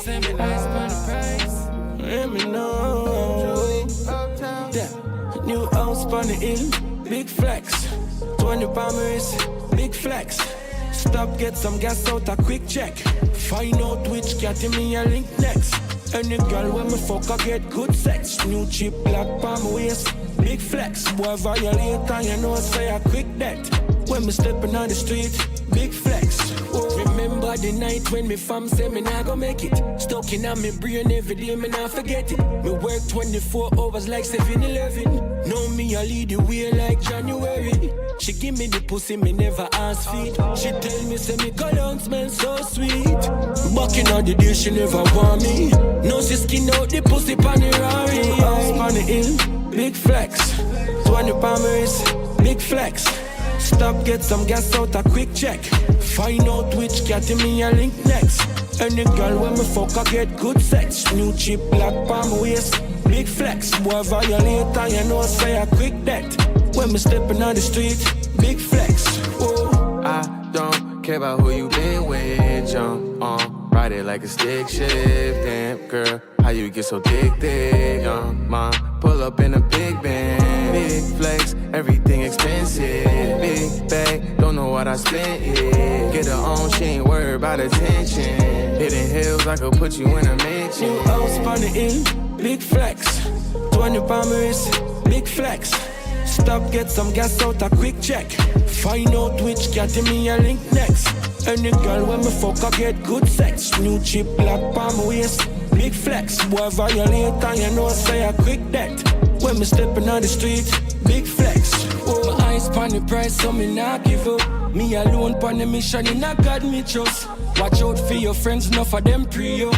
say me nice for the price. Let me know. Yeah. New house on the hill, big flex. 20 palmers, big flex. Stop, get some gas out, a quick check. Find out which cat in me a link next. Any girl when me fuck, I get good sex. New cheap black palm waist, big flex. Boy violate and you know say a quick death. When me stepping on the street, big flex. Oh, remember the night when me fam say me nah go make it. Stuck in on me brain every day, me nah forget it. Me work 24 hours like 7-Eleven. Know me I lead the way like January. She give me the pussy, me never ask feed. She tell me say me cologne smell so sweet. Bucking on the day, she never want me. No, she skin out the pussy pan the Rari. House pan the hill, big flex. 20 palmers, big flex. Stop, get some gas out, a quick check. Find out which cat in me a link next. Any girl when me fuck, I get good sex. New cheap black palm waist, big flex. Boy violate and you know say a quick death. When me stepping on the street, big flex. Oh, I don't care about who you been with. Jump on, ride it like a stick shift. Damn girl, how you get so thick, mom, pull up in a big band. Big flex, everything expensive. Big bag, don't know what I spent it. Get her own, she ain't worried about attention. Hitting hills, I could put you in a mansion. New house on the hill, big flex. 20 palmers, big flex. Stop, get some gas out, a quick check. Find out which cat in me a link next. Any girl when me fuck, I get good sex. New cheap black palm waist, big flex. Boy violate and you know say a quick death. When me stepping on the street, big flex. Oh, my eyes pon the price, so me not give up. Me alone pon the mission, in a God me trust. Watch out for your friends, enough of them pre-yo.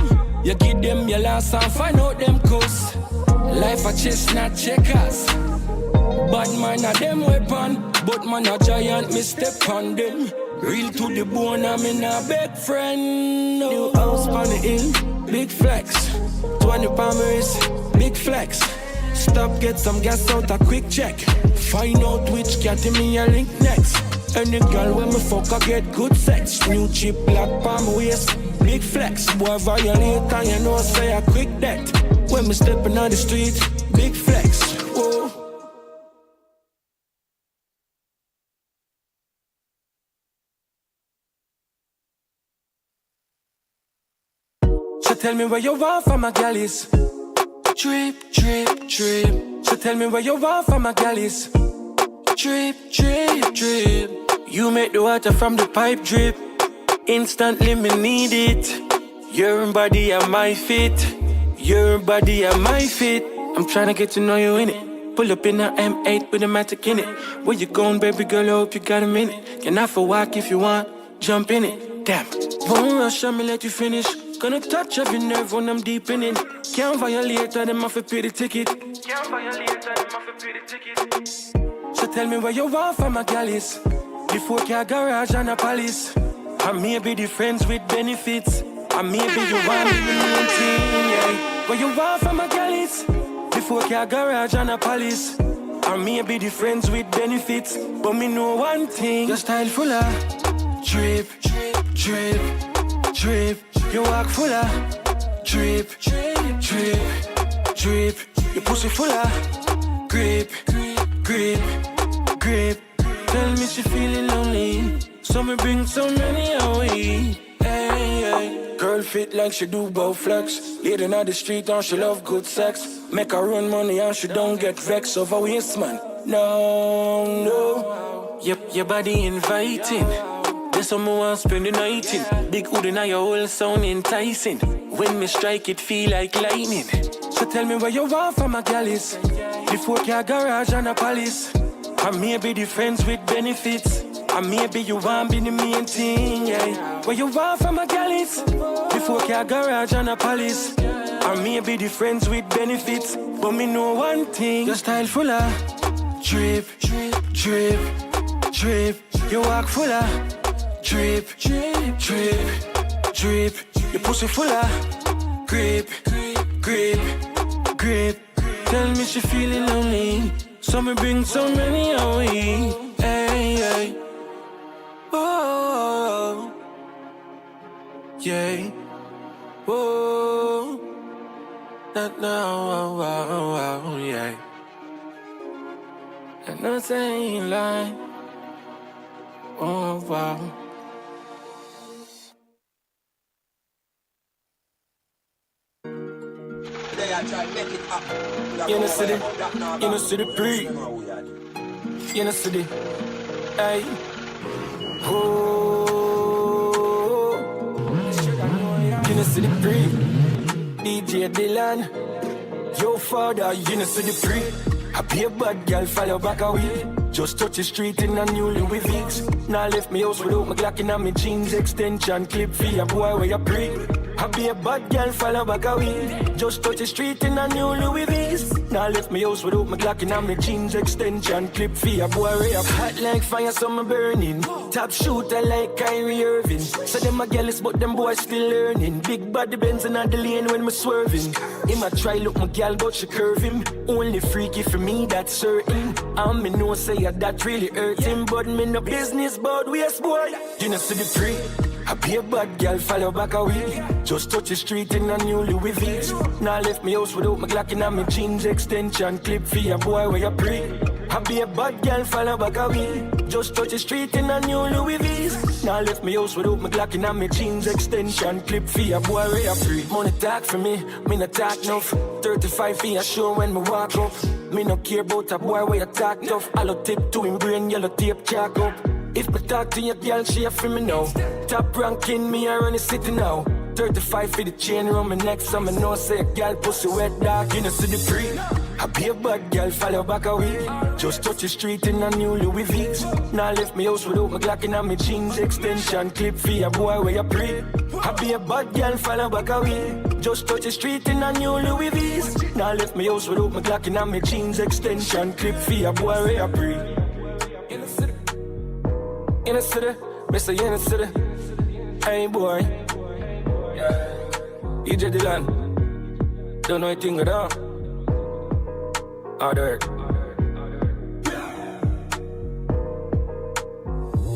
You give them your last and find out them coast. Life a chess, not checkers. Bad man a them weapon, but man a giant, me step on them. Real to the bone, I'm in a big friend. No. New house on the hill, big flex. 20 palmers, big flex. Stop, get some gas out, a quick check. Find out which cat in me a link next. Any girl when me fuck, I get good sex. New cheap black palm waist, big flex. Boy violate and you know say a quick death. When me stepping on the street, big flex. Oh. So tell me where you want from my galleys. Trip, trip, trip. So tell me where you want from my galleys. Trip, trip, trip. You make the water from the pipe drip. Instantly me need it. Your body at my feet. Your body at my feet. I'm tryna get to know you in it. Pull up in a M8 with a Matic in it. Where you going, baby girl? I hope you got a minute. Can I for walk if you want? Jump in it. Damn. Won't rush on me, let you finish. Gonna touch every nerve when I'm deep in it. Can't violate or them off a pay the ticket. Can't violate or them off a pay the ticket. So tell me where you want from my galleys. Before car garage and a palace. I may be the friends with benefits. I may be you want me the main thing, yeah. Where you want from my galleys. Before car garage and a palace. I may be the friends with benefits. But me know one thing. Your style full of drip, drip, drip, drip. You walk full of drip, drip, drip, drip. Your pussy full of grip, grip, grip. Tell me she feeling lonely, so me bring so many away. Hey, hey. Girl fit like she do bow flex. Lady on the street and she love good sex. Make her run money and she don't get vexed over waste man. No, no. Yep, your body inviting. There's someone want spend the night in. Big hood in your whole sound enticing. When me strike it feel like lightning. So tell me where you want from my galleys. Before car garage and a palace. I may be the friends with benefits. I may be you want be the main thing, yeah. Where you want from my galleys. Before car garage and a palace. I may be the friends with benefits. But me know one thing. Your style full of drip, drip, drip, drip. You walk full of drip, drip, drip, drip. Your pussy full of grip, grip, grip. Tell me she feeling lonely, so me bring so many away. Hey, hey. Oh, yeah. Whoa, that now, yeah. And I'm saying like, oh, wow. In the city, in the city, pre. In the city, hey. Oh, in the city, pre. DJ Dylan, yo father, in the city, pre. I be a bad girl, follow back away. Just touch the street in a new Louis Vuitton. Now left me house without my Glock in my jeans, extension clip for a boy where you pre. I be a bad girl, follow back away. Just touch the street in a new Louis Vuitton. Now left me house without my Glock in my jeans, extension clip for a boy where you hot like fire, summer burning. Top shooter like Kyrie Irving. So them a jealous, but them boys still learning. Big body Benz in the lane when me swerving. Him a try look my gal, but she curve him. Only freaky for me, that's certain. And me know say that really hurt him, but me no business about waste boy. You know see the free. I be a bad girl, follow back away. Just touch the street in a new Louis Vuitton. Now left me house without my Glock in my jeans, extension clip for a boy where you pre. I be a bad girl, follow back away. Just touch the street in a new Louis Vuitton. Now left me house without my Glock in my jeans, extension clip for a boy where you pre. Money talk for me no talk enough. 35 feet a show when me walk up. Me no care about a boy where you talk tough. I'll tip to him brain, yellow tape chalk up. If me talk to your girl, she a free me now. Top ranking, me a run the city now. 35 for the chain around my neck, so me know say a girl pussy wet dog. You know see the pre. I be a bad girl, follow back away. Just touch the street in a new Louis Vuitton. Now left me house without my Glock in my jeans, extension clip for a boy where you pre. I be a bad girl, follow back away. Just touch the street in a new Louis Vuitton. Now left me house without my Glock in my jeans, extension clip for a boy where you pre. In the city, Mr. In the city. Hey boy, DJ Dylan. Don't know anything at all. Hard work.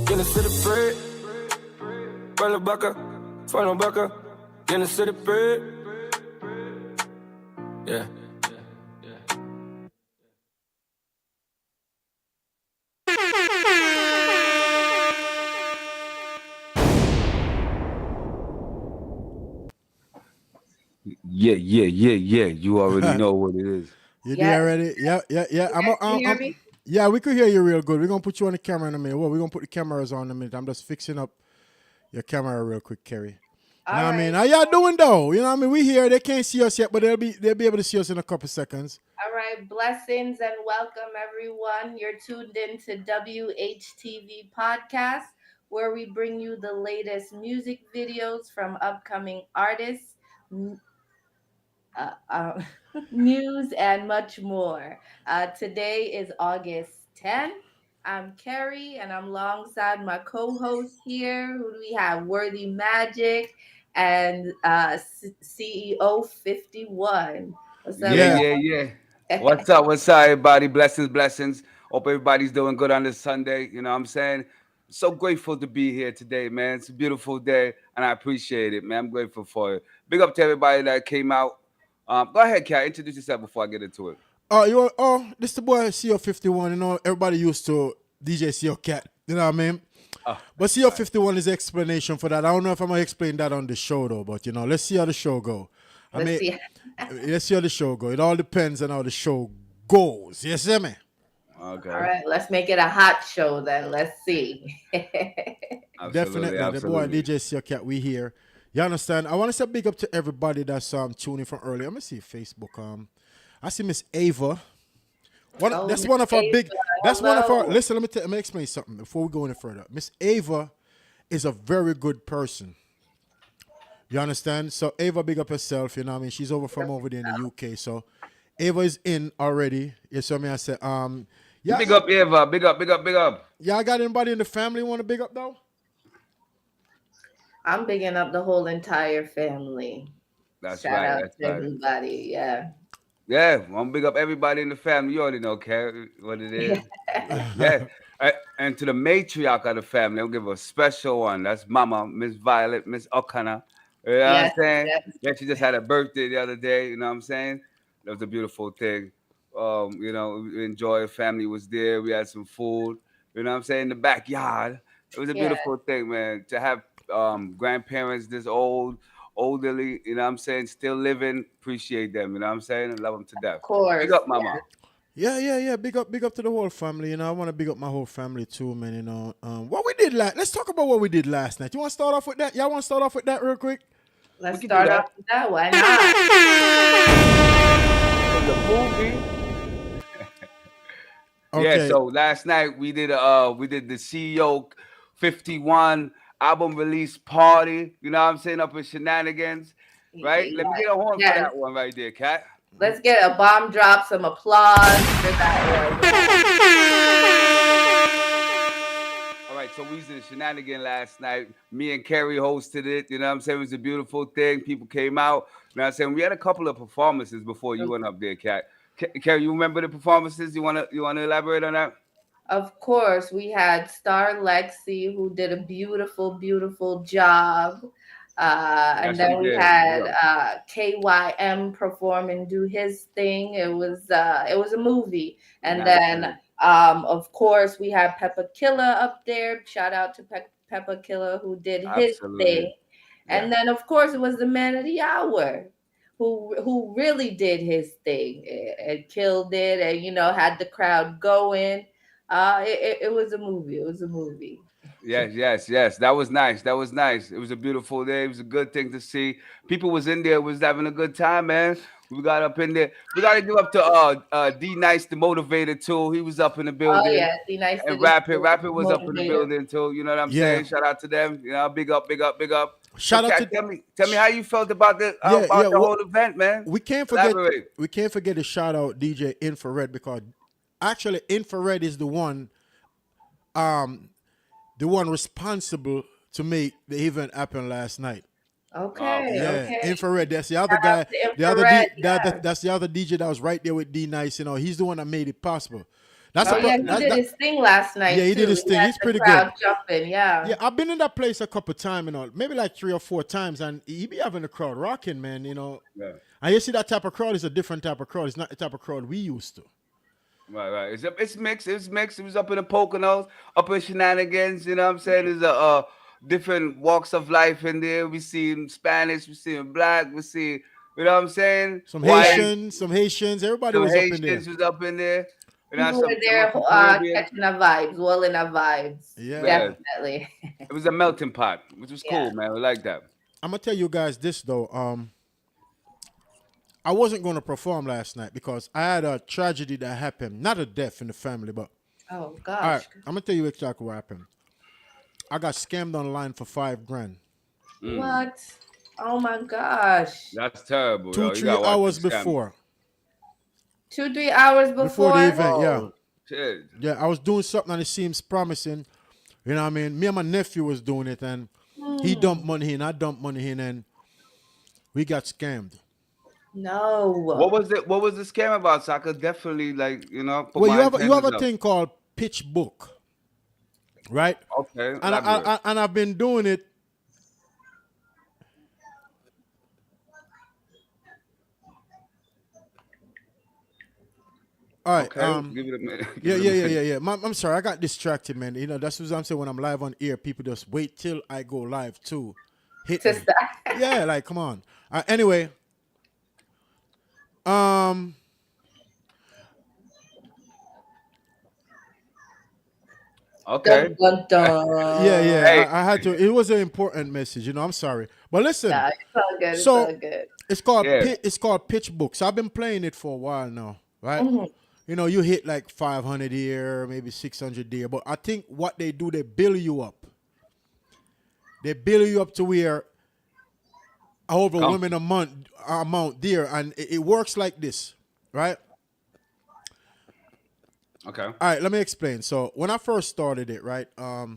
In the city, pray. Follow back up, follow back up. In the city, pray. Yeah. Yeah. You already know what it is. You there already? Yeah. Yeah, we could hear you real good. We're going to put you on the camera in a minute. Well, we're going to put the cameras on in a minute. I'm just fixing up your camera real quick, Kerry. You know what I mean? How y'all doing, though? You know what I mean? We here. They can't see us yet, but they'll be able to see us in a couple seconds. All right. Blessings and welcome, everyone. You're tuned in to WHTV Podcast, where we bring you the latest music videos from upcoming artists, news, and much more. Today is August 10th. I'm Carrie, and I'm alongside my co-host here. Who do we have? Worthy Magic and CEO 51. What's up? Yeah. What's up, everybody? Blessings. Hope everybody's doing good on this Sunday. You know what I'm saying? So grateful to be here today, man. It's a beautiful day, and I appreciate it, man. I'm grateful for it. Big up to everybody that came out. Go ahead, Kat. Introduce yourself before I get into it. This the boy CO 51. You know, everybody used to DJ CO Cat. You know what I mean? But CO 51 is the explanation for that. I don't know if I'm gonna explain that on the show though. But you know, let's see how the show go. Let's see how the show go. It all depends on how the show goes. Yes, sir, man. Okay. All right, let's make it a hot show then. Let's see. Definitely. The boy DJ CO Cat, we here. You understand? I want to say big up to everybody that's tuning from earlier. Let me see Facebook. I see Miss Ava. That's one of our big. That's one of our. Listen, let me explain something before we go any further. Miss Ava is a very good person. You understand? So Ava, big up herself. You know what I mean? She's over there in the UK. So Ava is in already. You saw me? I said, yeah. Big up, Ava. Big up. Yeah, I got anybody in the family want to big up though? I'm bigging up the whole entire family. That's Shout right. out That's to everybody. Yeah. Yeah, I'm gonna big up everybody in the family. You already know, Carrie, what it is. Yeah. And to the matriarch of the family, I'll give a special one. That's Mama, Miss Violet, Miss O'Connor. You know what I'm Yes, saying? yes. Yeah, she just had a birthday the other day. You know what I'm saying? That was a beautiful thing. We enjoyed. Family was there. We had some food. You know what I'm saying? In the backyard. It was a Yeah, beautiful thing, man. To have grandparents this old, elderly. You know what I'm saying? Still living. Appreciate them. You know what I'm saying? And love them to death. of Big course. up, Yeah. mama. Yeah. Big up to the whole family. You know, I want to big up my whole family too, man. You know, what we did last. Let's talk about what we did last night. You want to start off with that? Y'all want to start off with that real quick? We Let's can do start that. off with that. Why not? The movie. Yeah, Okay. so last night we did the CEO 51 album release party, you know what I'm saying, up in Shenanigans, right? Let me get a horn for Yes. that one right there, Cat. Let's get a bomb drop, some applause for that All right, so we was in Shenanigan last night. Me and Kerry hosted it, you know what I'm saying? It was a beautiful thing. People came out. You know what I'm saying? We had a couple of performances before you one. went up there, Cat. Kerry, you remember the performances? You wanna elaborate on that? Of course, we had Star Lexi, who did a beautiful, beautiful job. And Yes, she then we did. had Yeah. KYM perform and do his thing. It was a movie. And then Naturally. of course we had Peppa Killer up there. Shout out to Peppa Killer who did his Absolutely. thing. Yeah. And then of course it was the man of the hour who really did his thing and killed it and had the crowd going. It was a movie. It was a movie. Yes. That was nice. That was nice. It was a beautiful day. It was a good thing to see. People was in there, was having a good time, man. We got up in there. We got to give up to D Nice, the motivator too. He was up in the Oh building, yeah, be nice to and the Rapid was up in the motivator. building too. You know what I'm Yeah. saying? Shout out to them. You know, big up, big up, big up. So, Shout out Kat, to tell me how you felt about yeah. the whole event, man. We can't Elaborate. forget to shout out DJ Infrared because actually Infrared is the one responsible to make the event happen last night. Okay, Yeah, okay. Infrared. That's the other Shout guy. out to The other Infrared, that's the other DJ that was right there with D Nice. You know, he's the one that made it possible. That's Oh a yeah, he did his thing last night yeah, he too. did his He thing. had He's the pretty crowd good. jumping. Yeah. Yeah, I've been in that place a couple times, maybe like 3 or 4 times, and he be having the crowd rocking, man. Yeah. And you see that type of crowd is a different type of crowd. It's not the type of crowd we used to. Right. It's mixed. It's mixed. It was up in the Poconos, up in Shenanigans. You know what I'm saying? There's a different walks of life in there. We see Spanish, we see Black, we see, you know what I'm saying? Some White, Haitians, everybody some was up in there. Haitians was up in there. You know, People were some there of the Caribbean. catching our vibes, well in our vibes. Yeah. Yeah, Definitely. it was a melting pot, which was Yeah. cool, man. We like that. I'm gonna tell you guys this though. I wasn't gonna perform last night because I had a tragedy that happened. Not a death in the family, but Oh all right. gosh. I'm gonna tell you exactly what happened. I got scammed online for $5,000. What? Oh my gosh. That's terrible, Two, yo. You 3 gotta watch hours this scam. before. 2-3 hours Before the event, yeah. Oh, shit. Yeah, I was doing something and it seems promising. You know what I mean? Me and my nephew was doing it and he dumped money in, I dumped money in, and we got scammed. No. What was it? What was the scam about? So I could definitely put Well, my you have a antennas up. thing called pitch book, right? Okay, And elaborate. and I've been doing it. All right. Okay, give it a minute. Give Yeah. it a minute. I'm sorry, I got distracted, man. You know, that's what I'm saying. When I'm live on air, people just wait till I go live to hit To me. start. Yeah, like come on. Anyway, um, Okay. Dun, dun, dun. yeah. Hey. I had to. It was an important message. You know, I'm sorry, but listen. Nah, it's all good. It's So all good. it's called pitch book. So I've been playing it for a while now, right? Mhm. You know, you hit like 500 here, maybe 600 there, but I think what they do, they bill you up. They bill you up to where however Come. women a month amount there, and it works like this, right? Okay. All right, let me explain. So when I first started it, right, I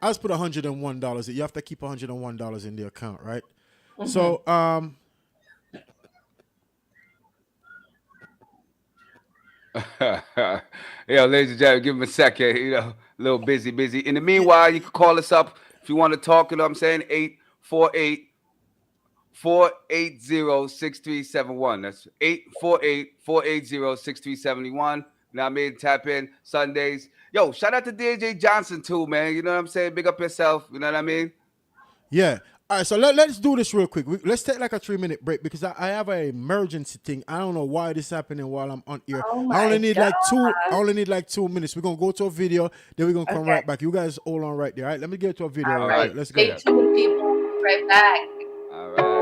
just put $101. You have to keep $101 in the account, right? So Yo, ladies and gentlemen, give him a second. A little busy. In the meanwhile, you can call us up if you want to talk. You know what I'm saying? 848 848-480-6371. That's 848-480-6371. You know what I mean? Tap in Sundays. Yo, shout out to DJ Johnson too, man. You know what I'm saying? Big up yourself. You know what I mean? Yeah. All right, so let's do this real quick. Let's take like a 3-minute break because I have an emergency thing. I don't know why this is happening while I'm on here. Oh I only need God. like 2 minutes. We're gonna go to a video, then we're gonna come right back. You guys hold on right there. All right, let me get to a video. All right. Let's go. Stay tuned, people. Right back. All right.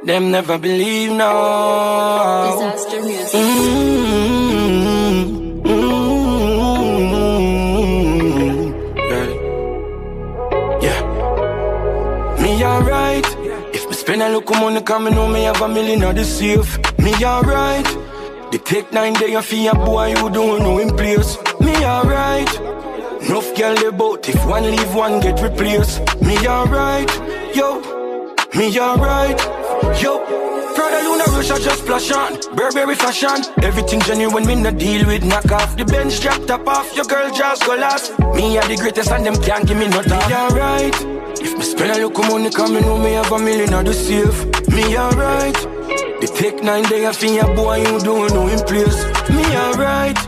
Them never believe now. Disaster music. Yeah. Me alright. If me spend a little money, come me know me have $1 million of the safe. Me alright. They take 9 days for a boy who don't know him place. Me alright. Enough girl they bout if one leave one get replaced. Me alright. Yo. Me alright. Yo. Prada Luna Rush I just splash on. Burberry fashion. Everything genuine me no deal with knock off. The bench drop top off. Your girl just go last. Me are the greatest and them can't give me no time. Me alright. If me spend a little money come me know me have $1 million of the safe. Me alright. They take 9 days for a boy who don't know him place. Me alright.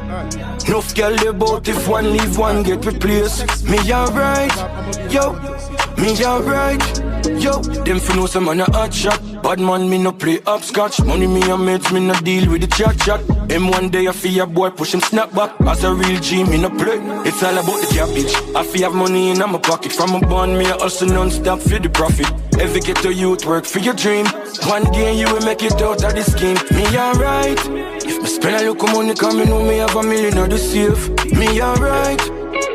Enough girl they bout if one leave one get replaced. Me alright. Yo. Me alright. Yo, them fi know some man a hot shot. Bad man me no play upscotch. Money me a mates me no deal with the chat. Him one day I feel a boy push him snap back. As a real G me no play. It's all about the cabbage. I feel have money in my pocket. From a bond me a hustle non-stop for the profit. Every get to youth work for your dream. One day you will make it out of the scheme. Me alright. If me spend a little money come me know me have $1 million of the safe. Me alright.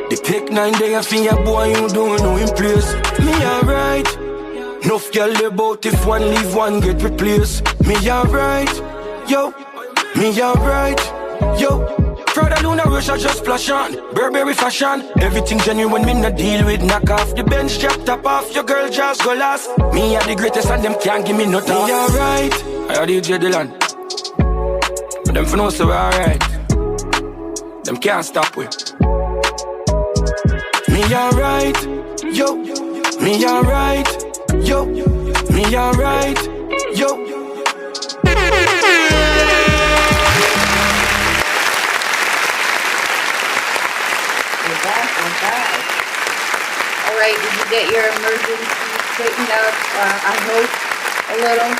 They take 9 days for a boy who don't know him place. Me alright. Enough girl they bout if one leave one get replaced. Me alright. Yo. Me alright. Yo. Prada Luna Rush I just splash on. Burberry fashion. Everything genuine me no deal with knock off. The bench drop top off. Your girl just go last. Me are the greatest and them can't give me no time. Me alright. I are DJ Dylan. But them for know so alright. Them can't stop with. Me alright. Yo. Me alright. Yo. Me alright. Yo. All right, did you get your emergency straightened out? I hope a little.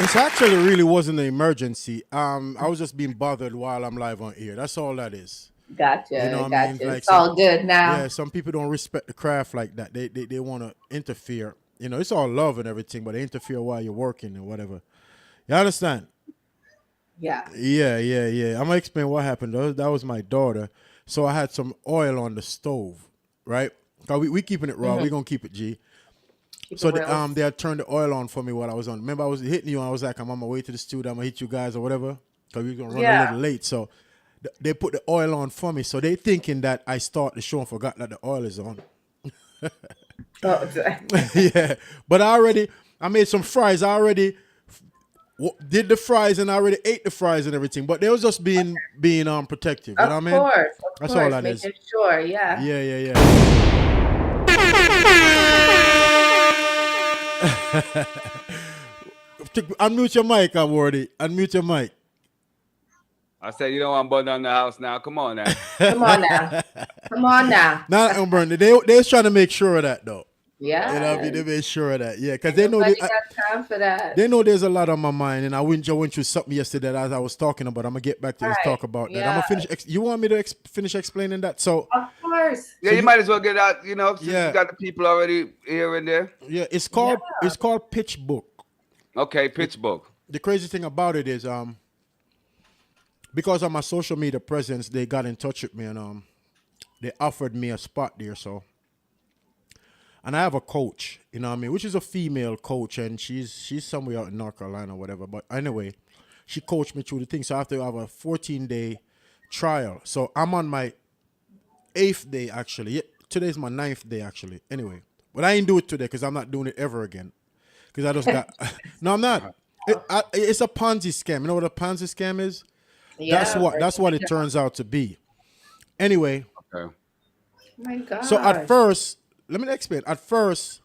It actually really wasn't an emergency. I was just being bothered while I'm live on air. That's all that is. Gotcha. You know what gotcha. I mean? Like it's all good now. Yeah, some people don't respect the craft like that. They want to interfere. You know, it's all love and everything, but they interfere while you're working and whatever. You understand? Yeah. Yeah. I'm going to explain what happened. That was my daughter. So I had some oil on the stove, right? Cause we keeping it raw. We're going to keep it G. So they had turned the oil on for me while I was on. Remember, I was hitting you and I was like, I'm on my way to the studio. I'm going to hit you guys or whatever. Because we're going to run a little late. So they put the oil on for me. So they thinking that I start the show and forgot that the oil is on. Yeah. But I made some fries. I already did the fries and I already ate the fries and everything. But they was just being protective. You know what I mean? Of course. That's all that is. Making sure, yeah. Yeah. Unmute your mic, Wordy. Unmute your mic. I said, you know I'm burning down the house now. Come on now. Come on now. Not I'm burning. They was trying to make sure of that though. Yeah. You know what I mean? They made sure of that. Yeah, because they know got time for that. They know there's a lot on my mind, and I went through something yesterday that as I was talking about. I'm gonna get back to this talk about that. I'm gonna finish. You want me to finish explaining that? So of course. Yeah, so you might as well get out. You know, since you got the people already here and there. Yeah, it's called Pitch Book. Okay, Pitch Book. The crazy thing about it is because of my social media presence, they got in touch with me and they offered me a spot there. So, and I have a coach, you know what I mean, which is a female coach, and she's somewhere out in North Carolina or whatever. But anyway, she coached me through the thing. So I have to have a 14-day trial. So I'm on my 8th day actually. Yeah, today's my 9th day actually. Anyway, but I ain't do it today because I'm not doing it ever again. Because I just got no, I'm not. It's a Ponzi scam. You know what a Ponzi scam is? Yeah, that's what it turns out to be. Anyway. Okay. My God. So at first, let me explain. At first,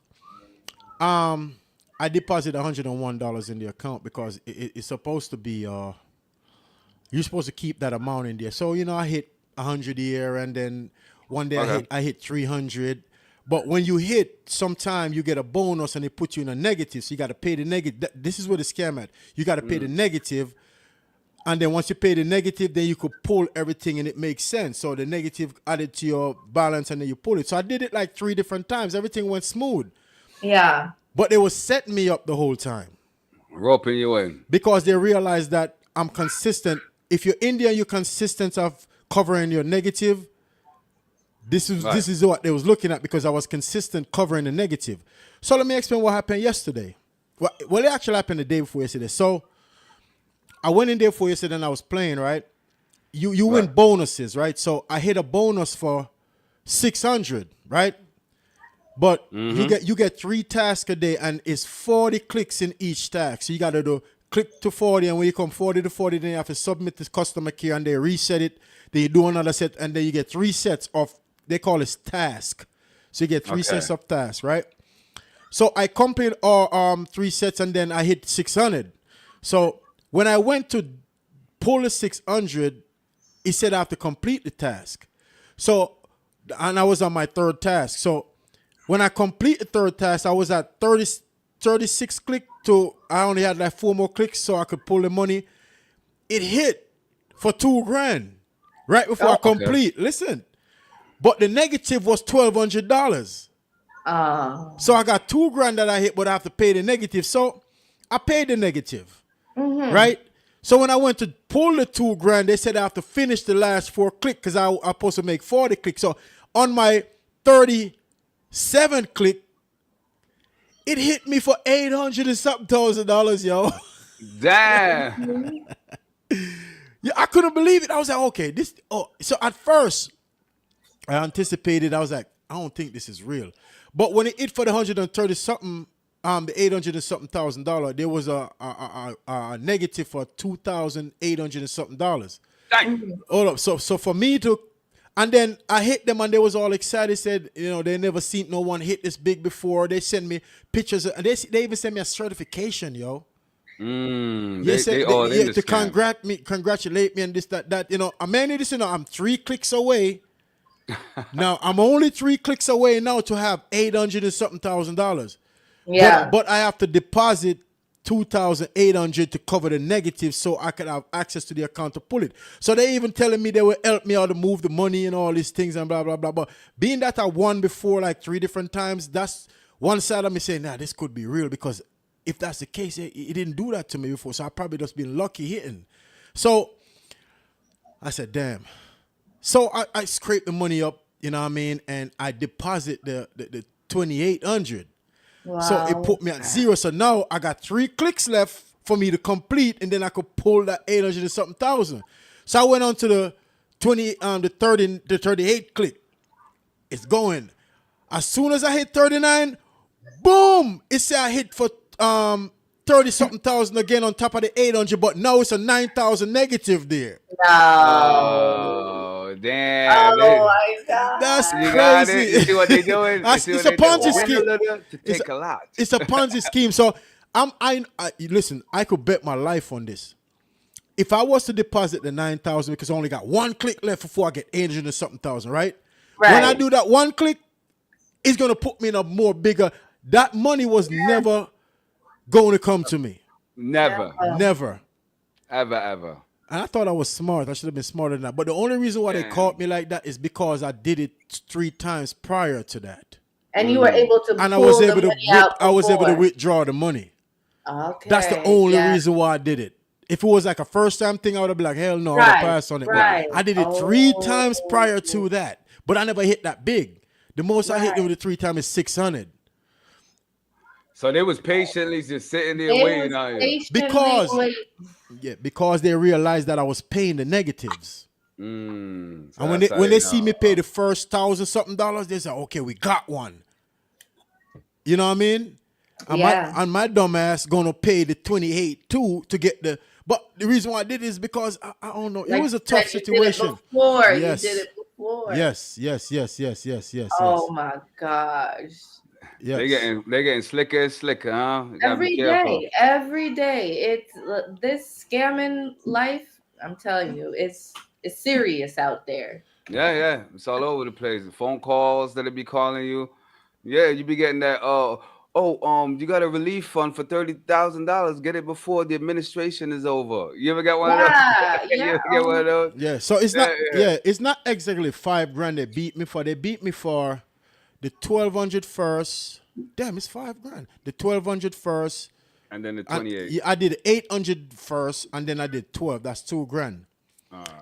I deposited $101 in the account because it's supposed to be you're supposed to keep that amount in there. So I hit 100 here, and then one day I hit 300. But when you hit, sometime you get a bonus and they put you in a negative. So you got to pay the negative. This is where the scam at. You got to pay the negative. And then once you pay the negative, then you could pull everything and it makes sense. So the negative added to your balance and then you pull it. So I did it like 3 different times. Everything went smooth. Yeah. But they was setting me up the whole time. Roping you in. Because they realized that I'm consistent. If you're Indian, you're consistent of covering your negative. This is what they was looking at, because I was consistent covering the negative. So let me explain what happened yesterday. Well, it actually happened the day before yesterday. So I went in there for yesterday and I was playing, right? You win bonuses, right? So I hit a bonus for 600, right? But you get 3 tasks a day, and it's 40 clicks in each task. So you got to do click to 40, and when you come 40 to 40, then you have to submit this customer care, and they reset it. Then you do another set, and then you get 3 sets of, they call it task. So you get 3 sets of tasks, right? So I completed all 3 sets, and then I hit 600. So when I went to pull the 600, it said I have to complete the task. So, and I was on my 3rd task. So when I complete the 3rd task, I was at 36 click to, I only had like 4 more clicks so I could pull the money. It hit for $2,000 right before I complete. Listen, but the negative was $1,200. So I got $2,000 that I hit, but I have to pay the negative. So I paid the negative, right? So when I went to pull the $2,000, they said I have to finish the last 4 clicks because I'm supposed to make 40 clicks. So on my 37 click, it hit me for $800 and something $1,000, yo. Damn. Yeah, I couldn't believe it. I was like, okay, this. Oh, so at first, I anticipated. I was like, I don't think this is real. But when it hit for the 130 something, the 800 and something $1,000, there was a negative for $2,800 and something dollars. Hold up. So for me to, and then I hit them, and they was all excited. Said, they never seen no one hit this big before. They sent me pictures, and they even sent me a certification, yo. They all in this to scam. congratulate me and this, that. I'm mainly this, I'm 3 clicks away. Now I'm only 3 clicks away now to have 800 and something $1,000. Yeah. But I have to deposit 2,800 to cover the negative so I could have access to the account to pull it. So they even telling me they will help me out to move the money and all these things and blah, blah, blah. But being that I won before like 3 different times, that's one side of me saying, nah, this could be real, because if that's the case, it didn't do that to me before. So I probably just been lucky hitting. So I said, damn. So I scraped the money up, you know what I mean? And I deposit the 2,800. Wow. So it put me at 0. So now I got 3 clicks left for me to complete, and then I could pull that 800 and something thousand. So I went on to the 38 click. It's going. As soon as I hit 39, boom! It said I hit for 30 something thousand again on top of the 800, but now it's a 9,000 negative there. Oh, damn. Oh my God. That's You got crazy. it. You see what they doing? It's a Ponzi scheme. To take a lot. It's a Ponzi scheme. So I listen, I could bet my life on this. If I was to deposit the 9,000, because I only got 1 click left before I get 800 and something thousand, right? When I do that 1 click, it's gonna put me in a more bigger. That money was never going to come to me. Never. Never. Ever. And I thought I was smart. I should have been smarter than that. But the only reason why they caught me like that is because I did it 3 times prior to that. And you were able to And pull the money out I was able to before. withdraw the money. Okay. That's the only reason why I did it. If it was like a first time thing, I would have been like, hell no, I would have passed on it. Right. But I did it 3 times prior to that. But I never hit that big. The most I hit with the 3 times is 600. So they was patiently just sitting there They waiting was on you. patiently Because they realized that I was paying the negatives. So And that's how when they know. see me pay the first $1,000 something, they say, okay, we got one. You know what I mean? And my dumb ass gonna pay the 28 too to get the. But the reason why I did it is because I don't know. It was a tough situation. You did it before. Yes. You did it floor. Yes. Oh my gosh. They Yes. getting slicker and slicker, huh? You gotta be Every careful. day, every day. It's this scamming life. I'm telling you, it's serious out there. Yeah. It's all over the place. The phone calls that they be calling you. Yeah, you be getting that. You got a relief fund for $30,000. Get it before the administration is over. You ever got one of those? Yeah, You yeah. ever get one of those? Yeah. So it's Yeah, not. yeah. Yeah, it's not exactly $5,000 they beat me for. They beat me for the 1,200 first. Damn, it's $5,000. The 1,200 first. And then the And 28. yeah, I did 800 first, and then I did 12. That's $2,000.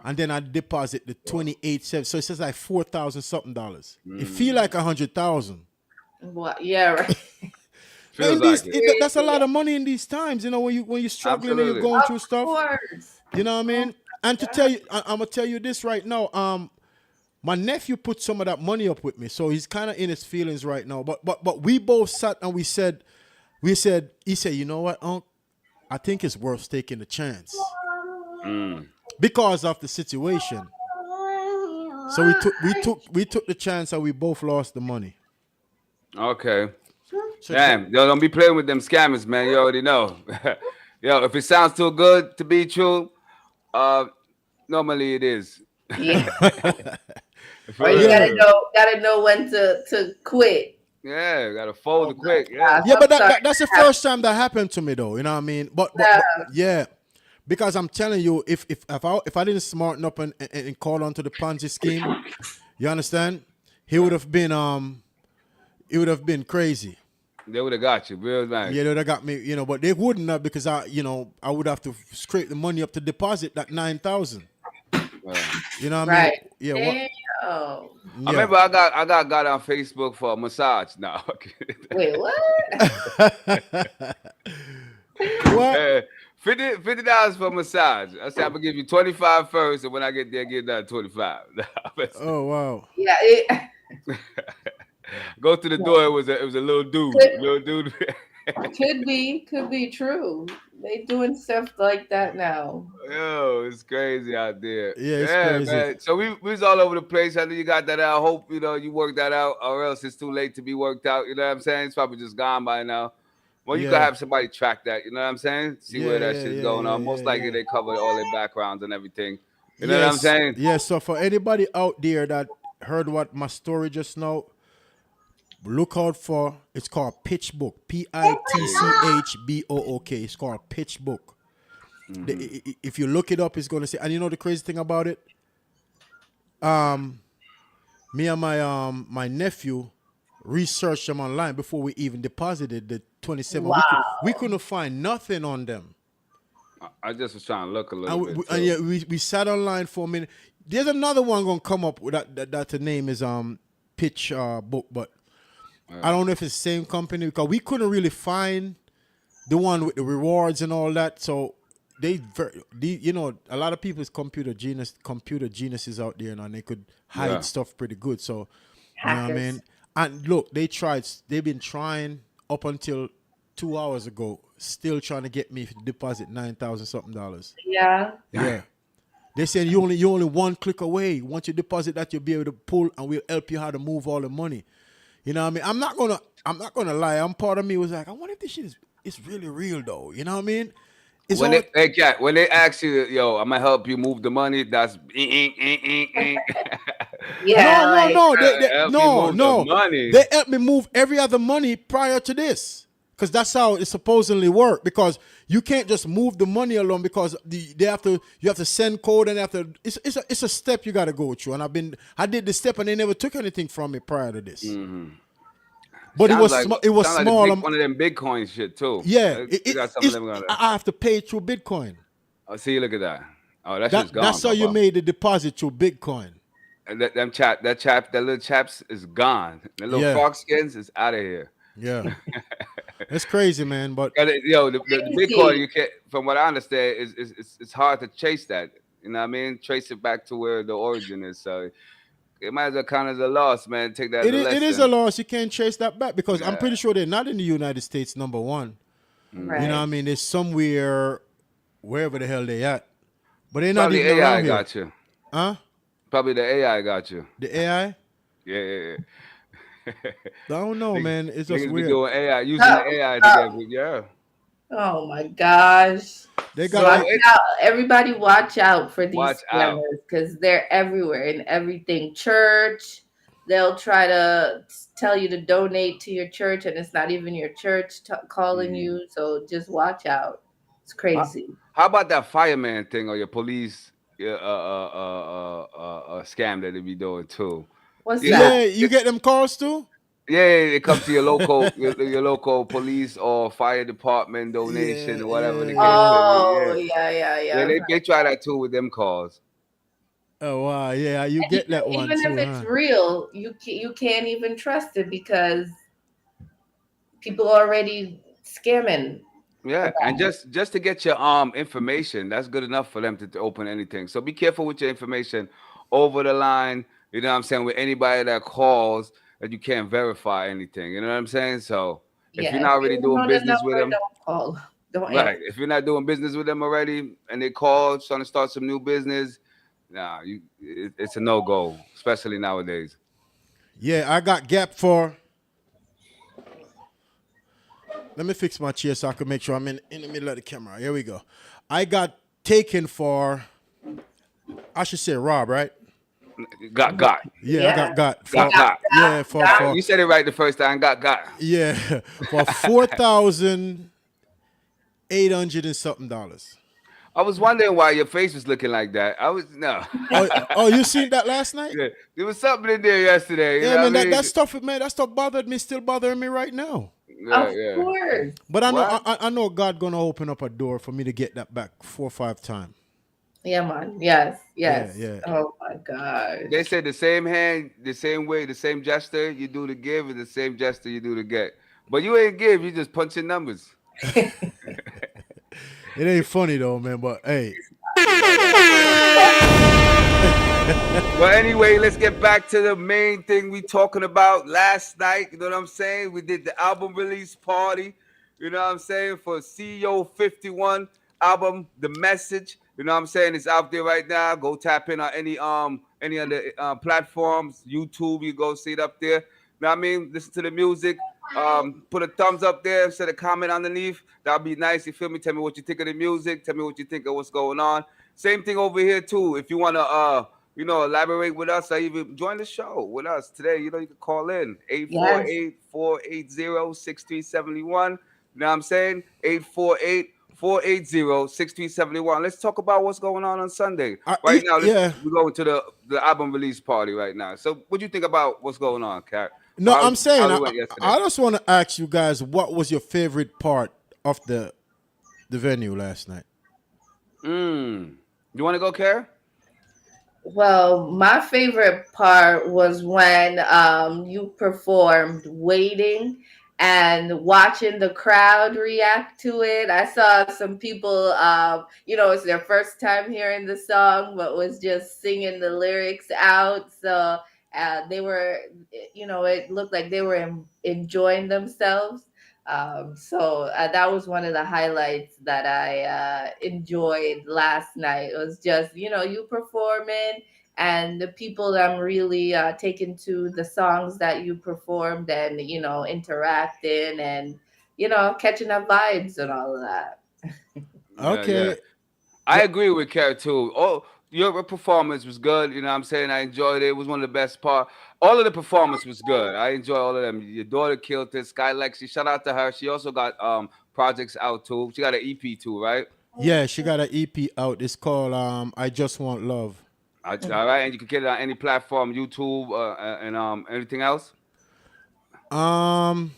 And then I deposit the 28 cents. So it says like 4,000 something dollars. It feel like 100,000. What? Yeah, right. Feels In like these, it. that's a lot of money in these times. You know, when you're struggling and you're Absolutely. going through Of stuff. course. You know what I mean? And to tell you, I'm gonna tell you this right now. My nephew put some of that money up with me, so he's kind of in his feelings right now. But we both sat and he said, he said, you know what, Unc? I think it's worth taking the chance because of the situation. So we took the chance and we both lost the money. Okay. So Damn, yo, don't be playing with them scammers, man. You already know. Yo, if it sounds too good to be true, normally it is. Yeah. For Or you real. gotta know when to quit. Yeah, gotta fold it quick. Yeah. Yeah, but I'm sorry. that's the first time that happened to me, though. You know what I mean? But yeah, because I'm telling you, if I didn't smarten up and call onto the Ponzi scheme, you understand? He would have been crazy. They would have got you, real nice. Yeah, they would have got me, you know, but they wouldn't have because I would have to scrape the money up to deposit that 9,000. You know what I mean? Right. Yeah. Damn. I remember I got on Facebook for a massage now. Wait, what? What? $50 for a massage. I said I'm gonna give you 25 first, and when I get there, get another 25. Oh wow. Yeah. Go to the door. It was a little dude. Could be true. They doing stuff like that now. Yo, it's crazy out there. Yeah, it's crazy. Man. So we was all over the place. I know you got that out. I hope you worked that out, or else it's too late to be worked out. You know what I'm saying? It's probably just gone by now. Well, you can have somebody track that. You know what I'm saying? See where that shit's going on. Most likely they cover all their backgrounds and everything. You know what I'm saying? Yeah. So for anybody out there that heard what my story just now, look out for, it's called Pitch Book. PITCHBOOK. It's called Pitch Book. If you look it up, it's going to say, and you know the crazy thing about it? Me and my nephew researched them online before we even deposited the 27. Wow. We couldn't find nothing on them. I just was trying to look a little bit. And yeah, we sat online for a minute. There's another one going to come up with that the name is Pitch Book, but I don't know if it's the same company because we couldn't really find the one with the rewards and all that. So a lot of people is computer geniuses out there, and they could hide stuff pretty good. So you know what I mean? And look, they've been trying up until 2 hours ago, still trying to get me to deposit $9,000 something dollars. Yeah. Yeah. They said you only one click away. Once you deposit that, you'll be able to pull, and we'll help you how to move all the money. You know what I mean? I'm not gonna lie. Part of me was like, I wonder if this shit is really real though. You know what I mean? When they ask you, yo, I'm gonna help you move the money, that's Yeah. No. Money. They helped me move every other money prior to this. Because that's how it supposedly work. Because you can't just move the money alone because you have to send code and it's a step you got to go through. And I did the step and they never took anything from me prior to this. Mm-hmm. But sounds it was like small. one of them Bitcoin shit too. Yeah, I have to pay through Bitcoin. Oh, see, look at that. Oh, that shit's gone. That's how you made the deposit through Bitcoin. And that little chaps is gone. The little frog skins is out of here. Yeah, it's crazy, man. But the Bitcoin, you can't. From what I understand, it's hard to chase that. You know what I mean? Trace it back to where the origin is. So it might as well count as a loss, man. Take that. It is a loss. You can't trace that back because I'm pretty sure they're not in the United States. Number one, right. You know what I mean? They're somewhere, wherever the hell they at. But they're not Probably even AI around here. got you. Huh? Probably the AI got you. The AI? Yeah. I don't know, man. It's just Niggas be weird. doing AI, using the Oh, AI to get, oh, yeah. oh my gosh. They got Watch So like, out. Everybody watch out for watch these out. scammers because they're everywhere in everything. Church, they'll try to tell you to donate to your church and it's not even your church calling Mhm. you. So just watch out. It's How, crazy. how about that fireman thing or your police scam that they be doing too? What's You know, that? yeah, you get them calls too? yeah, they come to your local police or fire department donation Yeah, or whatever the yeah, case yeah. may be. Yeah, Oh, yeah, yeah, yeah, yeah. they try that too with them calls. Oh wow, yeah, you And get that one even if too, it's huh? real, you can't even trust it because people are already scamming Yeah, and about it. just to get your information, that's good enough for them to open anything. So be careful with your information over the line. You know what I'm saying? With anybody that calls that you can't verify anything. You know what I'm saying? So if you're Yeah, if not you already don't doing know the business with number, them, don't call. Don't answer. right? If you're not doing business with them already, and they call trying to start some new business, nah, it's a no go, especially nowadays. Yeah, I got gap for. Let me fix my chair so I can make sure I'm in the middle of the camera. Here we go. I got taken for. I should say Rob, right? Got Yeah, I Yeah. got You for. got got got. Yeah, for You said it right the first time. Got. yeah for 4,800 and something dollars. I was wondering why your face was looking like that. I was no. Oh, you seen that last night? Yeah, there was something in there yesterday. You Yeah, know man, what I that mean? stuff, man, that stuff bothered me, still bothering me right now. Yeah, Of yeah. course. But I know, What? I know God gonna open up a door for me to get that back 4 or 5 times. Yeah, man. Yes. Yeah, Yes. yeah. Oh my gosh. They say the same hand, the same way, the same gesture you do to give, is the same gesture you do to get. But you ain't give. You just punching numbers. It ain't funny though, man. But hey, Well, anyway, let's get back to the main thing we talking about last night. You know what I'm saying? We did the album release party. You know what I'm saying? For CEO 51 album, The Message. You know what I'm saying? It's out there right now. Go tap in on any other platforms. YouTube, you go see it up there. You know what I mean? Listen to the music. Put a thumbs up there, set a comment underneath. That'll be nice. You feel me? Tell me what you think of the music. Tell me what you think of what's going on. Same thing over here too. If you wanna elaborate with us or even join the show with us today, you can call in eight four Yes. eight 480 6371. You know what I'm saying? 848-480-6371. Let's talk about what's going on Sunday. Right now, yeah. we're going to the album release party right now. So what do you think about what's going on, Kat? No, I'm saying How it I, went yesterday? I just want to ask you guys what was your favorite part of the venue last night? You want to go, Kara? Well, my favorite part was when you performed Waiting and watching the crowd react to it. I saw some people, it's their first time hearing the song, but was just singing the lyrics out. So they were, it looked like they were enjoying themselves. So that was one of the highlights that I enjoyed last night. It was just, you performing and the people that I'm really taking to the songs that you performed and, interacting and, catching up vibes and all of that. Yeah. Okay. I agree with Kara too. Oh, your performance was good. You know what I'm saying? I enjoyed it. It was one of the best part. All of the performance was good. I enjoy all of them. Your daughter killed it. Sky Lexi, shout out to her. She also got projects out too. She got an EP too, right? Yeah, she got an EP out. It's called I Just Want Love. All right, and you can get it on any platform, YouTube, and anything else. Um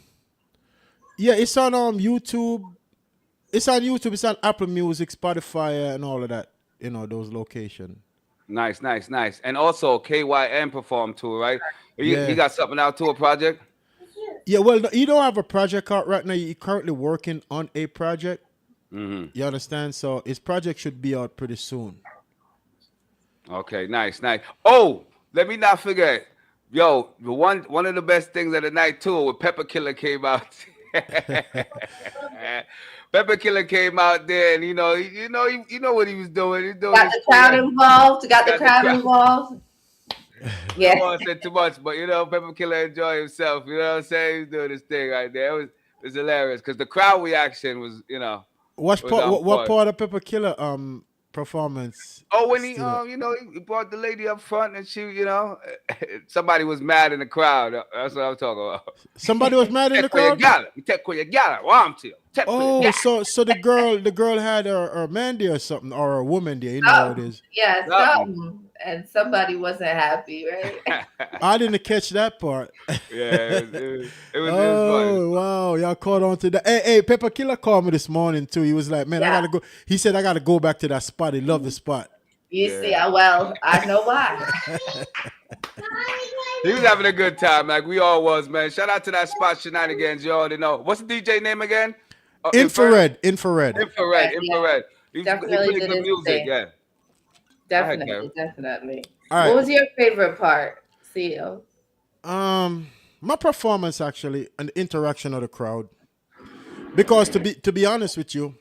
yeah, it's on YouTube. It's on YouTube, it's on Apple Music, Spotify, and all of that. Those locations. Nice. And also KYM performed too, right? He Yeah. got something out to a project. Yeah, well, no, you don't have a project out right now. You're currently working on a project. Mm-hmm. You understand? So his project should be out pretty soon. Okay, nice. Oh, let me not forget. Yo, the one of the best things of the night too, when Pepper Killer came out. Pepper Killer came out there, and you know what he was doing. He's doing Got his the thing. crowd involved. Got the Got the crowd crowd. involved. I don't want to say too much, but Pepper Killer enjoyed himself. You know what I'm saying? He's doing his thing right there. It was hilarious because the crowd reaction was, was on What point. part of Pepper Killer performance? Oh, when he stood out? he brought the lady up front and she, somebody was mad in the crowd. That's what I'm talking about. Somebody was mad in the Take where you crowd. got it. You take where you got it. Well, I'm to you. Take where you Oh, got it. so the girl had her man there or something, or a woman there. You know how it is. Yeah, something. And somebody wasn't happy, right? I didn't catch that part. Yeah, it was Oh wow, y'all caught on to that. Hey, Pepper Killer called me this morning too. He was like, "Man, I gotta go." He said, "I gotta go back to that spot." He loved the spot. You see, well, I know why. He was having a good time, like we all was, man. Shout out to that spot shenanigans. You already know. What's the DJ name again? Infrared. Infrared. Yeah. He Definitely really did good his music, thing. yeah. Definitely. All right. What was your favorite part, CEO? My performance actually, and the interaction of the crowd. Because to be honest with you,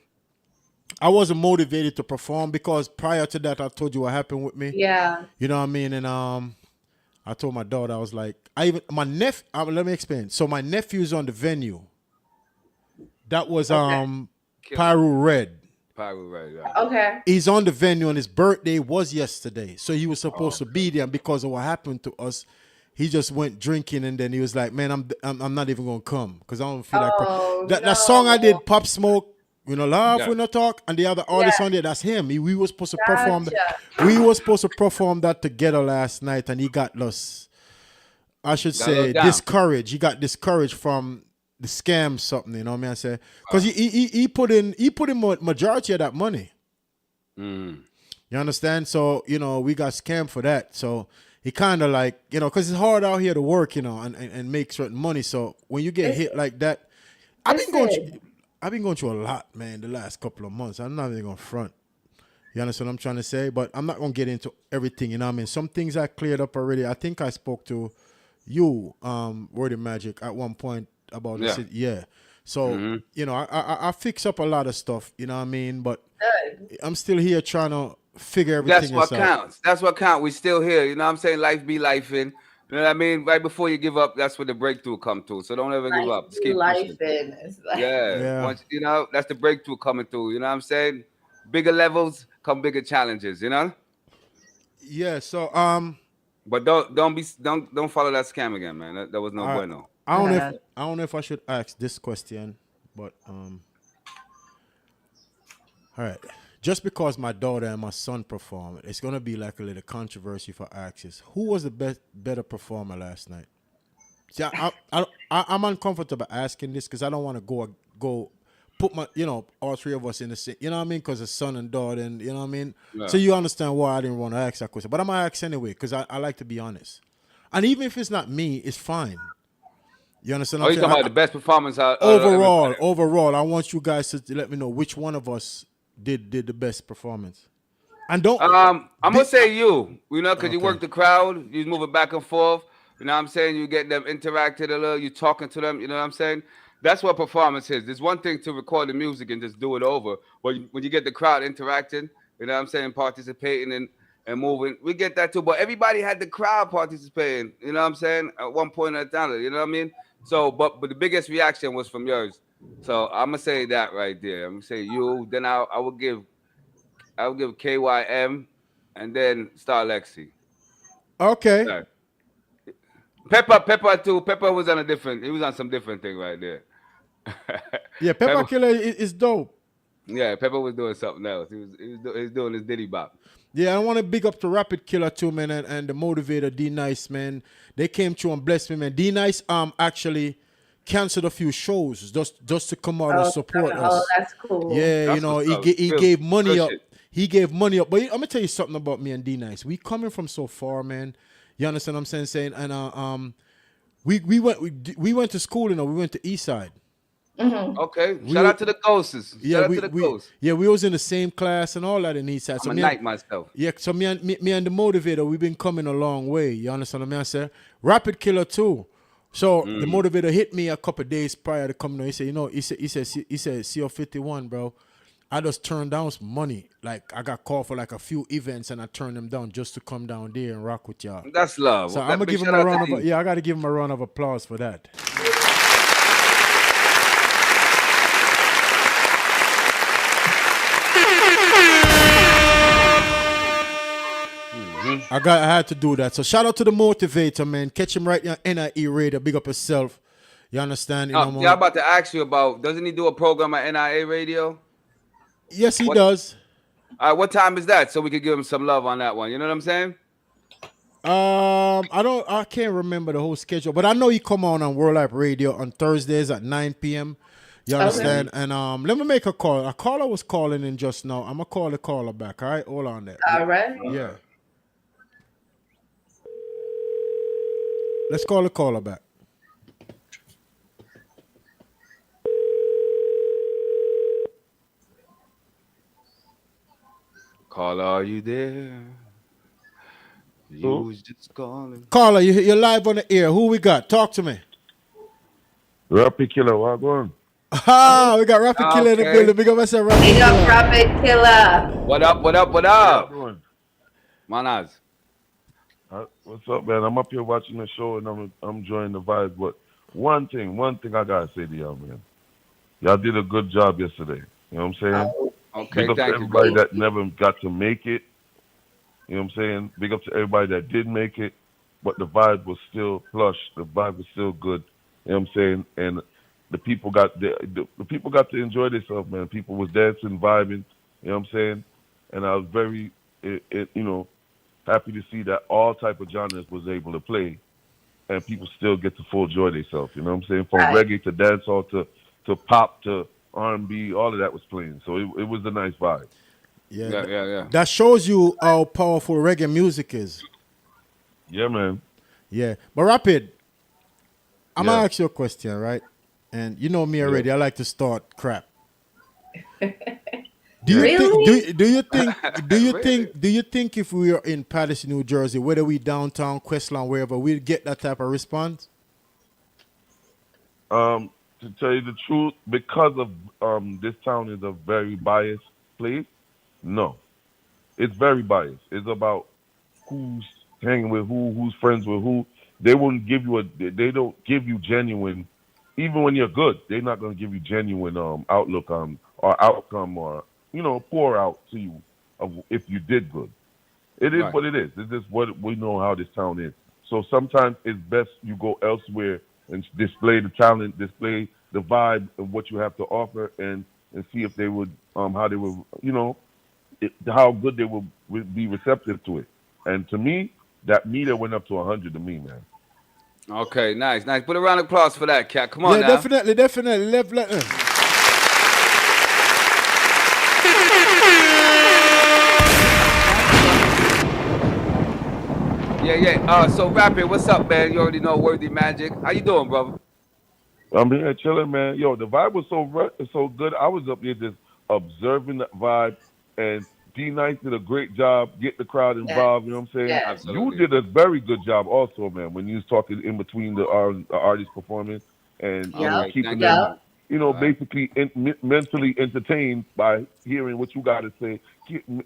I wasn't motivated to perform because prior to that, I told you what happened with me. Yeah. You know what I mean? And I told my daughter, I was like, let me explain. So my nephew's on the venue. That was Pyro Red. Pyro Red, yeah. Okay. He's on the venue and his birthday was yesterday. So he was supposed to be there, and because of what happened to us, he just went drinking and then he was like, "Man, I'm not even gonna come because I don't feel like that song I did, Pop Smoke. Laugh when I talk, and the other artist on there, that's him. We were supposed to perform that. We were supposed to perform that together last night, and he got lost. I should say discouraged. He got discouraged from the scam, something. You know what I mean? I say because he put in majority of that money. You understand? So we got scammed for that. So he kind of like because it's hard out here to work, and make certain money. So when you get hit like that, I've been going through a lot, man, the last couple of months. I'm not even going to front. You understand what I'm trying to say? But I'm not going to get into everything, you know what I mean? Some things I cleared up already. I think I spoke to you, Word of Magic, at one point about this. Yeah. So, I fix up a lot of stuff, you know what I mean? But I'm still here trying to figure everything out. That's what counts. We still here, you know what I'm saying? Life be life in. You know what I mean? Right before you give up, that's where the breakthrough come through. So don't ever give up. Just keep pushing. Yeah. Once, that's the breakthrough coming through. You know what I'm saying? Bigger levels come bigger challenges. Yeah. So but don't follow that scam again, man. That was no bueno. I don't know if I should ask this question, but all right. Just because my daughter and my son perform, it's gonna be like a little controversy for axis. Who was the better performer last night? See, I'm uncomfortable asking this because I don't want to go put my all three of us in the same. You know what I mean? Because it's son and daughter, and you know what I mean. Yeah. So you understand why I didn't want to ask that question, but I'm gonna ask anyway because I like to be honest. And even if it's not me, it's fine. You understand? You're talking about the best performance overall. I want you guys to let me know which one of us did the best performance. And don't I'm gonna say you because you work the crowd, you move it back and forth, you know what I'm saying, you get them interacted a little, you talking to them, you know what I'm saying. That's what performance is. There's one thing to record the music and just do it over, but when you get the crowd interacting, you know what I'm saying, participating and moving, we get that too. But everybody had the crowd participating, you know what I'm saying, at one point or another, you know what I mean. So but the biggest reaction was from yours. So I'm gonna say that right there. I'm gonna say you. Then I will give KYM, and then Star Lexi. Okay. Right. Pepper too. Pepper was on he was on some different thing right there. Yeah, Pepper Killer is dope. Yeah, Pepper was doing something else. He was doing his Diddy Bop. Yeah, I want to big up to Rapid Killer too, man, and the motivator D Nice, man. They came through and blessed me, man. D Nice actually canceled a few shows just to come out and support us. Oh, that's cool. Yeah, he gave money up. He gave money up. But I'm gonna tell you something about me and D Nice. We coming from so far, man. You understand what I'm saying? And we went to school, we went to Eastside. Mm-hmm. Okay. Shout out to the Ghosts. Shout out to the Ghosts. Yeah, we was in the same class and all that in Eastside. So I'm a night myself. Yeah, so me and the motivator, we've been coming a long way. You understand what I say? Rapid Killer too. So the motivator hit me a couple of days prior to coming on. He said, he said, CO51, bro. I just turned down some money. Like I got called for like a few events and I turned them down just to come down there and rock with y'all. That's love. So I'm gonna Big give him shout a out round to of E. I gotta give him a round of applause for that. I had to do that. So shout out to the motivator, man. Catch him right now, NIE Radio. Big up yourself. You understand? You know, Yeah, I'm about to ask you about. Doesn't he do a program at NIA Radio? Yes, he does. All right, what time is that? So we could give him some love on that one. You know what I'm saying? I can't remember the whole schedule, but I know he come on World Life Radio on Thursdays at 9 p.m. You understand? Okay. And let me make a call. A caller was calling in just now. I'm gonna call the caller back. All right, hold on there. All right. Yeah. Let's call the caller back. Caller, are you there? You was just calling. Caller, you're live on the air. Who we got? Talk to me. Rappy Killer, what going? Ah, we got Rapid Killer in the building. Big up myself, Rapid Killer. Big up Rapid Killer. What up? What up? What up? Manaz. What's up, man? I'm up here watching the show and I'm enjoying the vibe. But one thing I gotta say to y'all, man. Y'all did a good job yesterday. You know what I'm saying? Okay, big up to everybody that never got to make it. You know what I'm saying? Big up to everybody that did make it, but the vibe was still plush. The vibe was still good. You know what I'm saying? And the people got the people got to enjoy themselves, man. People was dancing, vibing. You know what I'm saying? And I was very, happy to see that all type of genres was able to play, and people still get to full enjoy themselves. You know what I'm saying? From reggae to dancehall to pop to R&B, all of that was playing. So it was a nice vibe. Yeah. That shows you how powerful reggae music is. Yeah, man. Yeah. But Rapid, I'm going to ask you a question, right? And you know me already. I like to start crap. Do you think if we were in Paterson, New Jersey, whether we downtown, Questland, wherever, we'd get that type of response? To tell you the truth, because of this town is a very biased place, no. It's very biased. It's about who's hanging with who's friends with who. They wouldn't give you they don't give you genuine, even when you're good, they're not going to give you genuine outlook on or outcome or, pour out to you if you did good. It is what it is. It's just what we know how this town is. So sometimes it's best you go elsewhere and display the talent, display the vibe of what you have to offer, and see if they would, how they would, how good they would be receptive to it. And to me, that meter went up to 100 to me, man. Okay, nice. Put a round of applause for that, Cat. Come on now. Definitely. Yeah. So Rapid, what's up, man? You already know Worthy Magic. How you doing, brother? I'm here chilling, man. Yo, the vibe was so good. I was up here just observing the vibe, and D-Nice did a great job getting the crowd involved. You know what I'm saying? Yeah. Absolutely. You did a very good job also, man, when you was talking in between the artists performing and keeping them, basically mentally entertained by hearing what you got to say, getting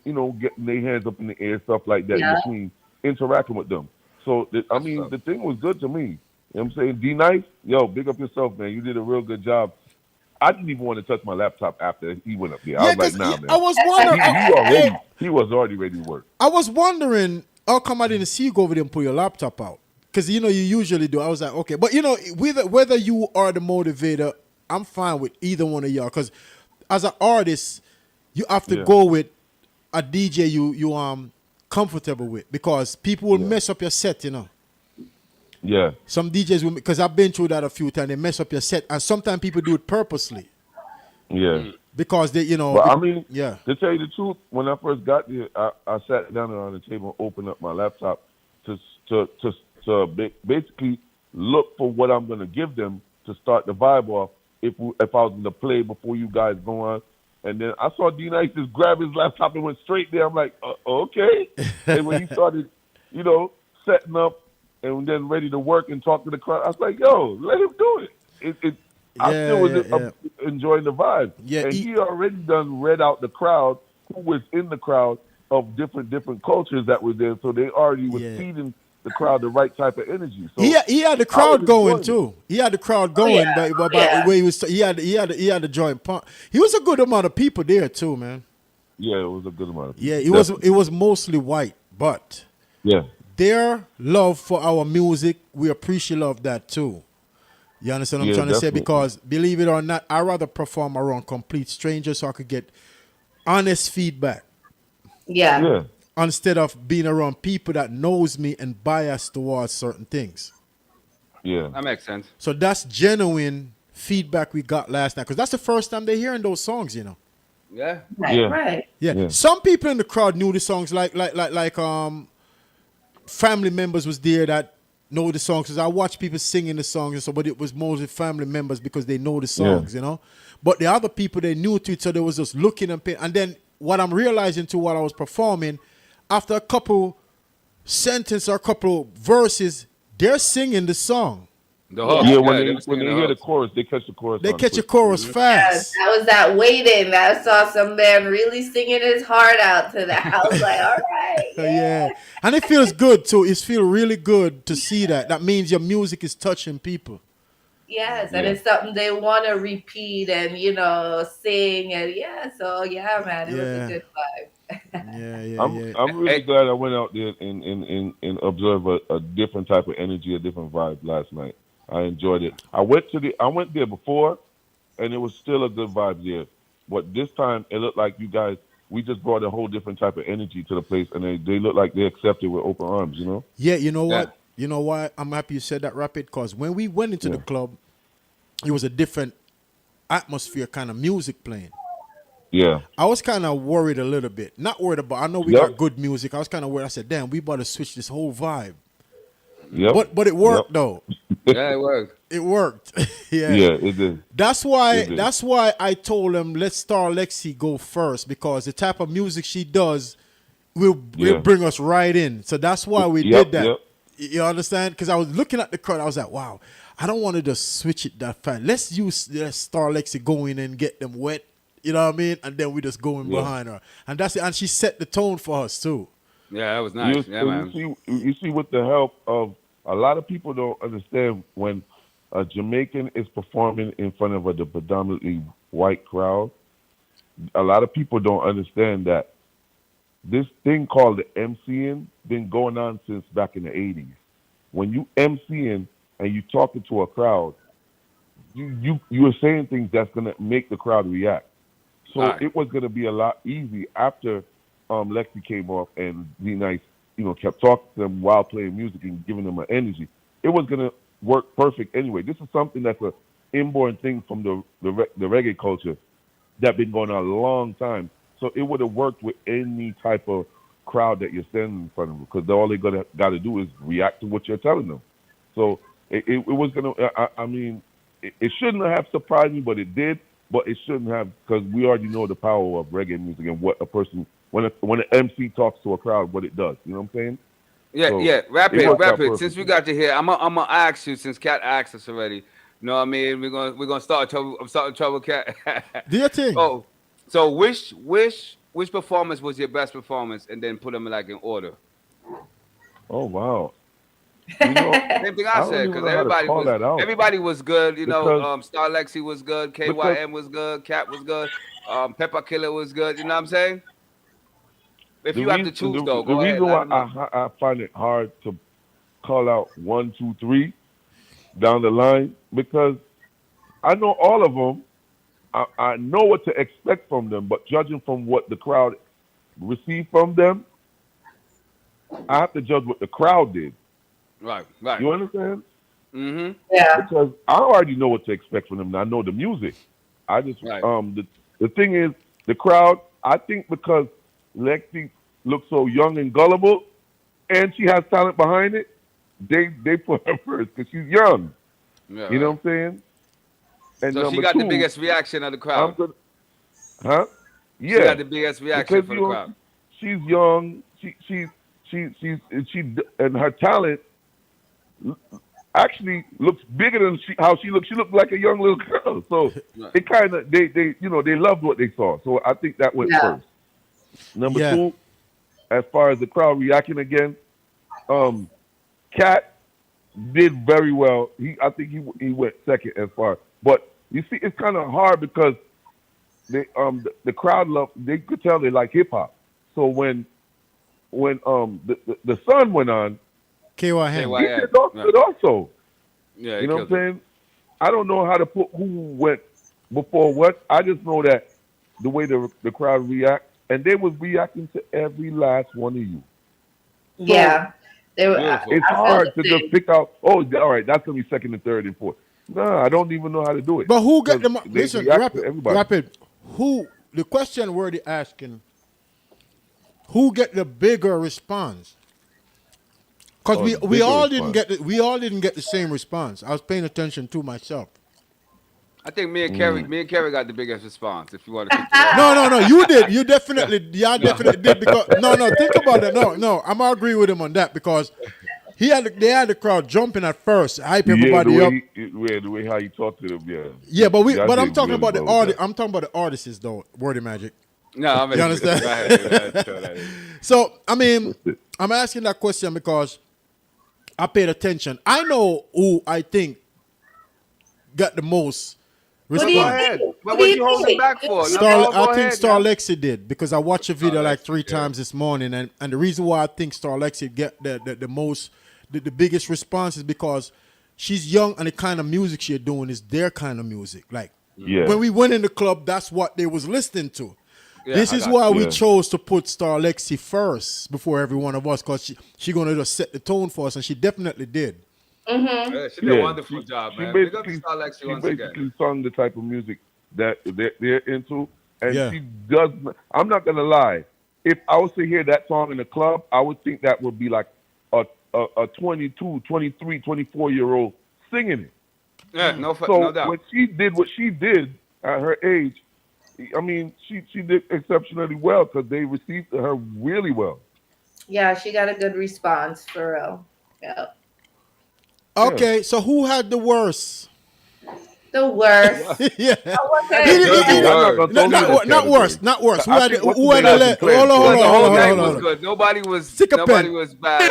their hands up in the air, stuff like that, in between interacting with them. So, the thing was good to me. You know what I'm saying? D-Nice, yo, big up yourself, man. You did a real good job. I didn't even want to touch my laptop after he went up there. I was like, nah, man. I was wondering. He was already ready to work. I was wondering how come I didn't see you go over there and pull your laptop out? Because, you usually do. I was like, okay. But, whether you are the motivator, I'm fine with either one of y'all. Because as an artist, you have to go with a DJ you comfortable with. Because people will mess up your set, Yeah. Some DJs will, because I've been through that a few times, they mess up your set. And sometimes people do it purposely. Yeah. Because they, But to tell you the truth, when I first got there, I sat down around the table and opened up my laptop to basically look for what I'm going to give them to start the vibe off if I was going to play before you guys go on. And then I saw D-Nice just grab his laptop and went straight there. I'm like, okay. And when he started, setting up and then ready to work and talk to the crowd, I was like, yo, let him do it. I still was yeah. enjoying the vibe. Yeah, And he already done read out the crowd who was in the crowd of different cultures that were there. So they already was yeah. feeding the crowd the right type of energy. He So he had the I was crowd going enjoying it. too. He had the crowd Oh yeah. going, Oh but yeah. where he had the joint pump. He was a good amount of people there too, man. Yeah, it was a good amount of Yeah, people. it was mostly white, but Yeah. their love for our music, we appreciate love that too. You understand what I'm Yeah, trying to say? definitely. Because believe it or not, I rather perform around complete strangers so I could get honest feedback Yeah. Yeah. instead of being around people that knows me and biased towards certain things. Yeah. That makes sense. So that's genuine feedback we got last night because that's the first time they're hearing those songs. Yeah. Right. Yeah. Right. Yeah, Yeah. some people in the crowd knew the songs, like family members was there that know the songs. Cause I watch people singing the songs and so, but it was mostly family members because they know the songs. But the other people they knew to it, so they was just looking and paying. And then what I'm realizing too while I was performing, after a couple sentences or a couple verses, they're singing the song. The hook. Yeah, they were when singing they the hear the hooks. chorus, they catch the chorus. They on catch a quick. chorus Yes, fast. that was that waiting. I saw some man really singing his heart out to that. I was like, all right. Yeah. And it feels good too. It feels really good to see that. That means your music is touching people. Yes, and Yeah. it's something they want to repeat and sing and so yeah, man, it was a Yeah. good vibe. I'm really glad I went out there and observed a different type of energy, a different vibe last night. I enjoyed it. I went there before, and it was still a good vibe there. But this time, it looked like you guys. We just brought a whole different type of energy to the place, and they look like they accepted with open arms. Yeah, you know Yeah. what? You know why I'm happy you said that, Rapid? Because when we went into the Yeah. club, it was a different atmosphere kind of music playing. Yeah. I was kind of worried a little bit. Not worried about, I know we Yep. got good music. I was kind of worried. I said, damn, we about to switch this whole vibe. Yep. But it worked Yep. though. Yeah, it worked. It worked. Yeah. Yeah, it did. That's why It did. I told him let's start Lexi go first because the type of music she does will Yeah. bring us right in. So that's why we Yep, did that. yep. You understand? Because I was looking at the crowd, I was like, wow, I don't want to just switch it that fast. Let's Star Lexi go in and get them wet. You know what I mean? And then we just go in Yeah. behind her. And that's it. And she set the tone for us too. Yeah, that was nice. Yeah, man. You see, with the help of a lot of people don't understand when a Jamaican is performing in front of a predominantly white crowd. A lot of people don't understand that this thing called the MCing been going on since back in the 80s. When you MCing and you talking to a crowd, you are saying things that's gonna make the crowd react. So All right. it was gonna be a lot easy after Lexi came off and D Nice, kept talking to them while playing music and giving them an energy. It was gonna work perfect anyway. This is something that's a inborn thing from the reggae culture that been going on a long time. So it would have worked with any type of crowd that you're standing in front of because all they got to do is react to what you're telling them. So it was gonna. I mean, it shouldn't have surprised me, but it did. But it shouldn't have because we already know the power of reggae music and what a person when an MC talks to a crowd, what it does. You know what I'm saying? Yeah, So, yeah. it worked out Rapid. Since perfect. we got you here, I'm gonna ask you. Since Cat asked us already, you know what I mean? We're gonna start trouble. I'm starting trouble, Cat. Do your thing. Oh, so which performance was your best performance, and then put them like in order. Oh wow. You know, Same thing I don't said even because know how to call that out. everybody was good. Because- Star Lexi was good, KYM was good, Cat was good, Pepper Killer was good. You know what I'm saying? If you have to choose, though, the go ahead. reason why let 'em know. I find it hard to call out 1, 2, 3 down the line because I know all of them. I know what to expect from them, but judging from what the crowd received from them, I have to judge what the crowd did. Right. You understand? Mm-hmm. Yeah. Because I already know what to expect from them. And I know the music. I just Right. the thing is the crowd. I think because Lexi looks so young and gullible, and she has talent behind it, they put her first because she's young. Yeah, You know right. what I'm saying? And So she number got two, the biggest reaction of the I'm crowd. good. Huh? She Yeah. got the biggest reaction Because for the crowd. she's young. She and her talent. actually looks bigger than how she looked. She looked like a young little girl. So it kind of they they loved what they saw. So I think that went first. Number two, as far as the crowd reacting again, Cat did very well. I think he went second as far. But you see, it's kind of hard because the crowd loved. They could tell they like hip hop. So when the sun went on, KYM. he did also. Yeah, you know what I'm saying? I don't know how to put who went before what. I just know that the way the crowd react, and they was reacting to every last one of you. Yeah. They were, it's hard to just pick out, all right, that's going to be second and third and fourth. No, I don't even know how to do it. But who got the listen, rapid. Who the question were they asking? Who get the bigger response? Because we all didn't get the same response. I was paying attention to myself. I think me and Kerry got the biggest response. If you want to, no, you did. You definitely did because think about it. No, I'm gonna agree with him on that because they had the crowd jumping at first, hype everybody up. The way how you talk to them, yeah. Yeah, but I'm talking about the artist. I'm talking about the artists though. Wordy Magic. No, I mean, you understand? So I mean, I'm asking that question because I paid attention. I know who I think got the most. Go ahead. What were you holding back for? I think Star Lexi did because I watched a video like 3 times this morning, and the reason why I think Star Lexi get the most, the biggest response is because she's young and the kind of music she's doing is their kind of music. Like when we went in the club, that's what they was listening to. Yeah, this is why we chose to put Star Lexi first before every one of us because she gonna just set the tone for us, and she definitely did. Mm-hmm. Yeah, she did a wonderful job, man. She basically sung the type of music that they're into, and she does. I'm not gonna lie. If I was to hear that song in the club, I would think that would be like a 22, 23, 24-year-old singing it. Yeah, no doubt. When she did what she did at her age, I mean, she did exceptionally well because they received her really well. Yeah, she got a good response for real. Yeah. Okay, so who had the worst? The worst. Not worst. Who had the less? Hold on. Nobody was bad.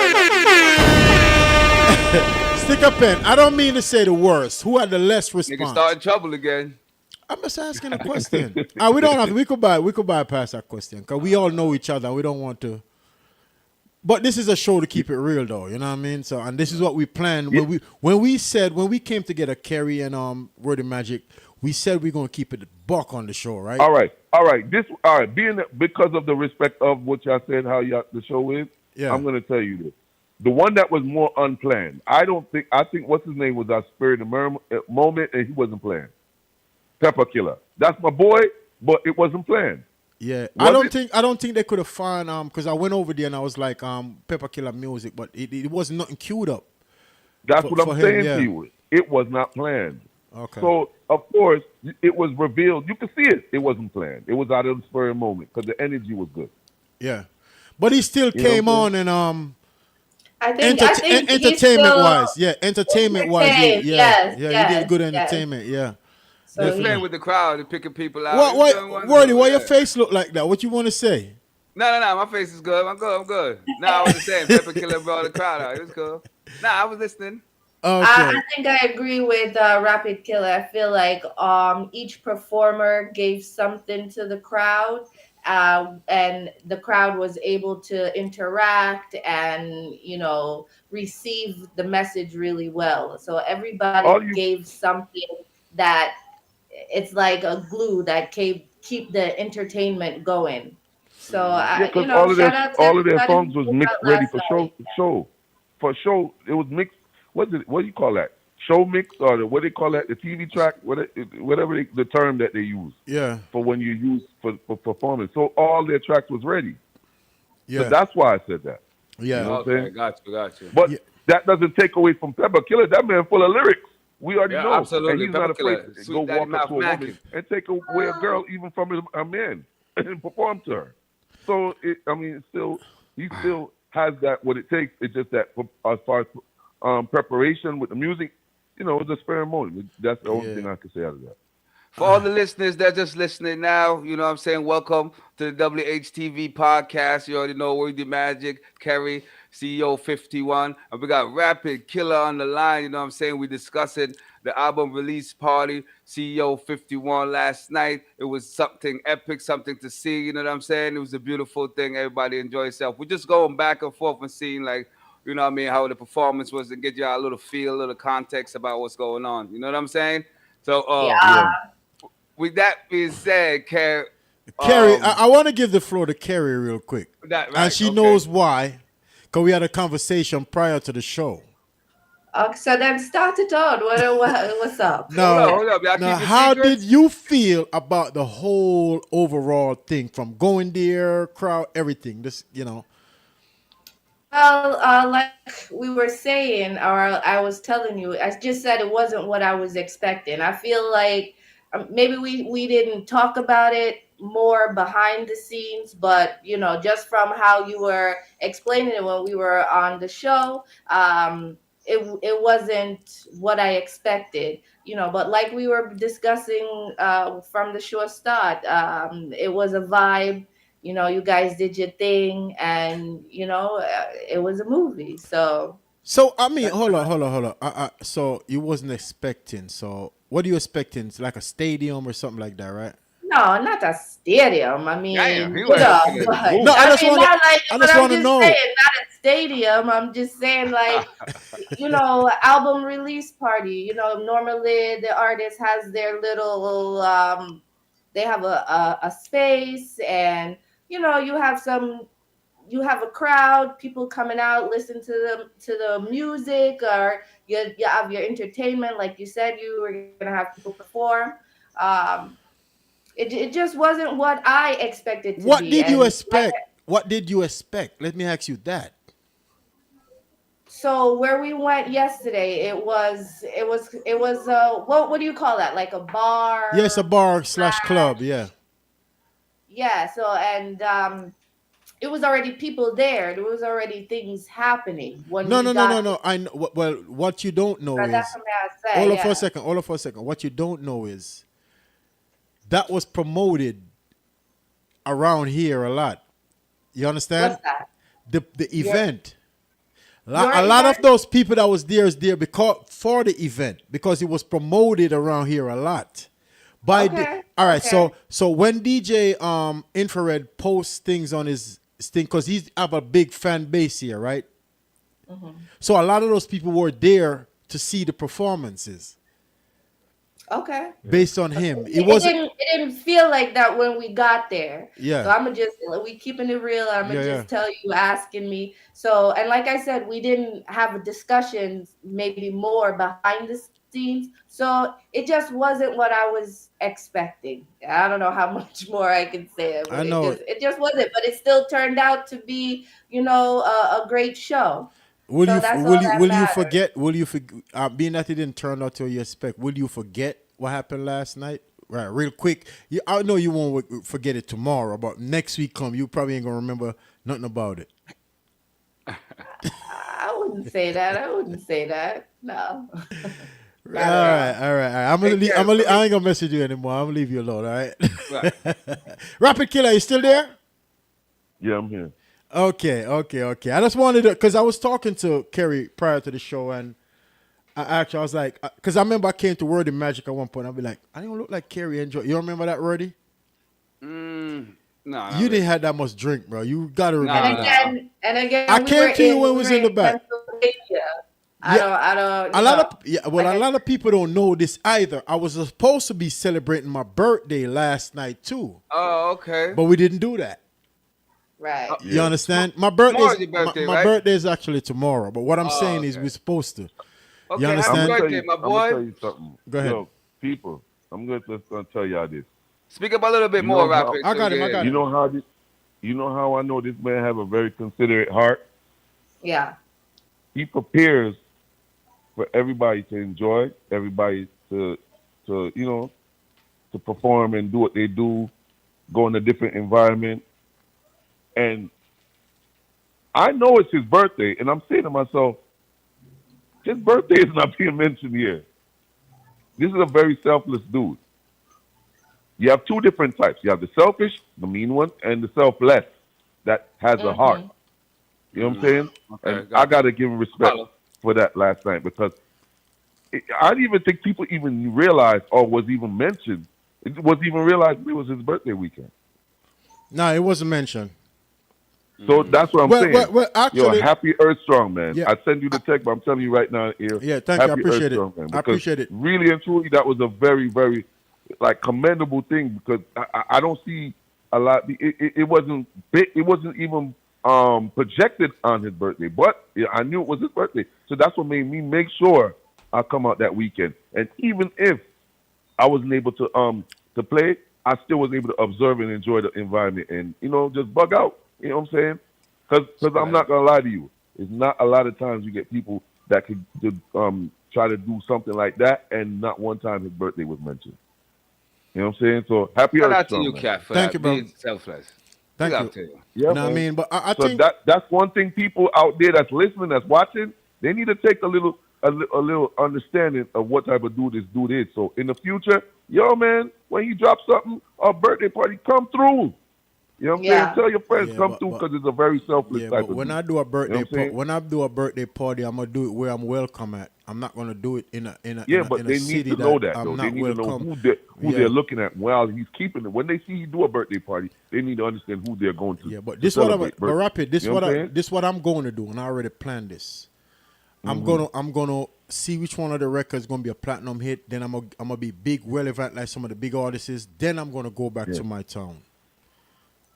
Stick a pen. I don't mean to say the worst. Who had the less response? Nigga start in trouble again. I'm just asking a question. We don't have to. We could bypass that question because we all know each other. We don't want to. But this is a show to keep it real, though. You know what I mean? So, and this is what we planned when we came together, Kerry and Wordy Magic. We said we're gonna keep it buck on the show, right? All right. Being because of the respect of what y'all said, how the show is. Yeah. I'm gonna tell you this. The one that was more unplanned. I think what's his name was our spirit of moment, and he wasn't planned. Pepper Killer. That's my boy, but it wasn't planned. Yeah, I don't think they could have found because I went over there and I was like Pepper Killer music, but it wasn't nothing queued up. That's what I'm saying to you. It was not planned. Okay. So of course it was revealed. You could see it. It wasn't planned. It was out of the spur of the moment because the energy was good. Yeah, but he still came on and I think entertainment-wise, he did good entertainment. Yes. Yeah. So they're playing with the crowd and picking people out. Why your face look like that? What you want to say? No. My face is good. I'm good. I was just saying, Pepper Killer brought the crowd out. It was cool. I was listening. Okay. I think I agree with Rapid Killer. I feel like each performer gave something to the crowd, and the crowd was able to interact and receive the message really well. So everybody gave something that it's like a glue that keep the entertainment going. So all of their songs was mixed ready for show. For show, it was mixed. What do you call that? Show mix or what they call that? The TV track, whatever the term that they use. Yeah. For when you use for performance, so all their tracks was ready. Yeah. So that's why I said that. Yeah. You know what I'm saying? Got you. But that doesn't take away from Pepper Killer. That man full of lyrics. We already know. Absolutely. And he's not afraid to go Sweet walk up to a woman Daddy and take away a girl even from a man and perform to her. So he still has that what it takes. It's just that as far as preparation with the music, it was a ceremony. That's the only thing I can say out of that. For all the listeners that just listening now, you know what I'm saying? Welcome to the WHTV podcast. You already know Worthy Magic, Kerry, CEO 51. And we got Rapid Killer on the line. You know what I'm saying? We discussing the album release party, CEO 51 last night. It was something epic, something to see. You know what I'm saying? It was a beautiful thing. Everybody enjoy yourself. We're just going back and forth and seeing like, you know what I mean, how the performance was to get y'all a little feel, a little context about what's going on. You know what I'm saying? So, Yeah. with that being said, Carrie, I want to give the floor to Carrie real quick. And she knows why, because we had a conversation prior to the show. So then start it on. What's up? Hold up. Now, how did you feel about the whole overall thing, from going there, crowd, everything? Well, like we were saying, or I was telling you, I just said it wasn't what I was expecting. I feel like maybe we didn't talk about it more behind the scenes, but just from how you were explaining it when we were on the show, it wasn't what I expected. But like we were discussing from the show start, it was a vibe. You guys did your thing, and it was a movie. So I mean, hold on. So you wasn't expecting. So what are you expecting? It's like a stadium or something like that, right? no, not a stadium. I mean, Damn, No, I just want to know. Saying, not a stadium. I'm just saying, like, album release party. Normally the artist has their little, they have a space, and you have a crowd, people coming out, listen to the music, or you have your entertainment. Like you said, you were gonna have people perform. It just wasn't what I expected to be. What did you expect? What did you expect? Let me ask you that. So where we went yesterday, it was what do you call that? Like a bar? Yes, a bar / club. Yeah. Yeah. So and it was already people there. There was already things happening. No. I know. Well, what you don't know is. That's what I say. Hold on for a second. What you don't know is that was promoted around here a lot. You understand? What's that? The event. A lot of those people that was there is there because for the event, because it was promoted around here a lot. All right. Okay. So when DJ Infrared posts things on his thing, because he's have a big fan base here, right? Mm-hmm. So a lot of those people were there to see the performances. Okay. Based on him, It didn't feel like that when we got there. Yeah. So we keeping it real. I'm gonna just tell you, asking me. So, and like I said, we didn't have a discussion, maybe more behind the scenes. So it just wasn't what I was expecting. I don't know how much more I can say. I know it just wasn't, but it still turned out to be, a great show. Will you forget? Being that it didn't turn out to you expect, will you forget what happened last night? Right, real quick. I know you won't forget it tomorrow, but next week you probably ain't gonna remember nothing about it. I wouldn't say that. No. All right. I ain't gonna message you anymore. I'm gonna leave you alone. All right. Rapid Killer, you still there? Yeah, I'm here. Okay. I just wanted to, because I was talking to Kerry prior to the show, and I was like, because I remember I came to Wordy Magic at one point. I'll be like, I don't look like Kerry enjoy. You remember that, Wordy? No. You didn't have that much drink, bro. You gotta remember. And again, I came to you when we was in the back. I don't. A lot of people don't know this either. I was supposed to be celebrating my birthday last night too. Oh, okay. But we didn't do that. Right. You understand? My birthday is actually tomorrow. But what I'm saying is we're supposed to. Okay, you understand? Happy birthday, my boy. I'm gonna tell you something. Go ahead. Yo, people, I'm just gonna tell y'all this. Speak up a little bit more, Rapid. I got him. You know how I know this man have a very considerate heart? Yeah. He prepares for everybody to enjoy, everybody to perform and do what they do, go in a different environment. And I know it's his birthday, and I'm saying to myself, His birthday is not being mentioned here. This is a very selfless dude. You have two different types. You have the selfish, the mean one, and the selfless that has a heart. You know what I'm saying? Okay, and I got to give him respect for that last night because I didn't even think people even realized or was even mentioned. It wasn't even realized it was his birthday weekend. No, it wasn't mentioned. So that's what I'm saying. Well, actually, yo, happy Earth Strong, man. Yeah, I send you the text, but I'm telling you right now here. Yeah, thank you. I happy appreciate Earth it. Strong, man, I appreciate it. Really and truly, that was a very, very like commendable thing because I don't see a lot. It wasn't big. It wasn't even projected on his birthday, but I knew it was his birthday. So that's what made me make sure I come out that weekend. And even if I wasn't able to play, I still was able to observe and enjoy the environment and, just bug out. You know what I'm saying? Because I'm not going to lie to you. It's not a lot of times you get people that could try to do something like that and not one time his birthday was mentioned. You know what I'm saying? So happy Shout Earth out to Strong, you, man. Cat, for Thank that. you, bro. Being selfless. Thank Big you. up to you. Yeah, You know what I man. mean? But I So think that's one thing people out there that's listening, that's watching, they need to take a little understanding of what type of dude this dude is. So in the future, yo, man, when you drop something, a birthday party, come through. You know what I'm saying? Tell your friends come through because it's a very selfless type but of when dude. I do a birthday, You know what I'm saying? when I do a birthday party, I'm gonna do it where I'm welcome at. I'm not gonna do it in a But in they a need city to know that, I'm though. not They need to know welcome. who they're looking at while he's keeping it. When they see you do a birthday party, they need to understand who they're going to. Yeah, but to this what I'm. celebrate But birthday. Rapid, You know what I'm saying? this what I'm going to do, and I already planned this. I'm gonna see which one of the records is gonna be a platinum hit. Then I'm gonna be big, relevant like some of the big artists is. Then I'm gonna go back to my town,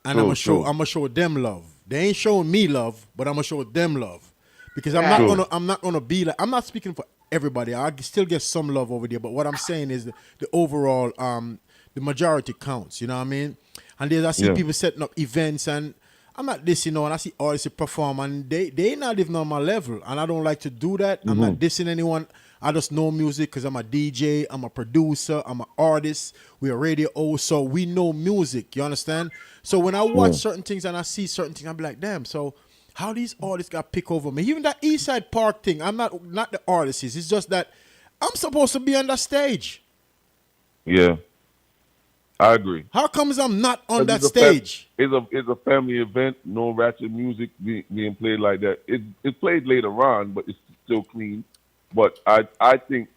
and I'm gonna show them love. They ain't showing me love, but I'm gonna show them love because I'm not gonna be like, I'm not speaking for everybody. I still get some love over there, but what I'm saying is the overall the majority counts. You know what I mean? And I see people setting up events and. I'm not this, and I see artists perform, and they not even on my level, and I don't like to do that. I'm not dissing anyone. I just know music because I'm a DJ, I'm a producer, I'm an artist. We're radio host, so we know music. You understand? So when I watch certain things and I see certain things, I'm like, damn. So how these artists got picked over me? Even that Eastside Park thing, I'm not the artist. It's just that I'm supposed to be on that stage. Yeah. I agree. How comes I'm not on that stage? It's a family event. No ratchet music being played like that. It's played later on, but it's still clean. But I think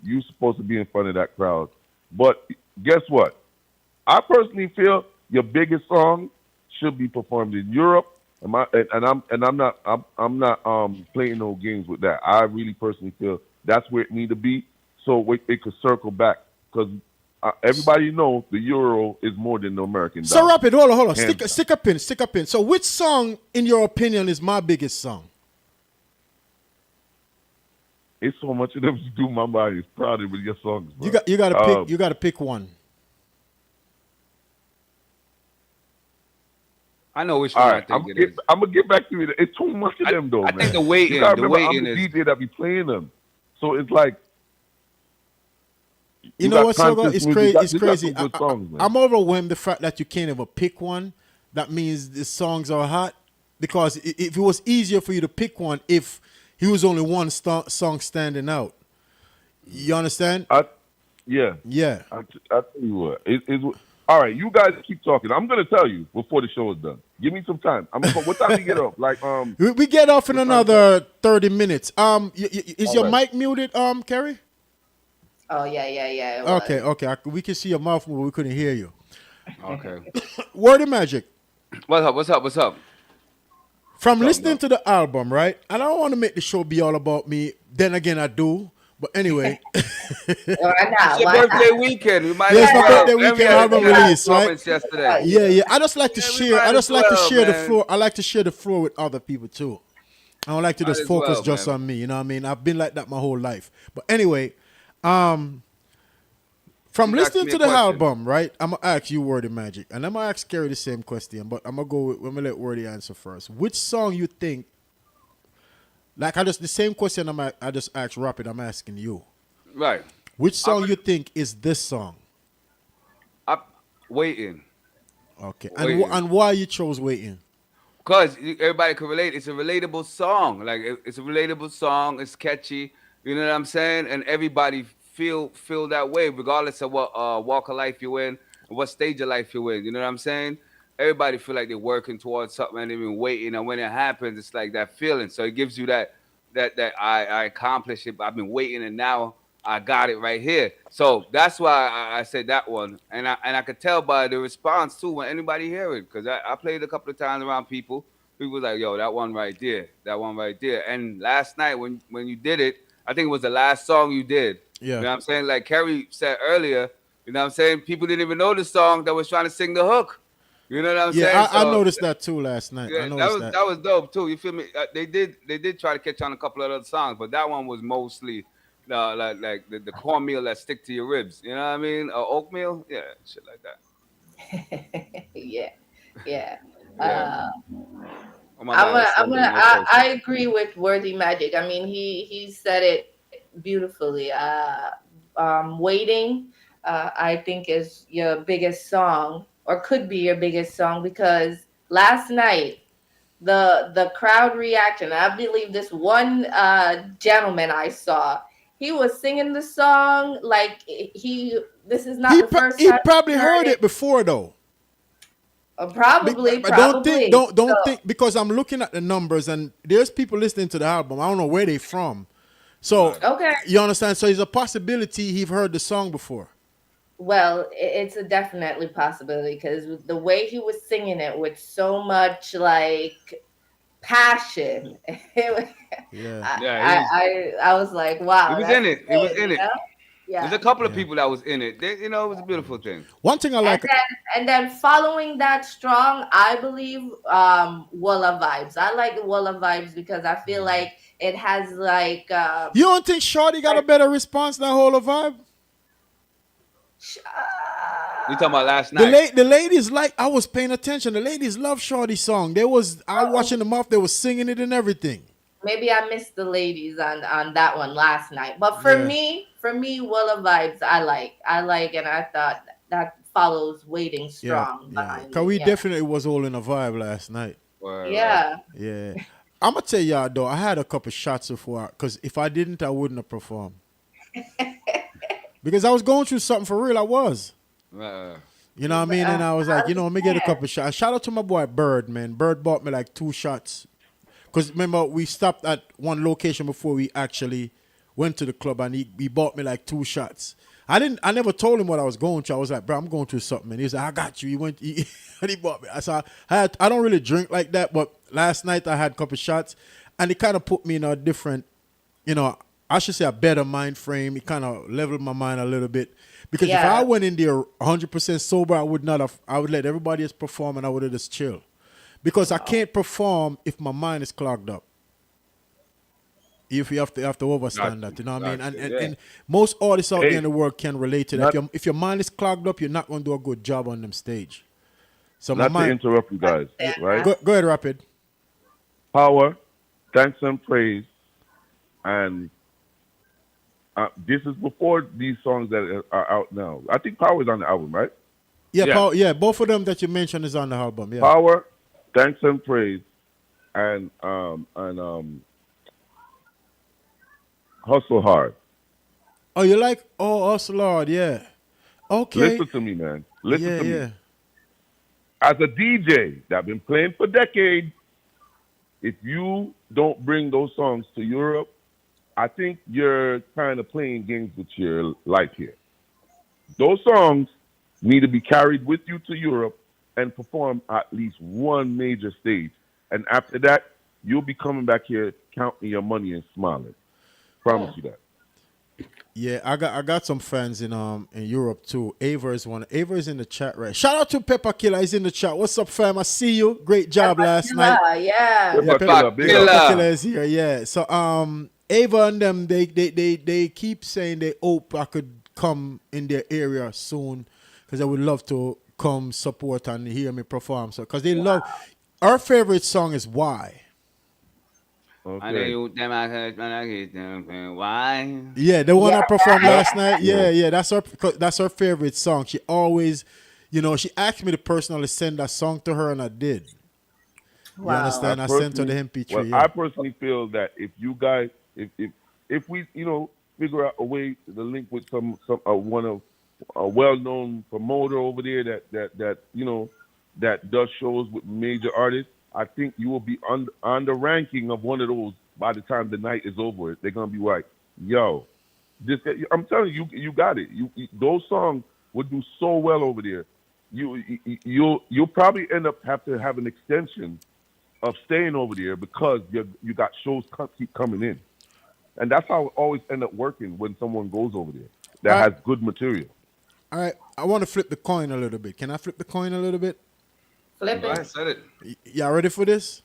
you're supposed to be in front of that crowd. But guess what? I personally feel your biggest song should be performed in Europe. I'm not playing no games with that. I really personally feel that's where it need to be, so it could circle back because. Everybody knows the Euro is more than the American So dollar. Rapid, hold on. Stick a pin. So which song, in your opinion, is my biggest song? It's so much of them to do. My body is proud of your songs, bro. You got to pick one. I know which one I think it is. I'm gonna get back to you. It's too much of them, though, I man. think the waiting. I'm The the waiting is. DJ that be playing them, so it's like. You know what, Sogo? It's crazy. It's You crazy. got some good songs, man. I'm overwhelmed the fact that you can't ever pick one. That means the songs are hot. Because if it was easier for you to pick one, if he was only one song standing out, you understand? Yeah. Yeah. I tell you what. All right. You guys keep talking. I'm gonna tell you before the show is done. Give me some time. What time do you get off? Like we get off in another 30 minutes. Is your mic muted, Kerry? Oh yeah. Okay. We can see your mouth move, but we couldn't hear you. Okay. Word of magic. What's up? From listening to the album, right? And I don't want to make the show be all about me. Then again, I do. But anyway. It's your birthday weekend. We might yes, my birthday weekend album release, right? Yesterday. Yeah. I just like to share. I just like to share the man. floor. I like to share the floor with other people too. I don't like to just focus just man. on me. You know what I mean? I've been like that my whole life. But anyway, from listening to the album, right? I'm gonna ask you Wordy Magic, and I'm gonna ask Kerry the same question, but I'm gonna let Wordy answer first. Which song you think? Like the same question I just asked Rapid. I'm asking you. Right. Which song you think is this song? Waiting. Okay, Waiting. and why you chose Waiting? Cause everybody can relate. It's a relatable song. Like it's a relatable song. It's catchy. You know what I'm saying? And everybody feel that way, regardless of what walk of life you're in, and what stage of life you're in. You know what I'm saying? Everybody feel like they're working towards something and they've been waiting, and when it happens, it's like that feeling. So it gives you that I accomplished it. I've been waiting, and now I got it right here. So that's why I said that one, and I could tell by the response too when anybody hear it, because I played a couple of times around people. People was like, "Yo, that one right there, that one right there." And last night when you did it, I think it was the last song you did. Yeah. You know what I'm saying? Like Kerry said earlier, you know what I'm saying? People didn't even know the song that was trying to sing the hook. You know what I'm saying? Yeah, I noticed that too last night. Yeah, I noticed that. that was dope too. You feel me? They did try to catch on a couple of other songs, but that one was mostly like the cornmeal that stick to your ribs. You know what I mean? Or oatmeal, yeah, shit like that. Yeah, yeah. Yeah. Oh my I'm God, gonna, it's I'm so gonna, good. I agree with Worthy Magic. I mean, he said it beautifully. Waiting, I think is your biggest song, or could be your biggest song, because last night the crowd reaction. I believe this one gentleman I saw, he was singing the song like This is not the first He time probably heard it before though. Probably, But don't think, don't So, think, because I'm looking at the numbers and there's people listening to the album. I don't know where they from. So okay. you understand? So it's a possibility he've heard the song before. Well, it's a definitely possibility, because the way he was singing it with so much like passion, Yeah. I was like, wow, He was that's in it. He good, was in you it. know? Yeah. There's a couple of people that was in it. It was a beautiful thing. One thing I And like. then following that strong, I believe Walla Vibes. I like Walla Vibes because I feel like it has like You don't think Shorty got a better response than Whole of Vibe? You talking about last The night? the ladies, like, I was paying attention. The ladies love Shorty's song. I was watching them off. They were singing it and everything. maybe I missed the ladies on that one last night. But for me, Willa Vibes, I like, and I thought that follows Waiting strong behind. Cause we definitely was all in a vibe last night. Yeah. Yeah. I'm gonna tell y'all though, I had a couple shots before, cause if I didn't, I wouldn't have performed. Because I was going through something for real. I was. You know what I mean? And I was like, let me get a couple shots. Shout out to my boy Bird, man. Bird bought me like 2 shots. Because remember, we stopped at one location before we actually went to the club, and he bought me like 2 shots. I never told him what I was going through. I was like, bro, I'm going through something. And he was like, I got you. And he bought me. I don't really drink like that, but last night I had a couple shots, and it kind of put me in a different, I should say a better mind frame. It kind of leveled my mind a little bit. Because if I went in there 100% sober, I would let everybody else perform, and I would have just chill. Because I can't perform if my mind is clogged up. If you have to overstand that, you know what I mean? And most artists out there in the world can relate to that. If your mind is clogged up, you're not going to do a good job on them stage. So not to interrupt you guys, right? Go ahead, Rapid. Power, thanks and praise, and this is before these songs that are out now. I think Power is on the album, right? Yeah, Power, both of them that you mentioned is on the album. Yeah. Power, thanks and praise, and Hustle Hard. Oh, you like Hustle Hard? Yeah. Okay. Listen to me, man. Listen to me. Yeah. As a DJ that been playing for decades, if you don't bring those songs to Europe, I think you're kind of playing games with your life here. Those songs need to be carried with you to Europe and perform at least one major stage. And after that, you'll be coming back here counting your money and smiling. Promise you that. Yeah, I got some friends in Europe too. Ava is one. Ava is in the chat, right? Shout out to Pepper Killer. He's in the chat. What's up, fam? I see you. Great job last night. Yeah. Pepper Killer is here. Yeah. So Ava and them, they keep saying they hope I could come in their area soon, because I would love to come support and hear me perform. So because they love our favorite song is Why. Okay. Why? Yeah, the one I performed last night. Yeah, that's her favorite song. She always, she asked me to personally send that song to her, and I did. You understand? I sent her the MP3. Well, Yeah. I personally feel that if you guys, if we, figure out a way to link with some one of a well-known promoter over there that does shows with major artists, I think you will be on the ranking of one of those by the time the night is over. They're gonna be like, yo, this. I'm telling you, you got it. Those songs would do so well over there. You'll probably end up have to have an extension of staying over there because you got shows keep coming in, and that's how it always end up working when someone goes over there that has good material. All right, I want to flip the coin a little bit. Can I flip the coin a little bit? Flip it. I said it. Y'all ready for this?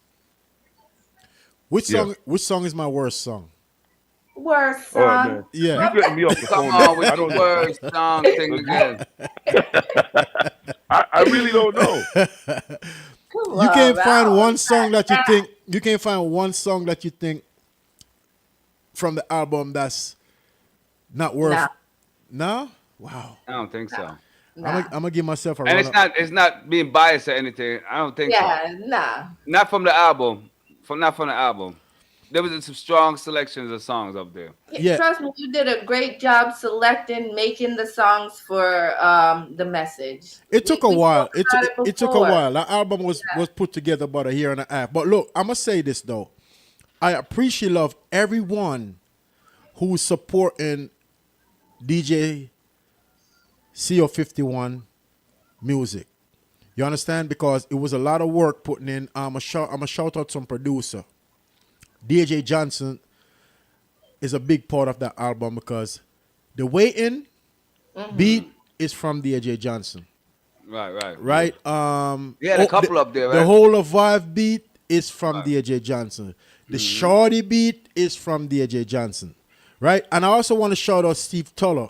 Which Yeah. song? Which song is my worst song? Worst Oh song. man, Yeah. you getting me off the Come phone? on with I the don't know. worst song thing again. I really don't know. Come You can't on, find Ralph. one song that you think. You can't find one song that you think from the album that's not worth. Nah. No. Wow. I don't think so. Nah. I'm gonna give myself a And run. it's not being biased or anything. I don't think so. Yeah, nah. Not from the album. Not from the album. There was some strong selections of songs up there. Yeah. Trust me, you did a great job selecting, making the songs for the message. It took a We while. spoke about It took a before. while. That album was put together about a year and a half. But look, I'm gonna say this though. I appreciate love everyone who's supporting DJ CO51 music. You understand? Because it was a lot of work putting in. I'm a shout out some producer. DJ Johnson is a big part of that album because the Waiting beat is from DJ Johnson. Right. Right? He had a couple up there, right? The whole of Vibe beat is from DJ Johnson. The Shorty beat is from DJ Johnson. Right? And I also want to shout out Steve Tuller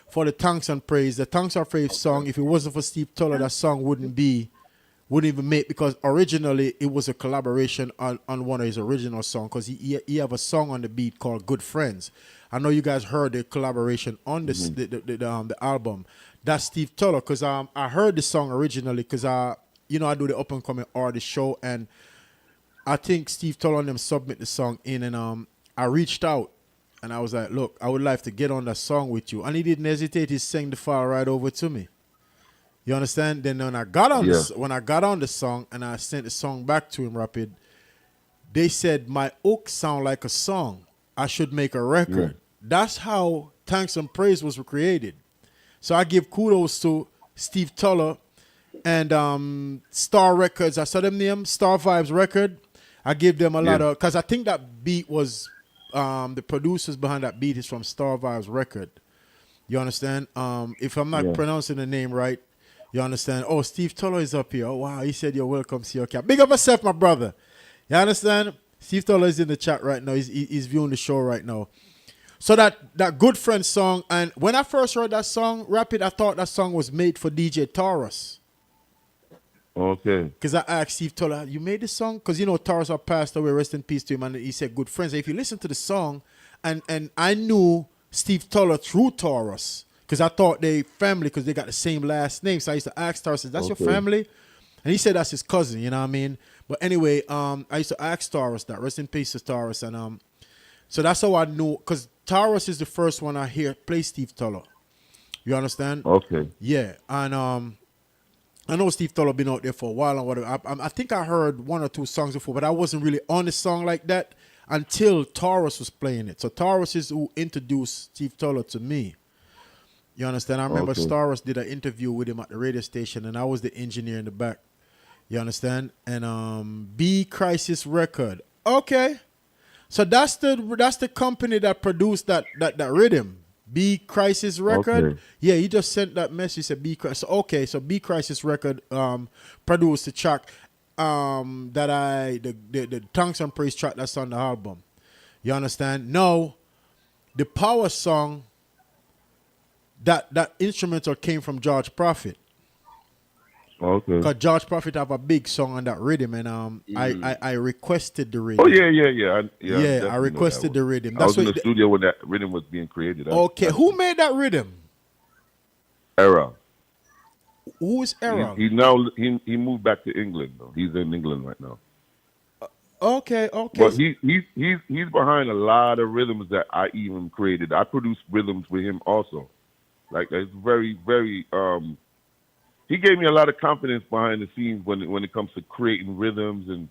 for the Thanks and Praise. The Thanks and Praise song, if it wasn't for Steve Tuller, that song wouldn't even make, because originally it was a collaboration on one of his original songs, because he have a song on the beat called Good Friends. I know you guys heard the collaboration on this the album. That's Steve Tuller, because I heard the song originally because I do the up and coming artist show, and I think Steve Tuller and them submit the song in, and I reached out and I was like, look, I would like to get on that song with you, and he didn't hesitate. He sang the file right over to me. You understand? Then when I got on the song and I sent the song back to him, Rapid, they said my hook sound like a song. I should make a record. Yeah. That's how Thanks and Praise was created. So I give kudos to Steve Tuller and Star Records. I saw them name Star Vibes Record. I give them a lot of, because I think that beat was the producers behind that beat is from Star Vibes Record. You understand? If I'm not pronouncing the name right. You understand? Oh, Steve Tuller is up here. Oh, wow. He said you're welcome to your cap. Big up yourself, my brother. You understand? Steve Tuller is in the chat right now. He's viewing the show right now. So that Good Friend song, and when I first heard that song, Rapid, I thought that song was made for DJ Taurus. Okay. Because I asked Steve Tuller, you made this song? Because, Taurus had passed away, rest in peace to him, and he said Good Friends. If you listen to the song, and I knew Steve Tuller through Taurus, because I thought they family, because they got the same last name. So I used to ask Taurus, that's your family? And he said that's his cousin, you know what I mean? But anyway, I used to ask Taurus that. Rest in peace to Taurus. And so that's how I knew, because Taurus is the first one I hear play Steve Tuller. You understand? Okay. Yeah. And I know Steve Tuller been out there for a while and whatever. I think I heard one or two songs before, but I wasn't really on the song like that until Taurus was playing it. So Taurus is who introduced Steve Tuller to me. You understand? I remember Taurus did an interview with him at the radio station, and I was the engineer in the back. You understand? And B Crisis Record. Okay. So that's the company that produced that rhythm. B Crisis Record. Okay. Yeah, he just sent that message, said B Crisis. Okay, so B Crisis Record produced the track the Thanks and Praise track that's on the album. You understand? No, the power song, that instrumental came from George Prophet. Okay. Because George Prophet have a big song on that rhythm, and I requested the rhythm. Oh yeah. I requested the rhythm. I was in the studio when that rhythm was being created. Okay, who made that rhythm? Era. Who is Era? He moved back to England though. He's in England right now. Okay. But he's behind a lot of rhythms that I even created. I produced rhythms with him also. Like it's very, very. He gave me a lot of confidence behind the scenes when it comes to creating rhythms and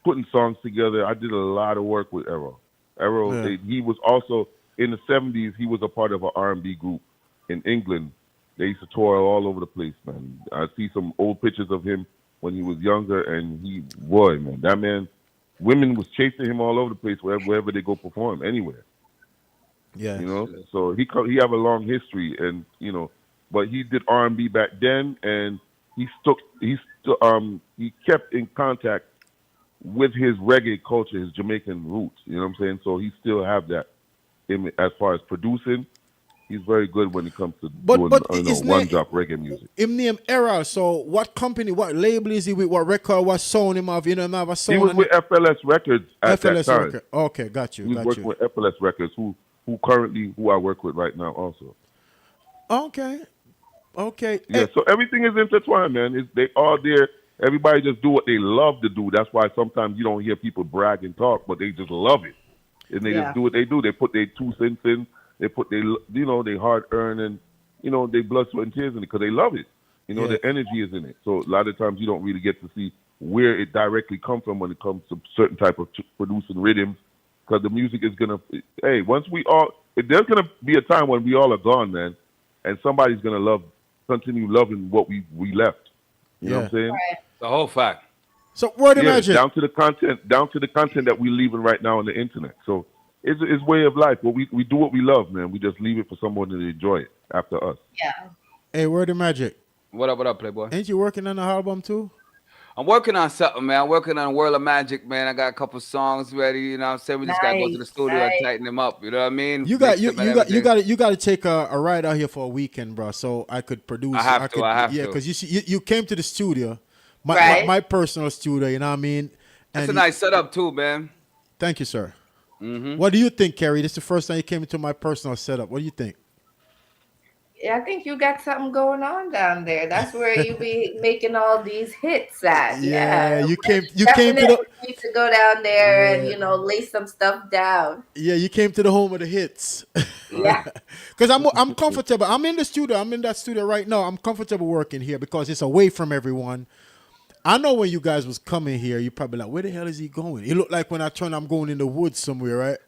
putting songs together. I did a lot of work with Errol. Yeah. He was also in the '70s. He was a part of an R&B group in England. They used to tour all over the place, man. I see some old pictures of him when he was younger, and that man, women was chasing him all over the place wherever they go perform, anywhere. Yeah. You know, so he have a long history, and but he did R&B back then, and he kept in contact with his reggae culture, his Jamaican roots. You know what I'm saying? So he still have that as far as producing. He's very good when it comes to doing one drop reggae music. Him name Errol. So what company, what label is he with? What record? What sound him have? Him have a sound. He was with FLS Records at that time. Record. Okay, got you. He was working with FLS Records, who I work with right now also. Okay. Yeah, so everything is intertwined, man. They all there. Everybody just do what they love to do. That's why sometimes you don't hear people brag and talk, but they just love it. And they just do what they do. They put their 2 cents in. They put their hard earned and, their blood, sweat, and tears in it because they love it. The energy is in it. So a lot of times you don't really get to see where it directly comes from when it comes to certain type of producing rhythms, because the music is going to, there's going to be a time when we all are gone, man, and somebody's going to continue loving what we left. You know what I'm saying? Right. The whole fact. So word of magic. Down to the content that we're leaving right now on the internet. So it's way of life. But we do what we love, man. We just leave it for someone to enjoy it after us. Yeah. Hey, word of magic. What up, Playboy? Ain't you working on the album too? I'm working on something, man. I'm working on World of Magic, man. I got a couple songs ready. You know what I'm saying? We just gotta go to the studio and tighten them up. You know what I mean? You got to take a ride out here for a weekend, bro. So I could produce. I have to. Yeah, because you see, you came to the studio, my personal studio. You know what I mean? It's a nice setup too, man. Thank you, sir. Mm-hmm. What do you think, Kerry? This is the first time you came into my personal setup. What do you think? Yeah, I think you got something going on down there. That's where you be making all these hits at. Yeah, you came to need to go down there and lay some stuff down. Yeah, you came to the home of the hits. Yeah, because I'm comfortable. I'm in the studio. I'm in that studio right now. I'm comfortable working here because it's away from everyone. I know when you guys was coming here, you probably like, where the hell is he going? It looked like when I turned, I'm going in the woods somewhere, right?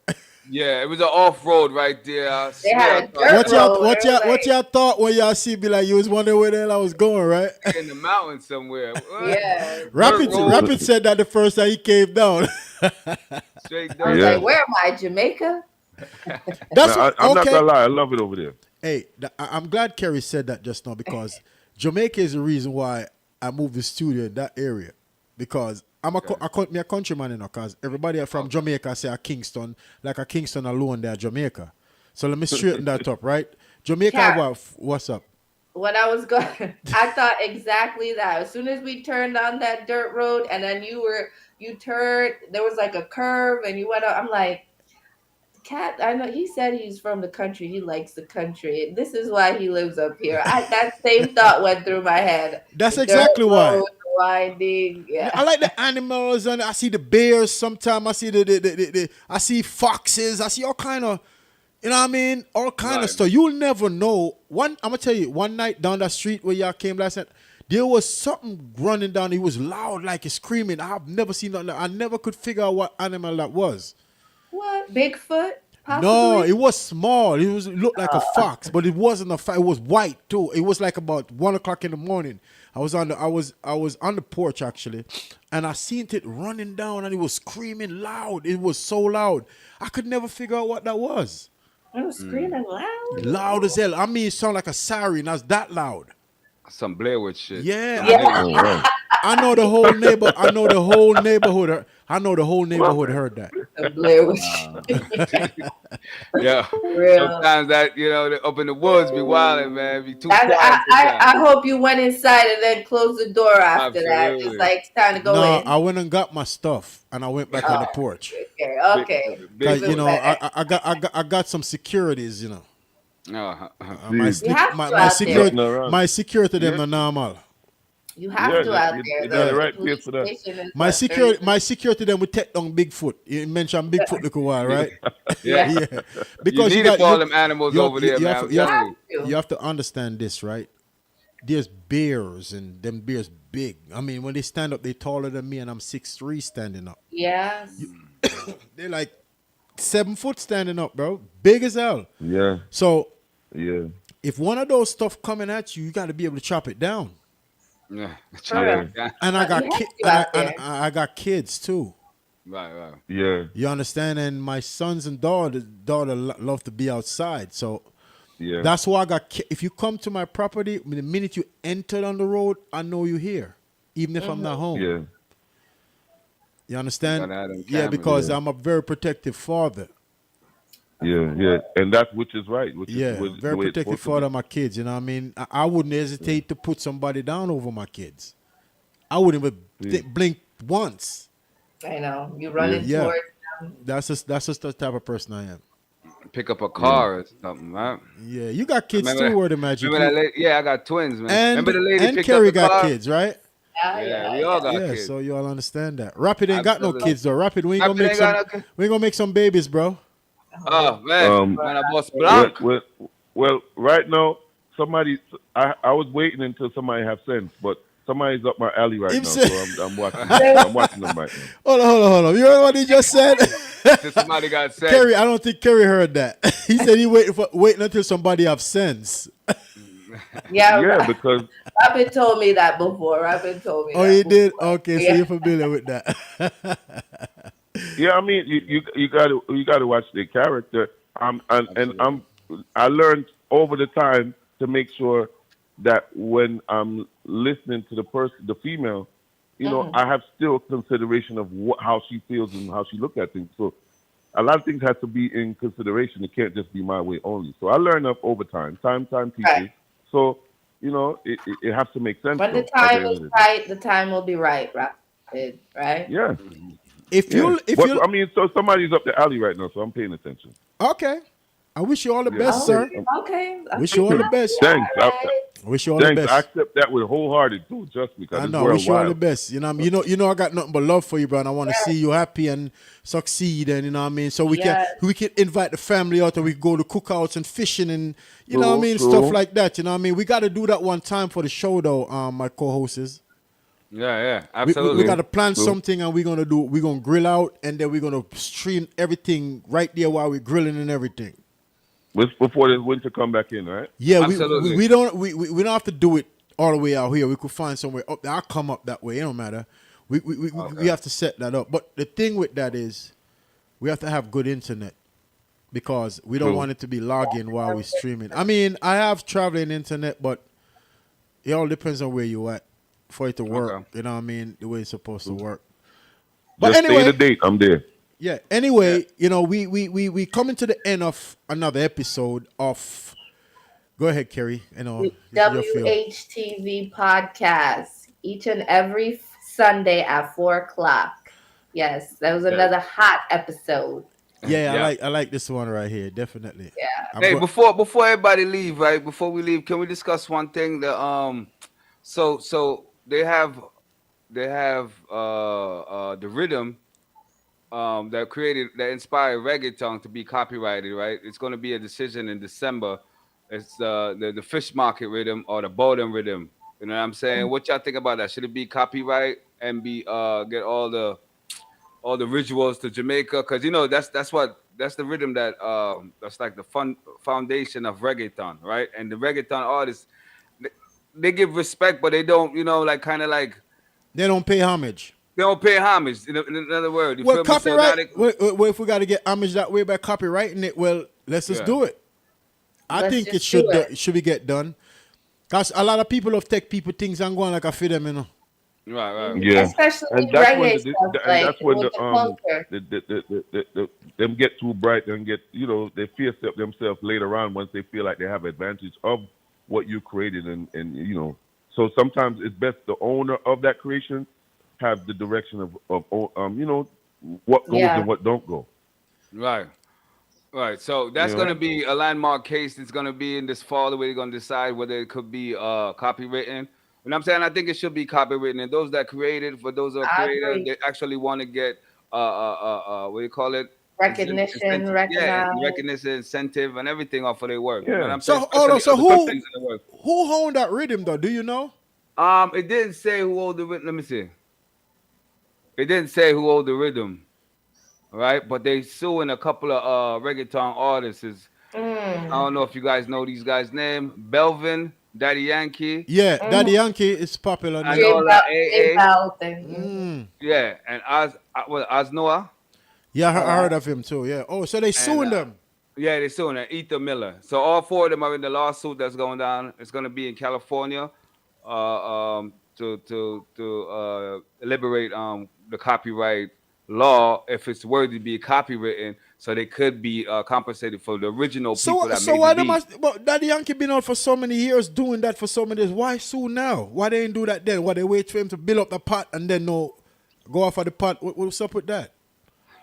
Yeah, it was an off-road right there. They had a dirt road. What y'all thought when y'all see me? Like, you was wondering where the hell I was going, right? In the mountains somewhere. What? Yeah. Rapid said that the first time he came down. Straight I was like, where am I, Jamaica? I'm not gonna lie, I love it over there. Hey, I'm glad Kerry said that just now, because Jamaica is the reason why I moved the studio in that area, because I'm a countryman, because everybody from Jamaica say a Kingston, like a Kingston alone, they're Jamaica. So let me straighten that up, right? Jamaica, what's up? When I was going, I thought exactly that. As soon as we turned on that dirt road, and then you turned, there was like a curve, and you went up. I'm like, Cat, I know he said he's from the country. He likes the country. This is why he lives up here. That same thought went through my head. That's exactly why. Winding. Yeah. I like the animals, and I see the bears sometimes. I see I see foxes. I see all kind of, you know what I mean? All kind of stuff. You'll never know. I'm gonna tell you, one night down that street where y'all came last night, there was something running down. It was loud, like it's screaming. I've never seen nothing. I never could figure out what animal that was. What? Bigfoot? Possibly? No, it was small. It looked like a fox, but it wasn't a fox. It was white too. It was like about 1:00 in the morning. I was on the porch actually, and I seen it running down, and it was screaming loud. It was so loud. I could never figure out what that was. It was screaming loud. Loud as hell. I mean, it sounded like a siren. That's that loud. Some Blair Witch shit. Yeah. I know the whole neighbor. I know the whole neighborhood. I know the whole neighborhood heard that. Yeah. Sometimes that up in the woods be wilding, man. Be too quiet. I hope you went inside and then closed the door after that. Just like it's time to go in. No, I went and got my stuff and I went back on the porch. Okay. I got some securities, My security them are normal. You have to out you're there. in the The right place police for that. station is My what, 30 security then we take down Bigfoot. You mentioned Bigfoot a while, right? Yeah. Yeah. Yeah, You because you need it got for all them animals over there, you man. have I'm to, you have telling to, you. You you have have to understand this, right? There's bears and them bears big. I mean, when they stand up, they taller than me, and I'm 6'3" standing up. Yes. They're like 7 foot standing up, bro. Big as hell. Yeah, So yeah, if one of those stuff coming at you, you got to be able to chop it down. Yeah. For yeah, real. And I You got have ki- to out there. I got kids too. Right. yeah, You understand? And my sons and daughter love to be outside. So yeah. that's why I got. If you come to my property, the minute you enter on the road, I know you're here, even if I'm not home. Yeah, You understand? Gotta have them Yeah, cameras. because I'm a very protective father. yeah, and that's which is right. Which Yeah, is very the way it's protective supposed to father of my kids. You know what I mean? I wouldn't hesitate to put somebody down over my kids. I wouldn't even blink once. I know. You running Yeah, towards them. that's just the type of person I am. Pick up a car or something, right? Yeah, you got kids Remember, too, word of magic. remember that You- lady? Yeah, I got twins, man. and Remember the lady and picked Kerry up the got car? kids, right? Yeah, we all got Yeah, kids. so you all understand that. Rapid ain't got no Absolutely. kids though. Rapid, we ain't Rapid gonna make ain't some. got no kids. We ain't gonna make some babies, bro. Oh man, man, I boss well, Blanc. well, right now, I was waiting until somebody have sense, but somebody's up my alley right Him now, say- so I'm watching. I'm watching them right now. Hold on. You heard what he just said? Since somebody got sense. Kerry, I don't think Kerry heard that. He said he waiting until somebody have sense. Yeah, Yeah, because Robin told me that before. Robin told me Oh, that he did? before. Okay, so Yeah. you're familiar with that. yeah, I mean, you got to watch the character. I learned over the time to make sure that when I'm listening to the person, the female, you know, I have still consideration of how she feels and how she looks at things. So a lot of things have to be in consideration. It can't just be my way only. So I learned up over time. Time teaches. Right. So you know, it has to make sense. When the though, at time end is of the day. right, the time will be right, Rapid, right? Yeah. if you I mean, so somebody's up the alley right now, so I'm paying attention. okay, I wish you all the Yeah. best, sir. Okay. Wish you all the best. Thanks. All right. Wish you all the Thanks. I best. accept that with wholehearted too. Trust me, because I it's know. worldwide. Wish you all the best. You know, you know, I got nothing but love for you, bro. And I want to see you happy and succeed. And you know what I mean. So Yes. we can invite the family out and we go to cookouts and fishing and you know what I mean, True. stuff like that. You know what I mean. We got to do that one time for the show, though. My co-host is. Yeah, We absolutely. got to plan something and we're gonna grill out and then we're gonna stream everything right there while we're grilling and everything. Before the winter come back in, right? Yeah, Absolutely. we don't have to do it all the way out here. We could find somewhere up there. I'll come up that way. It don't matter. We have to set that up. But the thing with that is we have to have good internet because we don't True. want it to be logging while we're streaming. I mean, I have traveling internet, but it all depends on where you at for it to work. Okay. You know what I mean? The way it's supposed to work. But Just anyway, say the date. I'm there. yeah. Anyway, you know, we coming to the end of another episode of. Go ahead, Kerry. You know, your field. WHTV Podcast each and every Sunday at 4:00. Yes, that was another hot episode. Yeah, Yeah. I like this one right here. Definitely. Yeah. Hey, before everybody leave, right? Before we leave, can we discuss one thing? So they have the rhythm that inspired reggaeton to be copyrighted, right? It's going to be a decision in December. It's the fish market rhythm or the Bowden rhythm. You know what I'm saying? What y'all think about that? Should it be copyright and be get all the rituals to Jamaica? Because you know that's the rhythm that's like the foundation of reggaeton, right? And the reggaeton artists they give respect, but they don't, you know, like kind of like they don't pay homage. they don't pay homage. In other words, you Well, feel me? So copyright. now Well, if we got to get homage that way by copywriting it, well, let's just Yeah. do it. I Let's think it just should do it. should be get done. Cause a lot of people have take people things and go on like I feed them, you know. right. Yeah. Especially And with that's reggae when stuff, and like that's when with the culture. them get too bright and get, you know, they fierce up themselves later on once they feel like they have advantage of what you created and you know. So sometimes it's best the owner of that creation have the direction of you know, what goes Yeah. and what don't go. Right. So that's Yeah. going to be a landmark case. It's going to be in this fall. Where they're going to decide whether it could be copywritten You know what I'm saying? I think it should be copywritten, and those that created, for those that are I creative, agree. they actually want to get what do you call it? Recognition, Yeah, recognize. recognition, incentive, and everything off of their work. You know what Yeah. I'm saying? So hold on. Especially So other who countries in the work. who owned that rhythm though? Do you know? It didn't say who owned the rhythm. Let me see. It didn't say who owned the rhythm, right? But they suing a couple of reggaeton artists. I Mm, don't know if you guys know these guys' name. Belvin, Daddy Yankee, Yeah, mm. Daddy Yankee is popular name. Anola J AA. Balvin. Mm. Yeah, and Oz Noah. Yeah, All I right. heard of him too. Yeah. Oh, so they And suing them. yeah, they're suing her, Ether Miller. So all four of them are in the lawsuit that's going down. It's going to be in California, to liberate the copyright law if it's worthy to be copywritten, so they could be compensated for the original people that So made the why them? beat. But Daddy Yankee been out for so many years doing that for so many years. Why sue now? Why they ain't do that then? Why they wait for him to build up the pot and then no go off of the pot? What's up with that?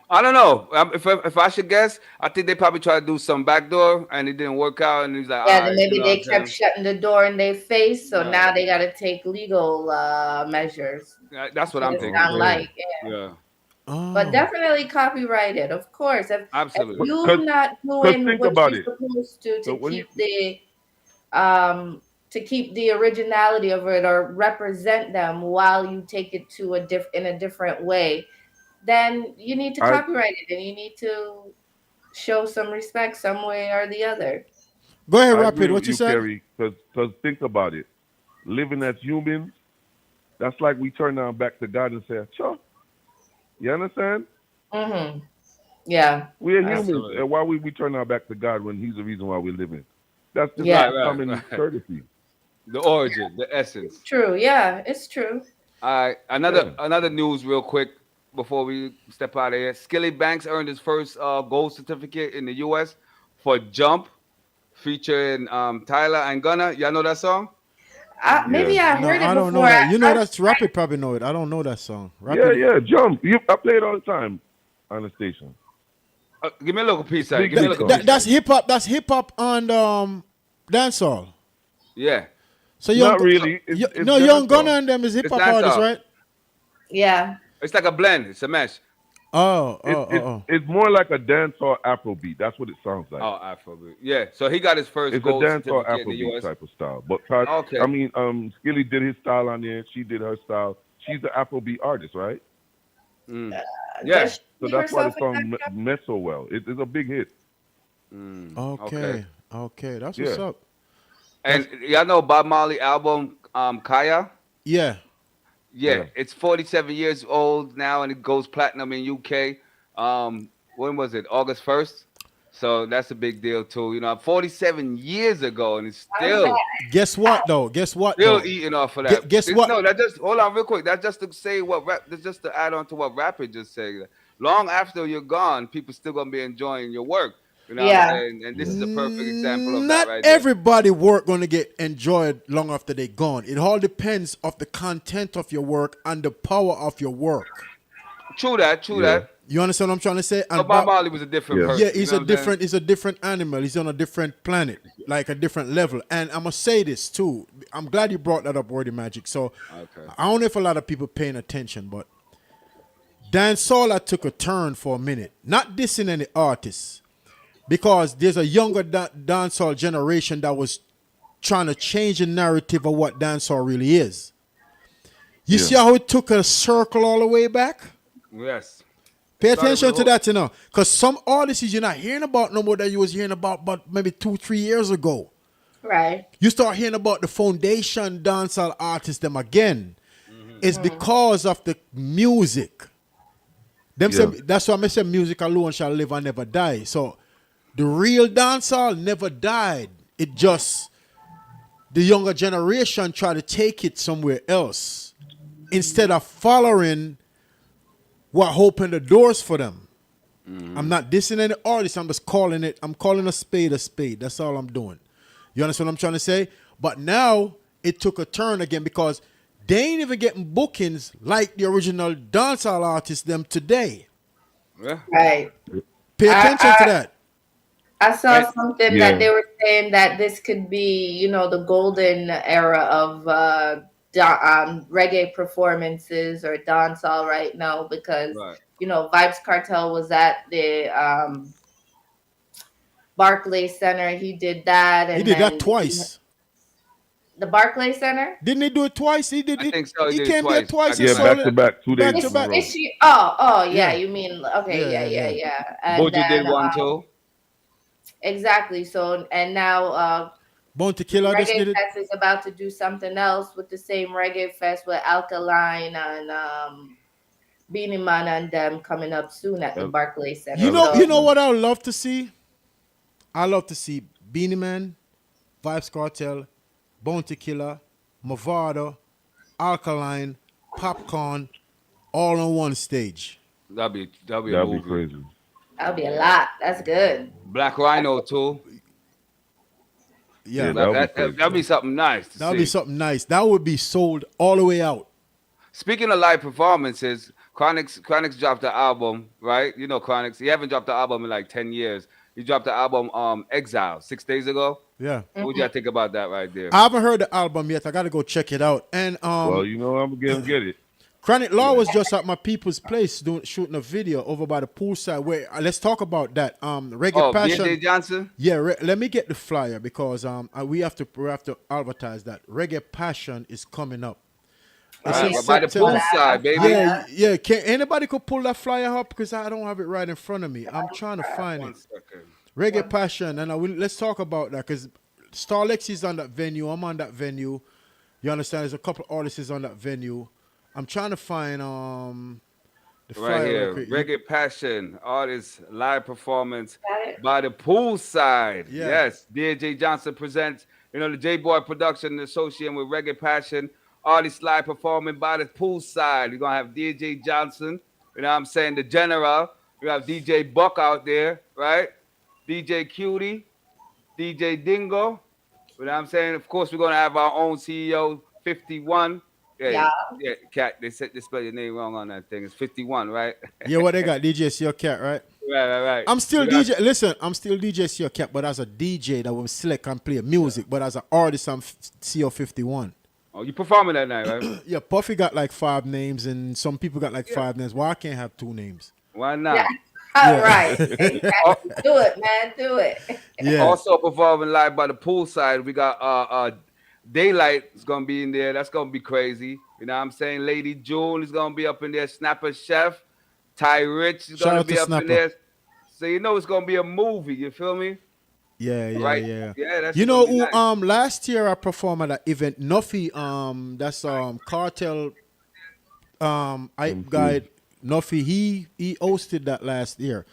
I don't know. If I should guess, I think they probably tried to do some backdoor and it didn't work out. And he's like, Yeah, all then right, you maybe know what they I'm kept saying? shutting the door in their face, so Right. now they got to take legal measures. That's what What I'm it thinking sound too. Okay. like, yeah. Yeah, But Oh. definitely copyrighted, of course. If absolutely. you not Cause doing think what about you're it. supposed So when you to keep the originality of it or represent them while you take it to in a different way, then you need to I copyright it and you need to show some respect some way or the other. Go ahead, I agree Rapid. with What you you, said? Kerry. Cause think about it. Living as humans, that's like we turn our back to God and say, "Sure." You understand? Mm-hmm. Yeah. We are Uh, humans, Absolutely. and why would we turn our back to God when He's the reason why we're living? That's just yeah. like Right, right, common right. courtesy. The origin, the essence. True. Yeah, it's true. All right, Yeah. another news real quick before we step out of here. Skilly Banks earned his first gold certificate in the U.S. for "Jump," featuring Tyler and Gunna. Y'all know that song? Yeah. Maybe I No, heard it I don't know before. that. You know that's Rapid probably know it. I don't know that song. Yeah, Rapid. yeah. Jump. I play it all the time on the station. Give me a little piece It's of it. big Give me in a the little piece culture. of That's it. hip hop. That's hip hop and dancehall. Yeah, So Not really. It's Young Gunna dancehall. and them is hip it's hop artists, dancehall. right? Yeah. It's like a blend. It's a mesh. Oh, It, oh, oh, it, oh. it's more like a dancehall Afrobeat. That's what it sounds like. Oh, Afrobeat. Yeah. So he got his first It's a gold dancehall certificate in the Afrobeat U.S. type of style. But Okay. Skilly did his style on there. She did her style. She's the Afrobeat artist, right? Mm. Yeah. Does she So see that's why the herself in that song job? met so well. It's a big hit. Okay. Okay, okay. That's what's Yeah. up. And y'all know Bob Marley album Kaya? Yeah. Yeah, Yeah. it's 47 years old now, and it goes platinum in UK. When was it? August 1st. So that's a big deal too. 47 years ago, and it's How's that? Guess what though? Guess what still though? eating off of that. Guess what? No, that just hold on real quick. That's just to say what rap. That's just to add on to what Rapper just said. Long after you're gone, people still gonna be enjoying your work. You know what I'm Yeah. saying? And this is a perfect example of that Not right there. everybody work gonna get enjoyed long after they gone. It all depends of the content of your work and the power of your work. True that. True Yeah. that. You understand what I'm trying to say? But And Bob Marley was a different Yeah. person. yeah, he's you a know what I'm saying? he's a different animal. He's on a different planet, like a different level. And I'm gonna say this too. I'm glad you brought that up, Wordy Magic. So Okay. I don't know if a lot of people paying attention, but Dan Sola took a turn for a minute. Not dissing any artists, because there's a younger dancehall generation that was trying to change the narrative of what dancehall really is. You Yeah. see how it took a circle all the way back? Yes. Pay Started attention with to hook. that, because some artists you're not hearing about no more that you was hearing about but maybe 2-3 years ago. Right. You start hearing about the foundation dancehall artists them again. It's because of the music. Them Yeah. say, that's why I say music alone shall live and never die. So the real dancehall never died. It just the younger generation try to take it somewhere else instead of following what opened the doors for them. I'm not dissing any artist. I'm just calling it. I'm calling a spade a spade. That's all I'm doing. You understand what I'm trying to say? But now it took a turn again because they ain't even getting bookings like the original dancehall artists them today. Yeah. Right. Pay attention to I, that. I saw something Yeah. that they were saying that this could be, the golden era of reggae performances or dancehall right now because Right. Vibes Cartel was at the Barclays Center. He did that, He and did that then twice. the Barclays Center. Didn't he do it twice? He did I it. think so. He He did it came there twice. twice and Yeah, sold back to it back, 2 days back in to a back. row. Is she? Oh, yeah. Yeah. You mean okay? Yeah. And Buju did then one too. exactly. So and now Bone to Killer just Reggae did it. Fest is about to do something else with the same Reggae Fest with Alkaline and Beanie Man and them coming up soon at the Yep. Barclays Center. You That looks know, So you know nice. what I would love to see? I love to see Beanie Man, Vibes Cartel, Bone to Killer, Movado, Alkaline, Popcorn, all on one stage. That'd be a That'd be movie. crazy. that'll be a lot. That's good. Black Rhino too. Yeah, Yeah, that would be crazy. That'd be something nice to that would see. be something nice. That would be sold all the way out. Speaking of live performances, Chronix dropped the album, right? You know Chronix. He haven't dropped the album in like 10 years. He dropped the album Exile 6 days ago. Yeah. What would y'all think about that right there? I haven't heard the album yet. I got to go check it out. And Well, I'm gonna get it. Chronic Law was just at my people's place shooting a video over by the poolside. Where let's talk about that. Reggae Passion. DJ Johnson? Yeah, let me get the flyer because we have to advertise that Reggae Passion is coming up. It's in Right, by the September. poolside, baby. Yeah. Can anybody could pull that flyer up because I don't have it right in front of me. I'm trying to find One it. second. Reggae Passion, and let's talk about that because Starlex is on that venue. I'm on that venue. You understand? There's a couple artists on that venue. I'm trying to find the flyer. Right here. real quick. Reggae Passion, artist live performance Got it? by the poolside. Yeah. Yes. DJ Johnson presents, the J Boy production associated with Reggae Passion. Artist live performing by the poolside. You're gonna have DJ Johnson, you know what I'm saying? The General. You have DJ Buck out there, right? DJ Cutie, DJ Dingo. You know what I'm saying? Of course, we're gonna have our own CEO, 51. Yeah. Cat. They spell your name wrong on that thing. It's 51, right? Yeah, what they got? DJ Seal Cat, right? Right. I'm still We got- DJ. Listen, I'm still DJ Seal Cat, but as a DJ that will select and play music. But as an artist, I'm CO51. Oh, you performing that night, right? Yeah, Puffy got like 5 names, and some people got like 5 names. Why I can't have 2 names? Why not? Yeah. All right. Exactly. Do it, man. Do it. Yeah. Also performing live by the poolside, we got Daylight is gonna be in there. That's gonna be crazy. You know what I'm saying? Lady June is gonna be up in there. Snapper Chef, Ty Rich is Shout gonna out be to up Snapper. in there. So it's gonna be a movie. You feel me? Yeah. Right? Yeah. That's You know gonna be who? nice. Last year I performed at an event. Nuffy. That's Cartel. Guy Nuffy. He hosted that last year.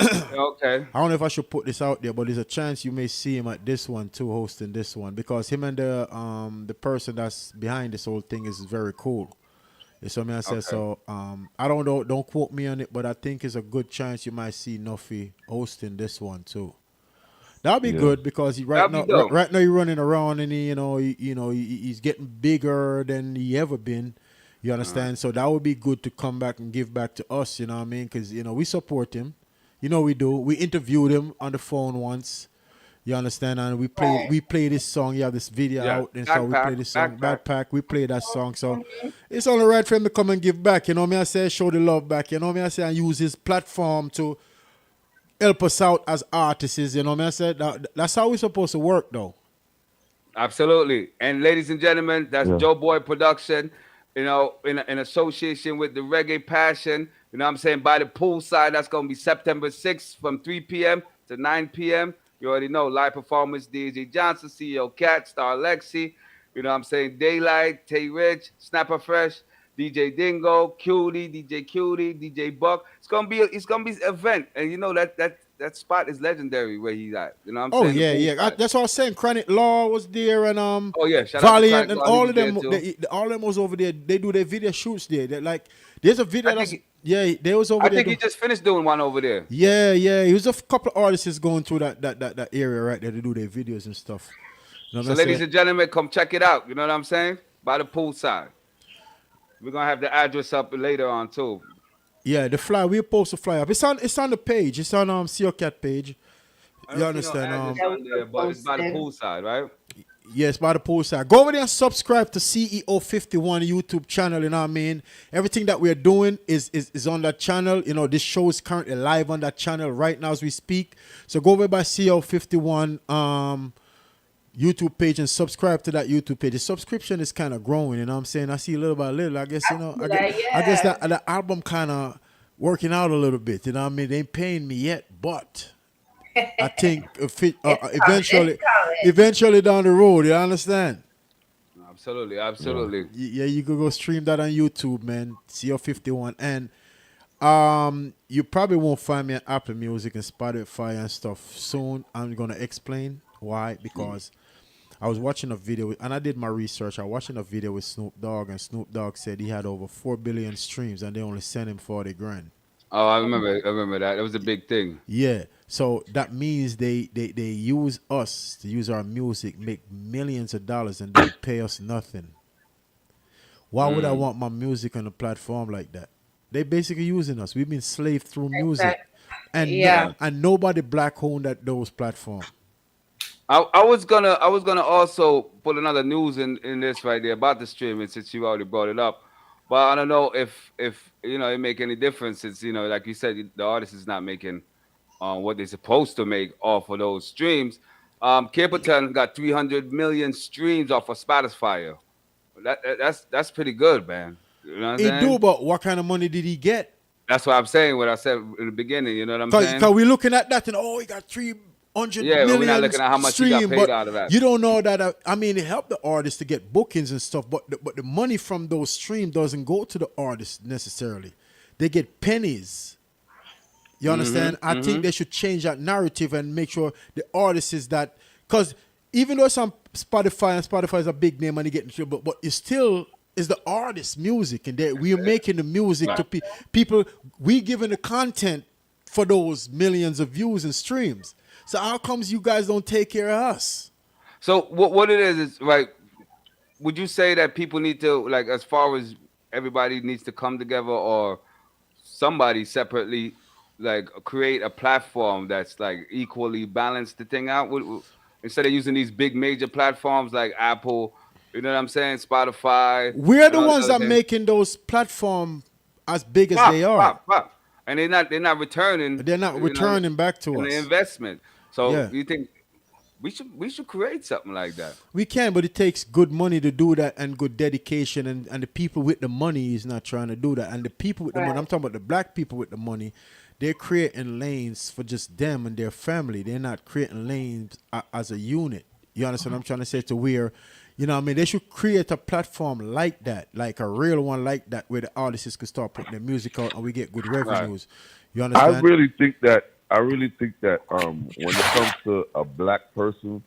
Okay. I don't know if I should put this out there, but there's a chance you may see him at this one too, hosting this one, because him and the person that's behind this whole thing is very cool. You see what I said? Okay. So I don't know, don't quote me on it, but I think it's a good chance you might see Nuffy hosting this one too. That'll be good because right That'd be dope. now he's running around and he's getting bigger than he ever been. You understand? So that would be good to come back and give back to us. You know what I mean? Because we support him. We do. We interviewed him on the phone once. You understand? And we play this song. You have this video out, and so we play this song. Backpack. We play that song. So it's only right for him to come and give back. You know me? I say show the love back. You know me? I say and use his platform to help us out as artists. You know me? I said that's how we're supposed to work, though. Absolutely. And ladies and gentlemen, that's Joe Boy Production, in association with the Reggae Passion, you know what I'm saying, by the poolside. That's going to be September 6th from 3 p.m. to 9 p.m. You already know, live performance, DJ Johnson, CEO Cat, Star Lexi, you know what I'm saying, Daylight, Tay Rich, Snapper Fresh, DJ Dingo, DJ Cutie, DJ Buck. It's gonna be an event, and that spot is legendary where he's at. You know what I'm saying? Yeah. That's what I was saying. Chronic Law was there, and shout out to Valiant, Chronic and Law, all he of was them. there too. All of them was over there. They do their video shoots there. They're like, there's a video. They was over I there. think he just finished doing one over there. Yeah. It was a couple of artists going through that area right there to do their videos and stuff. You know So, what I'm ladies saying? and gentlemen, come check it out. You know what I'm saying? By the poolside. We're gonna have the address up later on too. Yeah, the flyer. We post the flyer up. It's on the page. It's on CO Cat page. I don't You see understand? No address on there, but it's by the poolside, right? Yes, by the poolside. Go over there and subscribe to CEO51 YouTube channel, you know what I mean? Everything that we're doing is on that channel. You know, this show is currently live on that channel right now as we speak. So go over by CEO51 YouTube page and subscribe to that YouTube page. The subscription is kind of growing, you know what I'm saying? I see little by little. I guess, you know, I guess that the album kind of working out a little bit, you know what I mean? They ain't paying me yet, but I think eventually down the road, you understand? Absolutely, absolutely. Yeah, you could go stream that on YouTube, man. CO51, and you probably won't find me on Apple Music and Spotify and stuff soon. I'm gonna explain why, because I was watching a video and I did my research. I was watching a video with Snoop Dogg, and Snoop Dogg said he had over 4 billion streams and they only sent him 40 grand. Oh, I remember that. It was a big thing. Yeah. So that means they use us to use our music, make millions of dollars, and they pay us nothing. Why would I want my music on a platform like that? They basically using us. We've been slaved through music. And and nobody black owned at those platforms. I was gonna also put another news in this right there about the streaming, since you already brought it up. But I don't know if you know it make any difference, since, you know, like you said, the artist is not making what they're supposed to make off of those streams. Capleton got 300 million streams off of Spotify. That's pretty good, man. You know what I'm saying? He do, but what kind of money did he get? That's what I'm saying. What I said in the beginning. You know what I'm saying? Because we're looking at that and he got 300 million. But we're not looking at how much he got paid out of that. You don't know that. I mean, it helped the artists to get bookings and stuff, but the money from those streams doesn't go to the artists necessarily. They get pennies. You understand? I think they should change that narrative and make sure the artists is that, because even though it's on Spotify and Spotify is a big name and they get into, but it still is the artist's music, and we are making the music to people. We giving the content for those millions of views and streams. So how comes you guys don't take care of us? So what it is right? Would you say that people need to, like, as far as everybody needs to come together, or somebody separately, like, create a platform that's like equally balanced the thing out, instead of using these big major platforms like Apple, you know what I'm saying, Spotify? We're the ones that making those platforms as big as they are. And they're not returning. They're not returning back to us the investment. So you think we should create something like that? We can, but it takes good money to do that, and good dedication, and the people with the money is not trying to do that. And the people with the money, I'm talking about the black people with the money, they're creating lanes for just them and their family. They're not creating lanes as a unit. You understand what I'm trying to say? To where, you know what I mean? They should create a platform like that, like a real one like that, where the artists could start putting their music out and we get good revenues. You understand? I really think that when it comes to a black person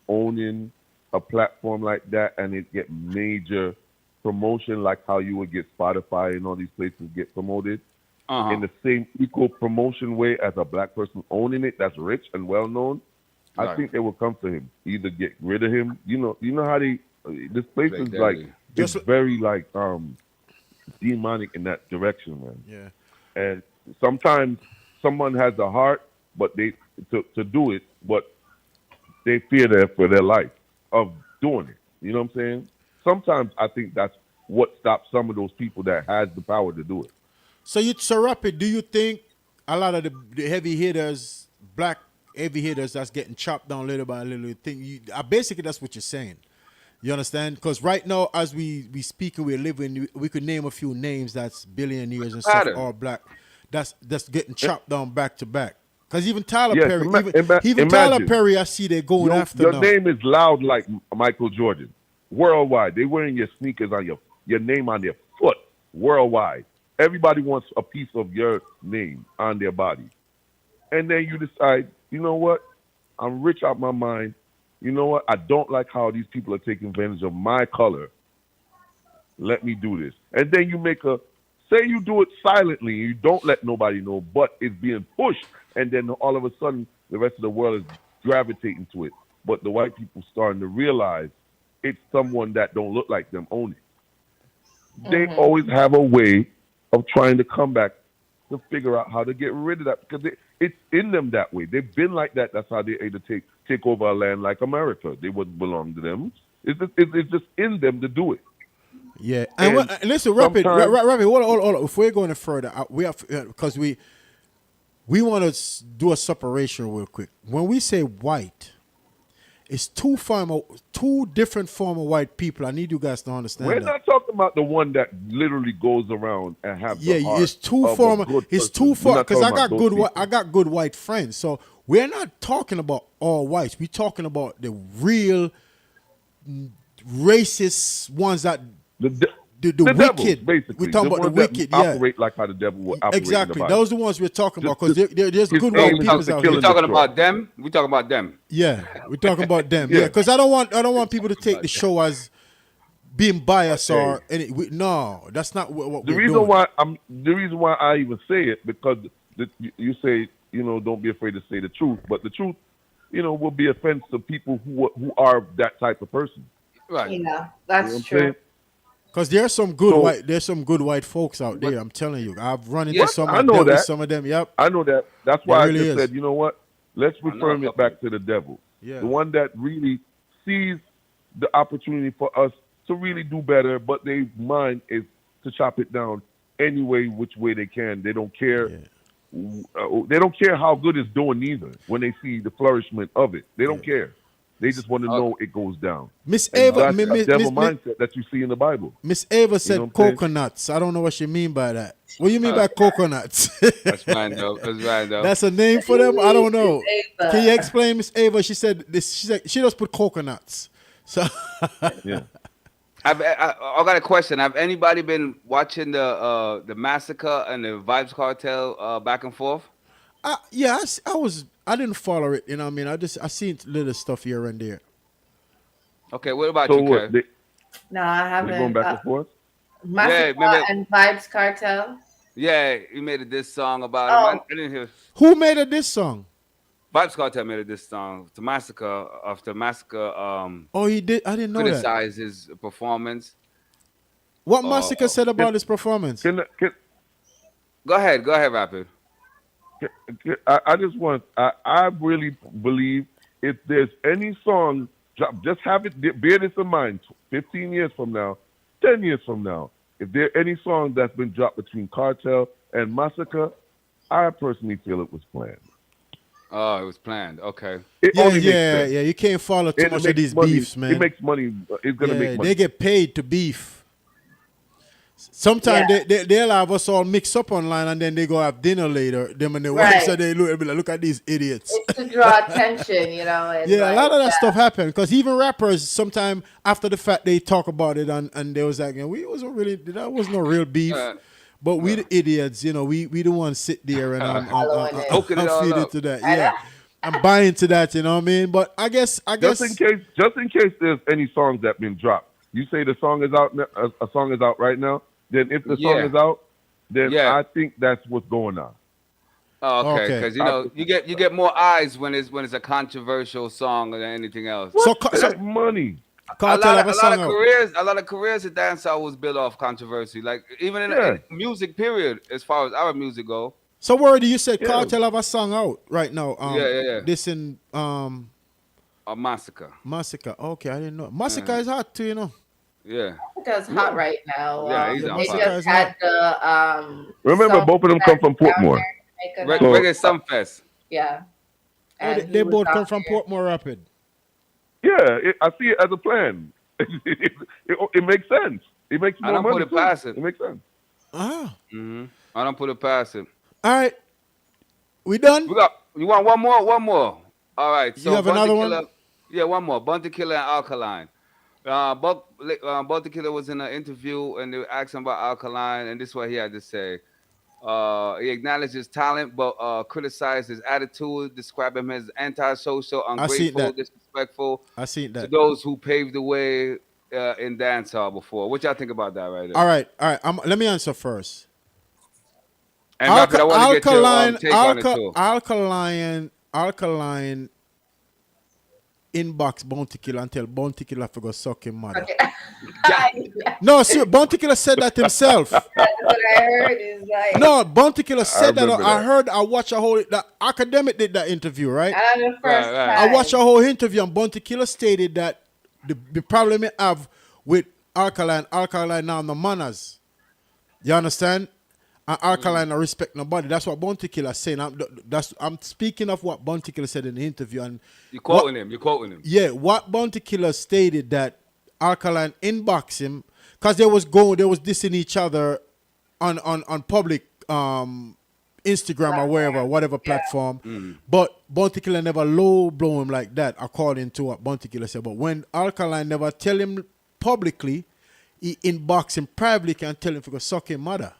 owning a platform like that and it get major promotion, like how you would get Spotify and all these places get promoted, in the same equal promotion way as a black person owning it that's rich and well known, I think they will come to him. Either get rid of him. You know how this place is like, it's very like demonic in that direction, man. Yeah. And sometimes someone has a heart, but they to do it, but they fear for their life of doing it. You know what I'm saying? Sometimes I think that's what stops some of those people that has the power to do it. So Rapid, do you think a lot of the heavy hitters, black heavy hitters, that's getting chopped down little by little thing? Basically, that's what you're saying. You understand? Because right now, as we speak and we're living, we could name a few names that's billionaires and stuff, all black. That's getting chopped down back to back. Because even Tyler Perry, even Tyler Perry, I see they're going after your now. Name is loud like Michael Jordan. Worldwide. They wearing your sneakers on your name on their foot. Worldwide. Everybody wants a piece of your name on their body. And then you decide, you know what? I'm rich out my mind. You know what? I don't like how these people are taking advantage of my color. Let me do this. And then you say you do it silently, you don't let nobody know, but it's being pushed. And then all of a sudden, the rest of the world is gravitating to it. But the white people starting to realize it's someone that don't look like them owning it. They always have a way of trying to come back to figure out how to get rid of that, because it's in them that way. They've been like that. That's how they're able to take over a land like America. They wouldn't belong to them. It's just in them to do it. Yeah, and listen, Rapid, hold on. If we're going further, we have because we want to do a separation real quick. When we say white, it's two different form of white people. I need you guys to understand. We're not talking about the one that literally goes around and have the heart it's two of form. a good It's person. two form because I got good. People. I got good white friends. So we're not talking about all whites. We're talking about the real racist ones that the devils, wicked. basically. We're talking the about the ones that wicked. operate like how the devil would operate. Exactly. In the Bible. Those are the ones we're talking about because there's his good aim white is people to out kill here. We're talking about them. We're talking about them. Yeah, we're talking about them. Yeah, because I don't want people to take the show as being biased or any. No, that's not what the we're reason doing. The reason why I even say it because you say don't be afraid to say the truth, but the truth will be offense to people who are that type of person. Right. Yeah, that's true. Because there's some good white folks out there. I'm telling you, I've run into some. I know that. Some of them. Yep. I know that. That's why really I just is. said, you know what? Let's refer it back to the devil. Yeah. The one that really sees the opportunity for us to really do better, but their mind is to chop it down any way, which way they can. They don't care. Yeah. They don't care how good it's doing either when they see the flourishment of it. They don't care. They just want to know it goes down. Miss Ava, that's the devil mindset that you see in the Bible. Miss Ava said coconuts. I don't know what she mean by that. What do you mean by coconuts? That's fine though. That's a name for them? I don't know. Can you explain, Miss Ava? She said this. She said she just put coconuts. So yeah. I got a question. Have anybody been watching the massacre and the Vibes Cartel back and forth? Yeah, I didn't follow it. You know what I mean? I seen little stuff here and there. Okay, what about you, Kev? No, I haven't. Going back and forth? Massacre and Vibes Cartel. Yeah, he made a diss song about him. I didn't hear. Who made a diss song? Vibes Cartel made a diss song. The massacre after massacre. Oh, he did. I didn't know that. Criticized his performance. What Massacre said about his performance? Go ahead, Rapid. I really believe if there's any song, just have it, bear this in mind, 15 years from now, 10 years from now, if there any song that's been dropped between Cartel and Massacre, I personally feel it was planned. Oh, it was planned. Okay. Yeah. You can't follow too much of these beefs, man. It makes money. It's going to make money. They get paid to beef. Sometimes they'll have us all mixed up online and then they go have dinner later. Them and their wives, so they look at these idiots. It's to draw attention, you know. And a lot of that stuff happened because even rappers, sometimes after the fact, they talk about it and they was like, that was no real beef. But we the idiots, we the ones sit there and I'm feed into that. Yeah, I'm buying to that. You know what I mean? But I guess just in case there's any songs that been dropped. You say the song is out. A song is out right now. Then if the song is out, then I think that's what's going on. Oh, okay. Because you get more eyes when it's a controversial song than anything else. So money. A lot of careers in dancehall was built off controversy. Like even in music, period. As far as our music go. So where do you say Cartel have a song out right now? This in Massacre. Massacre. Okay, I didn't know. Massacre is hot too, Yeah. Massacre's hot right now. Yeah, he's on they fire. just had the Remember, both of them come from Portmore. Reggae Sumfest. Yeah. They both come from Portmore Rapid. Yeah, I see it as a plan. It makes sense. It makes more money. I don't put it past it. It makes sense. Ah. Mm-hmm. I don't put it past it. All right. We done? You want one more? One more. All right. So you have another one? Yeah, one more. Bunty Killer and Alkaline. Bunty Killer was in an interview and they asked him about Alkaline, and this is what he had to say. He acknowledged his talent, but criticized his attitude, described him as antisocial, ungrateful, disrespectful. I seen that. To those who paved the way in dancehall before. What y'all think about that right there? All right. Let me answer first. And Rapid, I want to get your take on it too. Alkaline inbox Bounty Killer and tell Bounty Killer to go suck his mother. Okay. No, sir, Bounty Killer said that himself. That's what I heard. Is like No, Bounty Killer said that. remember I that. heard. I watched a whole. The academic did that interview, right? the first Right. time. I watched a whole interview, and Bounty Killer stated that the problem I have with Alkaline now the manners. You understand? And Alkaline I respect nobody. That's what Bounty Killer saying. I'm speaking of what Bounty Killer said in the interview, and You're quoting him. You're quoting him. yeah, what Bounty Killer stated that Alkaline inboxed him because they was dissing each other on public Instagram or whatever platform. But Bounty Killer never low blow him like that, according to what Bounty Killer said. But when Alkaline never tell him publicly, he inbox him privately and tell him to go suck his mother.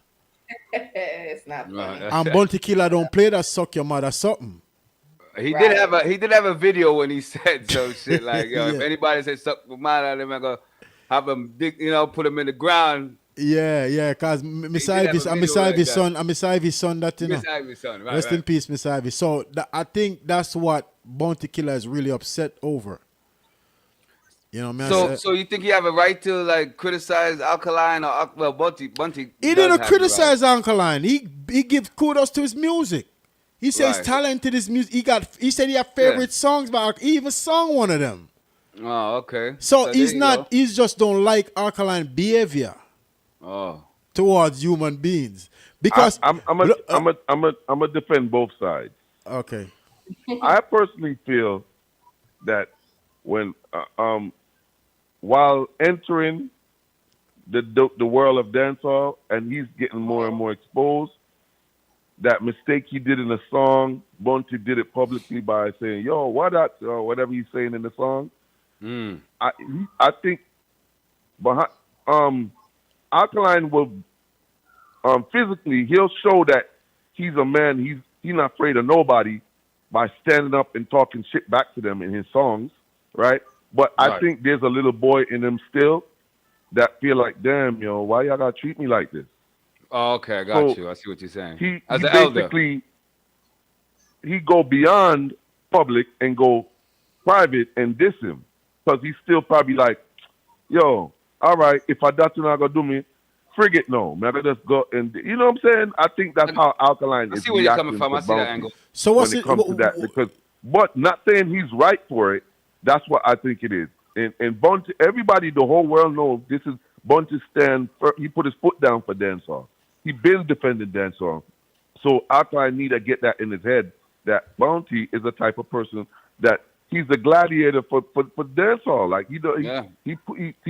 It's not funny. Right. And Bounty Killer don't play that suck your mother something. He Right. did have a video when he said some shit like, yo, if Yeah. anybody said suck my mother, then I'm gonna have him dig, put him in the ground. Yeah, cause Miss He did have Ivy's a and Miss video like Ivy's that. son, and Miss Ivy's son that you know. Miss Ivy's son, right? Rest in right. peace, Miss Ivy. So I think that's what Bounty Killer is really upset over. You know, man. So you think you have a right to like criticize Alkaline or Bunty? He didn't criticize Alkaline. He gives kudos to his music. He says Right. talented his music. He said he had favorite songs, but he even sung one of them. Oh, okay. So there he's you not. go. He's just don't like Alkaline behavior Oh, towards human beings because I'm a defend both sides. okay. I personally feel that when while entering the world of dancehall and he's getting more and more exposed, that mistake he did in the song, Bunty did it publicly by saying, "Yo, what that?" or whatever he's saying in the song. I think behind Alkaline will physically he'll show that he's a man. He's not afraid of nobody by standing up and talking shit back to them in his songs, right? But I Right. think there's a little boy in him still that feel like, damn, yo, why y'all gotta treat me like this? Oh, okay, I got So you. I see what you're saying. He As an elder, basically he go beyond public and go private and diss him because he's still probably like, yo, all right, if I that not gonna do me, frigate no, man, I just go and you know what I'm saying. I think that's how Alkaline I is see where you're coming reacting from. I to see that Bounty angle. So when what's it comes to that because, but not saying he's right for it. That's what I think it is. And Bunty, everybody, the whole world knows this is Bunty stand. He put his foot down for dancehall. He been defending dancehall. So Alkaline need to get that in his head that Bounty is the type of person that he's a gladiator for dancehall. Like he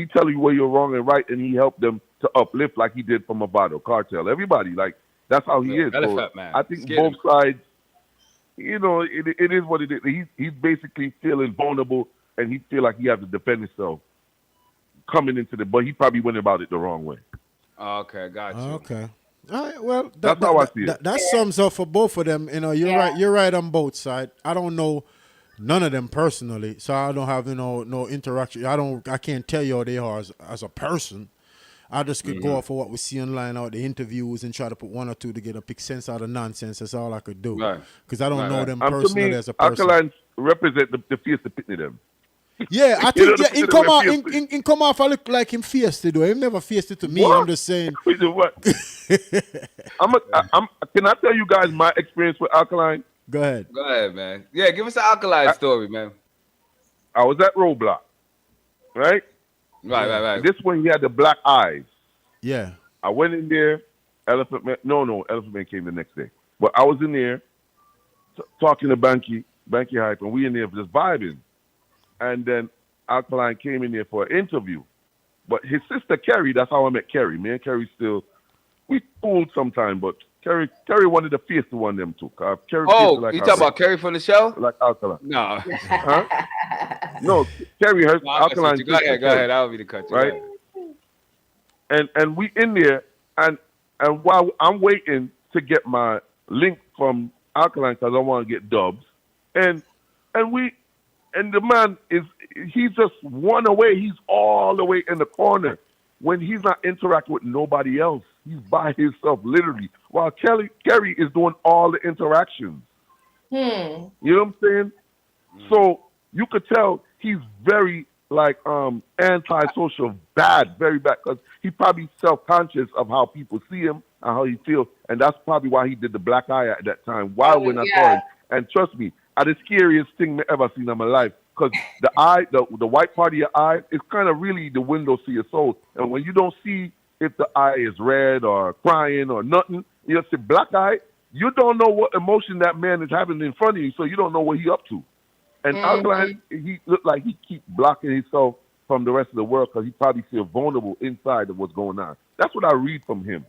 tell you where you're wrong and right, and he helped them to uplift like he did from Movado, Cartel. Everybody, like that's how he is. So Elephant man. I think Get both him. sides. You know, it is what it is. He's basically feeling vulnerable, and he feel like he has to defend himself coming into but he probably went about it the wrong way. Oh, okay, got you. Okay. All right. Well, That's how I see it. That sums up for both of them. You know, you're right. You're right on both sides. I don't know none of them personally, so I don't have no interaction. I can't tell you how they are as a person. I just could go off for what we see online out the interviews and try to put one or two together, pick sense out of nonsense. That's all I could do. Right. Because I don't know Right. them To personally me, as a person. Alkaline represent the fierce to pitney them. Yeah, I You think know, he the come out fierce in come off. I look like him fierce to do. He never fierce it to me. What? I'm just saying. Which is what? Can I tell you guys my experience with Alkaline? Go ahead. Go ahead, man. Yeah, give us an Alkaline story, man. I was at Roadblock, right? Right. This one, he had the black eyes. Yeah. I went in there. Elephant Man. No, Elephant Man came the next day. But I was in there talking to Banky Hype, and we in there just vibing. And then Alkaline came in there for an interview. But his sister Kerry, that's how I met Kerry. Me and Kerry still, we fooled sometime, but Kerry wanted to fierce to one of them too. Kerry Oh, you talking about Kerry from the show? like Alkaline? No. Huh? No, Kerry, her No, I got Alkaline. you. Go ahead. I don't mean to cut you. Right? And we in there, and while I'm waiting to get my link from Alkaline because I want to get dubs, and the man he's just one away. He's all the way in the corner when he's not interacting with nobody else. He's by himself, literally, while Kerry is doing all the interactions. You know what I'm saying? So you could tell he's very like antisocial, bad, very bad, because he's probably self-conscious of how people see him and how he feels, and that's probably why he did the black eye at that time. Why when I saw him, and trust me, the scariest thing I ever seen in my life, because the eye, the white part of your eye, is kind of really the window to your soul, and when you don't see if the eye is red or crying or nothing, you just see black eye, you don't know what emotion that man is having in front of you, so you don't know what he up to. And Alkaline, he looked like he keep blocking himself from the rest of the world because he probably feel vulnerable inside of what's going on. That's what I read from him.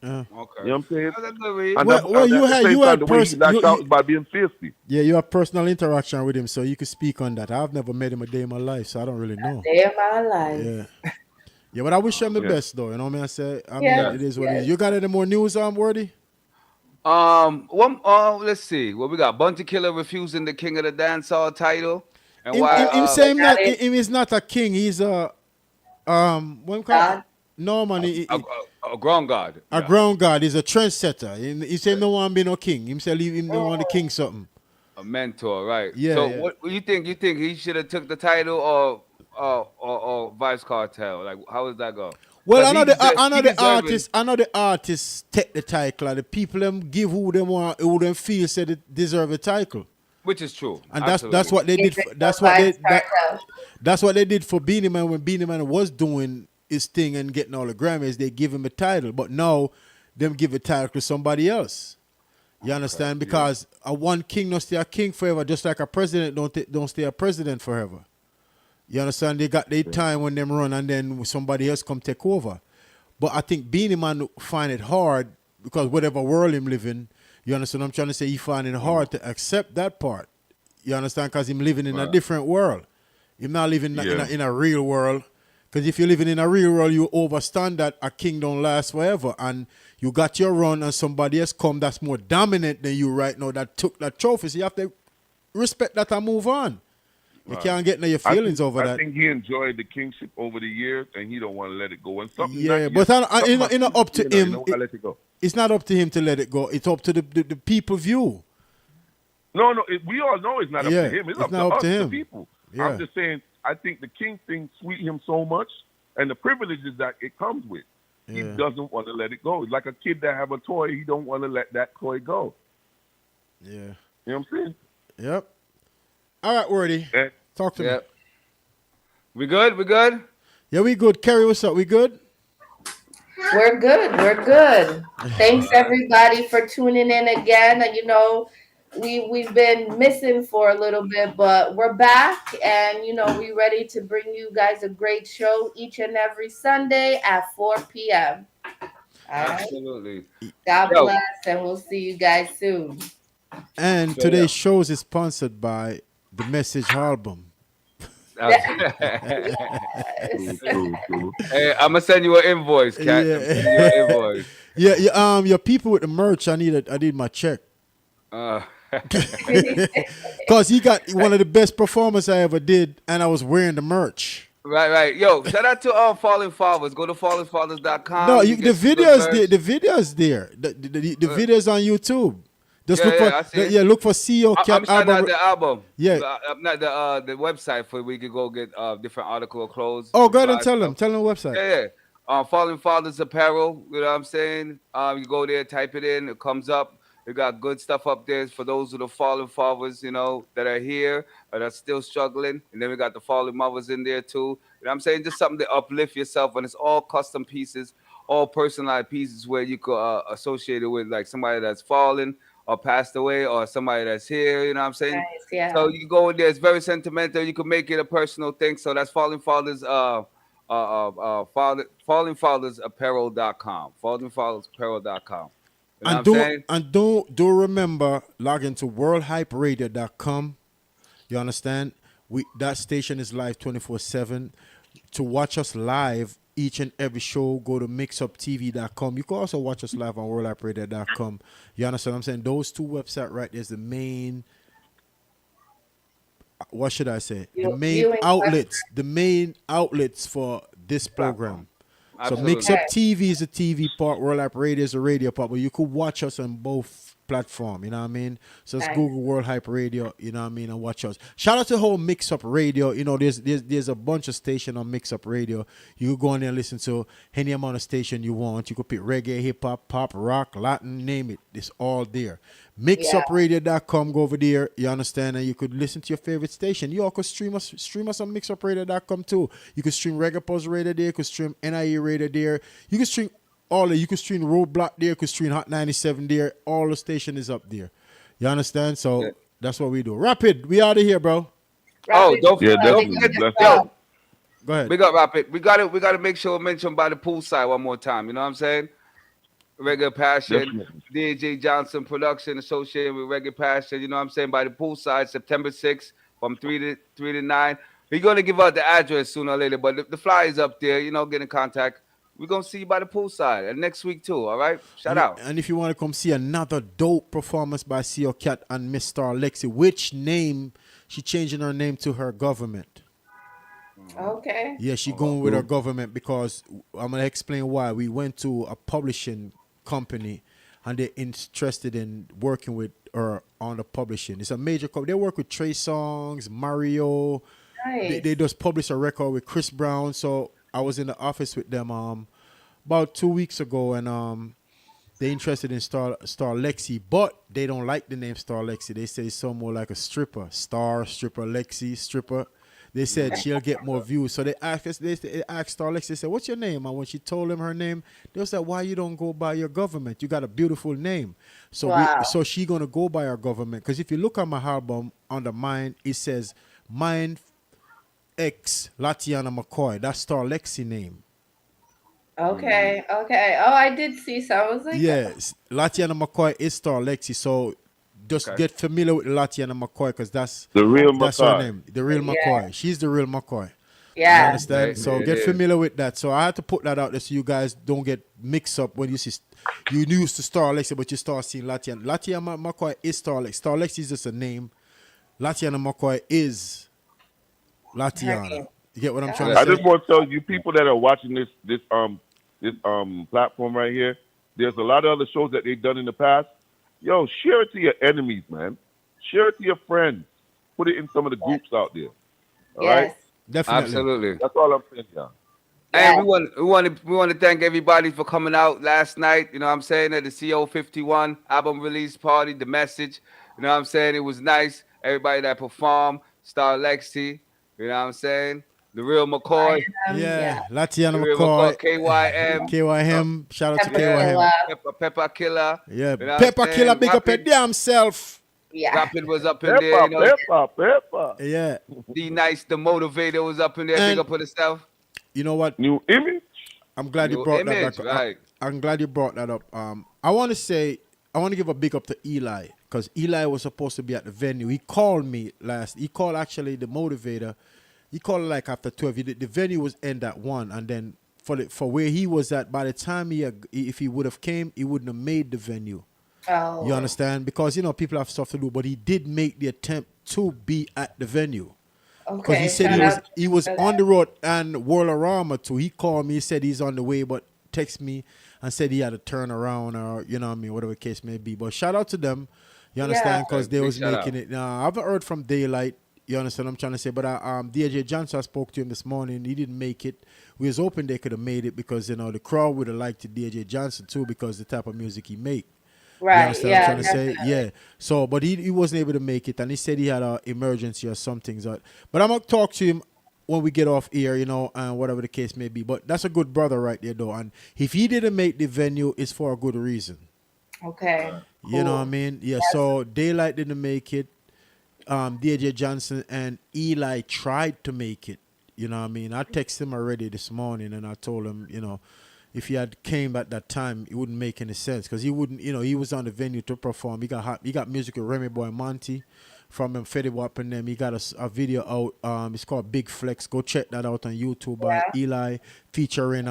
Okay. You know what I'm saying? That's a good read. Well, you had by being feisty. Yeah, you have personal interaction with him, so you can speak on that. I've never met him a day in my life, so I don't really know. A day of my life. Yeah. Yeah, but I wish him the best, though. You know what I mean? I mean, it is what it is. You got any more news, Wordy? Let's see. What we got? Bunty Killer refusing the King of the Dancehall title. And him saying that him is not a king. He's a what call it? No, man. A ground god. A ground god. He's a trendsetter. He said no one be no king. Him say leave him no one the king something. A mentor, right? Yeah. So what you think? You think he should have took the title or Vice Cartel? Like how does that go? Well, I know the artists take the title, and the people them give who them feel say they deserve a title. Which is true. And that's what they did. That's what they did for Beenie Man when Beenie Man was doing his thing and getting all the Grammys. They give him a title, but now them give a title to somebody else. You understand? Because a one king don't stay a king forever, just like a president don't stay a president forever. You understand? They got their time when them run, and then somebody else come take over. But I think Beenie Man find it hard because whatever world him living. You understand what I'm trying to say? He find it hard to accept that part. You understand? Because him living in a different world. He's not living in a real world. Because if you're living in a real world, you understand that a king don't last forever. And you got your run and somebody else come that's more dominant than you right now that took that trophy. So you have to respect that and move on. You can't get your feelings over that. I think he enjoyed the kingship over the years and he don't want to let it go. And something but it's not up to him. It's not up to him to let it go. It's up to the people view. No, we all know it's not up to him. It's up to us, the people. Yeah. I'm just saying, I think the king thing sweet him so much, and the privileges that it comes with. He doesn't want to let it go. It's like a kid that have a toy. He don't want to let that toy go. Yeah. You know what I'm saying? Yep. All right, Wordy. Talk to me. We good? Yeah, we good. Kerry, what's up? We good? We're good. Thanks everybody for tuning in again. And we've been missing for a little bit, but we're back, and we ready to bring you guys a great show each and every Sunday at 4 p.m. All right? Absolutely. God bless, and we'll see you guys soon. And today's show is sponsored by The Message album. Hey, I'm gonna send you an invoice, Cat. Your people with the merch. I need my check. Cause he got one of the best performances I ever did, and I was wearing the merch. Right. Yo, shout out to all Fallen Fathers. Go to fallenfathers.com. No, the videos there. The videos there. The videos on YouTube. Just look for CEO Cat album. I'm the album. Yeah, I'm not the website for we could go get different article or clothes. Oh, go ahead and tell them the website. Yeah. Fallen Fathers Apparel. You know what I'm saying? You go there, type it in, it comes up. We got good stuff up there for those of the fallen fathers, that are here or that are still struggling. And then we got the fallen mothers in there too. You know what I'm saying? Just something to uplift yourself. And it's all custom pieces, all personalized pieces where you could associate it with like somebody that's fallen or passed away or somebody that's here. You know what I'm saying? Nice, yeah. So you go in there. It's very sentimental. You can make it a personal thing. So that's Fallen Fathers, fallenfathersapparel.com. Fallenfathersapparel.com. You know do remember log into worldhyperadio.com. You understand? That station is live 24/7. To watch us live each and every show, go to mixuptv.com. You can also watch us live on worldhyperadio.com. You understand what I'm saying? Those two websites right there's the main, what should I say? The main outlets for this program. Absolutely. So Mix Up TV is a TV part, World Hype Radio is a radio part, but you could watch us on both platform, you know what I mean? So it's Nice. Google World Hype Radio, you know what I mean, and watch us. Shout out to the whole Mix Up Radio. You know, there's a bunch of station on Mix Up Radio. You could go on there and listen to any amount of station you want. You could pick reggae, hip hop, pop, rock, Latin, name it. It's all there. Mixupradio.com, go over there, you understand, and you could listen to your favorite station. You all could stream us on mixupradio.com too. You could stream Reggae Pulse Radio there, you could stream NIE Radio there. You could stream you could stream Roadblock there, you could stream Hot 97 there. All the station is up there. You understand? So that's what we do. Rapid, we out of here, bro. Rapid. Don't definitely. forget, Bless yo, Go ahead. we got Rapid. We gotta make sure we mention by the poolside one more time. You know what I'm saying? Reggae Passion, Definitely. DJ Johnson production associated with Reggae Passion. You know what I'm saying? By the poolside, September 6th from 3 to 9. We're gonna give out the address sooner or later, but the flyer's up there. You know, get in contact. We're gonna see you by the poolside and next week too. All right, shout out. And if you want to come see another dope performance by CEO Cat and Miss Star Lexi, which name she changing her name to her government? Okay. Yeah, she going with her government because I'm gonna explain why. We went to a publishing company and they're interested in working with her on the publishing. It's a major company. They work with Trey Songz, Mario. Nice. They just published a record with Chris Brown. So I was in the office with them about 2 weeks ago, and they're interested in Star Lexi, but they don't like the name Star Lexi. They say it's so more like a stripper. Star, stripper, Lexi, stripper. They said she'll get more views. So they asked Star Lexi, they said, what's your name? And when she told them her name, they said, why you don't go by your government? You got a beautiful name. So so she going to go by her government. Because if you look at my album, under mine, it says, Mine X Latiana McCoy. That's Star Lexi name. Okay. Okay. Oh, I did see some. I was like, Yes. Latiana McCoy is Star Lexi. So just get familiar with Latiana McCoy because that's The real her McCoy. name. The real McCoy. She's the real McCoy. You yeah. understand? Right. So It get is. familiar with that. So I had to put that out there so you guys don't get mixed up when you see you used to Star Lexi, but you start seeing Latiana. Latiana McCoy is Star Lexi. Star Lexi is just a name. Latiana McCoy is Latiana. You get what I'm trying to I say? just want to tell you people that are watching this platform right here. There's a lot of other shows that they've done in the past. Yo, share it to your enemies, man. Share it to your friends. Put it in some of the groups out there. All right? Yes. Definitely. Absolutely. That's all I'm saying, y'all. And we want to thank everybody for coming out last night. You know what I'm saying? At the CO51 album release party, The Message. You know what I'm saying? It was nice. Everybody that performed, Star Lexi. You know what I'm saying? The real McCoy. Yeah. Latiana The real McCoy. KYM. KYM. Shout out to Pepper KYM. Killer. Pepper Killer. Yeah. You know what Pepper I'm saying? Killer, big up her Rapid- damn self. Yeah. Rapid was up in there. You know, Pepper. Yeah. D Nice, the motivator, was up in there. And- Big up for herself. You know what? New image. I'm glad you New brought image, that back. right. I'm glad you brought that up. I want to give a big up to Eli because Eli was supposed to be at the venue. He called me He called actually the motivator. He called like after 12. The venue was end at 1, and then for where he was at, by the time if he would have came, he wouldn't have made the venue. Oh. You understand? Because people have stuff to do, but he did make the attempt to be at the venue. Because Okay. he said shout out he was for on that. the road and World too. He called me, he said he's on the way, but text me and said he had to turn around or you know what I mean, whatever the case may be. But shout out to them, you understand, because they Big was shout making it. I haven't heard from Daylight. You understand what I'm trying to say? But DJ Johnson, I spoke to him this morning. He didn't make it. We was hoping they could have made it because the crowd would have liked DJ Johnson too because the type of music he make. You Right. understand Yeah. what I'm trying to say? definitely. Yeah. So, but he wasn't able to make it, and he said he had an emergency or something. So, but I'm gonna talk to him when we get off air, and whatever the case may be. But that's a good brother right there, though. And if he didn't make the venue, it's for a good reason. Okay. You know Cool. what I mean? Yeah. So Daylight didn't make it. DJ Johnson and Eli tried to make it. You know what I mean? I texted him already this morning, and I told him, if he had came at that time, it wouldn't make any sense because he wouldn't. He was on the venue to perform. He got music with Remy Boy Monty from Fetty Wap and them. He got a video out. It's called Big Flex. Go check that out on YouTube by Eli featuring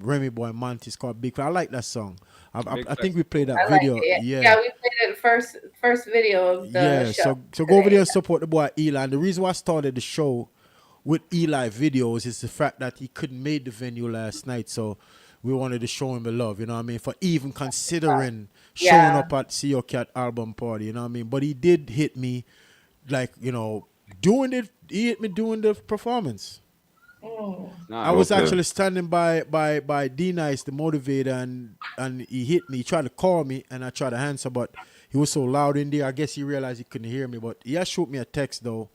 Remy Boy Monty. It's called Big Flex. I like that song. I think we played that I like video. it. Yeah. Yeah, we played it first video of the show. So go over there and support the boy Eli. And the reason why I started the show with Eli videos is the fact that he couldn't make the venue last night. So we wanted to show him the love, you know what I mean? For even considering showing up at See Your Cat album party, you know what I mean? But he did hit me, like, you know, he hit me doing the performance. I was actually standing by D-Nice, the motivator, and he hit me. He tried to call me, and I tried to answer, but he was so loud in there. I guess he realized he couldn't hear me, but he has shoot me a text, though.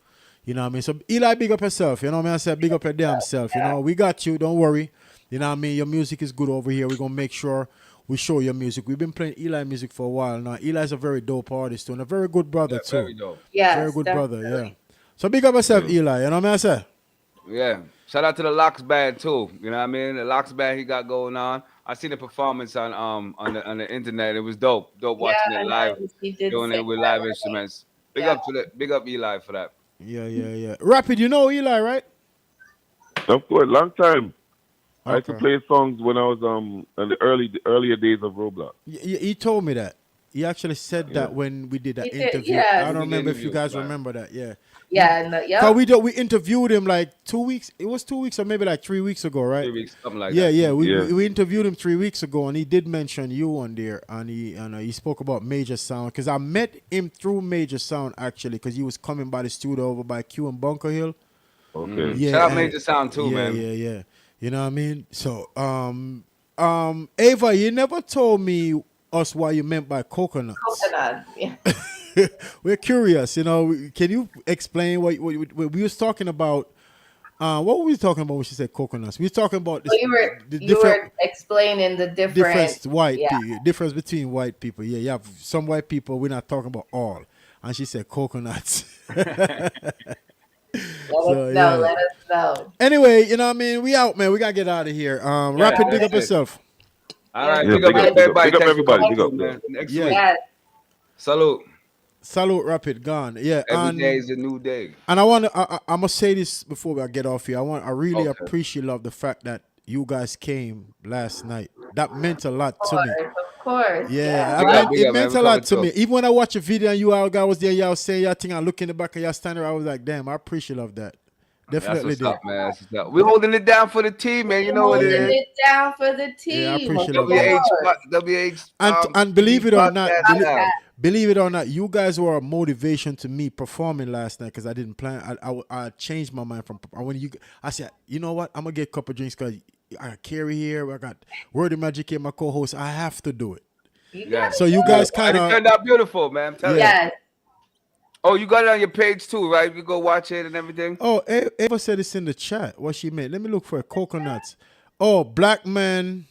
You know what I mean? So, Eli, big up yourself. You know what I mean? I said, big up your damn self. You know, we got you. Don't worry. You know what I mean? Your music is good over here. We're going to make sure we show your music. We've been playing Eli music for a while now. Eli's a very dope artist, too, and a very good brother, too. Very dope. Yes, very good brother, yeah. So, big up yourself, Eli. You know what I say? Yeah. Shout out to the Locks Band, too. You know what I mean? The Locks Band he got going on. I seen the performance on the internet. It was dope. Dope watching it live. Doing it with live instruments. Big up Eli for that. Yeah. Rapid, you know Eli, right? Of course, long time. Okay. I used to play songs when I was in the earlier days of Roblox. He told me that. He actually said that when we did that interview. Yes. I don't remember if you guys remember that. Yeah. Yeah. We interviewed him like 2 weeks. It was 2 weeks or maybe like 3 weeks ago, right? 3 weeks, something like that. Yeah. We interviewed him 3 weeks ago, and he did mention you on there, and he spoke about Major Sound, because I met him through Major Sound actually, because he was coming by the studio over by Q and Bunker Hill. Okay. Yeah. Shout out Major Sound too, man. Yeah. You know what I mean? So, Ava, you never told me us what you meant by coconuts. Coconut, yeah. We're curious, you know. Can you explain what we was talking about? What were we talking about when she said coconuts? We were talking about this, you were explaining the difference difference between white people. Yeah, you have some white people. We're not talking about all. And she said coconuts. Let us know. Anyway, you know what I mean? We out, man. We got to get out of here. Rapid, big up yourself. All right. Yeah, big up everybody. Big up everybody. Big up. Man. Next week. Yes. Salute, Rapid, gone. Yeah. Every day is a new day. And I'm gonna say this before I get off here. I really appreciate the fact that you guys came last night. That meant a lot to me. Of course. Yeah. It meant a lot to me. Even when I watch a video and you all guys was there, y'all saying y'all thing, I look in the back of y'all standing, I was like, damn, I appreciate that. Definitely did. Up, man. We're holding it down for the team, man. You know what it is. Holding it down for the team. Yeah, I appreciate WH. And believe it or not, you guys were a motivation to me performing last night, because I didn't plan. I changed my mind from I said, you know what? I'm gonna get a couple of drinks because I got Carrie here. I got Word of Magic here, my co-host. I have to do it. Yeah. So you guys kind of turned out beautiful, man. Yes. Oh, you got it on your page too, right? You go watch it and everything. Oh, Ava said it's in the chat. What she meant? Let me look for coconuts. Oh, black man.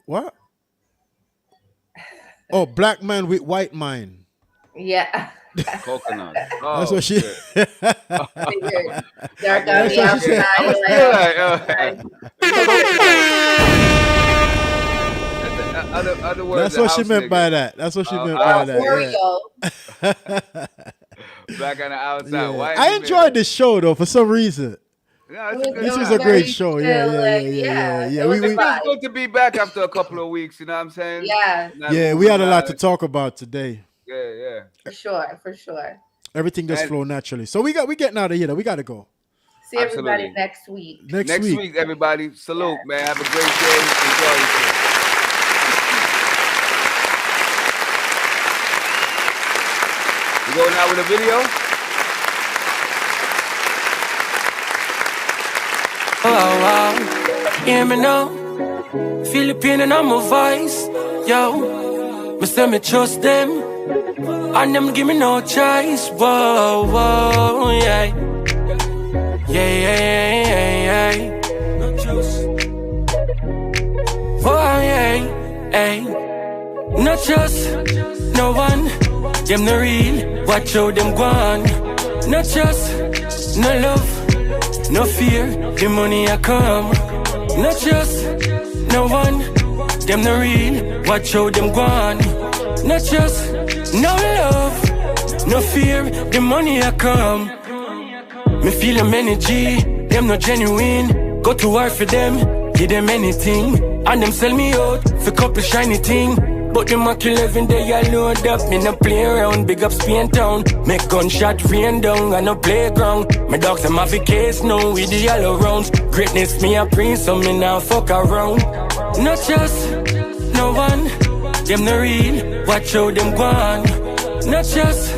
What? Oh, black man with white mind. Yeah. Coconut. Oh, that's what she. Dark on the outside. Other words. That's what she meant by that. That's what she meant by that. Black on the outside, white. I enjoyed this show though for some reason. Yeah, this was a great show. Yeah. It's good to be back after a couple of weeks. You know what I'm saying? Yeah. We had a lot to talk about today. Yeah. For sure. Everything just flow naturally. So we getting out of here. We got to go. See everybody next week. Next week, everybody. Salute, man. Have a great day. Enjoy yourself. We going out with a video? Oh, hear me now. Feel the pain in my voice. Yo, me say me trust them, and them give me no choice. Whoa, yeah. No trust. Whoa, yeah. No trust, no one. Them no real, watch how them go on. No trust, no love, no fear, the money I come. No trust, no one. Them no real, watch how them go on. No trust, no love, no fear, the money I come. Me feel them energy, them no genuine. Go to war for them, give them anything. And them sell me out for couple shiny thing. But them a kill every day, I load up. Me no play around, big up Spain town. Make gunshot rain down on no playground. My dogs them have a case now with the yellow rounds. Greatness me a prince, so me now fuck around. No trust, no one. them no real. Watch how them gone. Not just,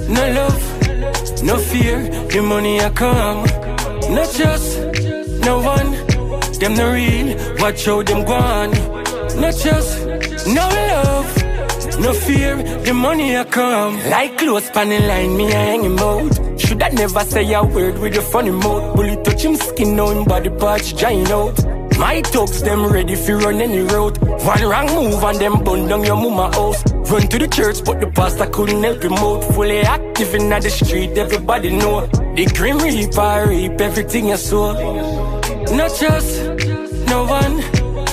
no love, no fear. The money I come. Not just, no one, them no real. Watch how them gone. Not just, no love, no fear. The money I come. Like clothes pan the line, me I hang him out. Should I never say a word with a funny mouth? Bullet touch him skin, now him body parts drying out. My thugs, them ready for run any road. One wrong move and them burn down your mama house. Run to the church, but the pastor couldn't help him out. Fully active in the street, everybody know. The Grim Reaper reap everything you sow. Not just, no one,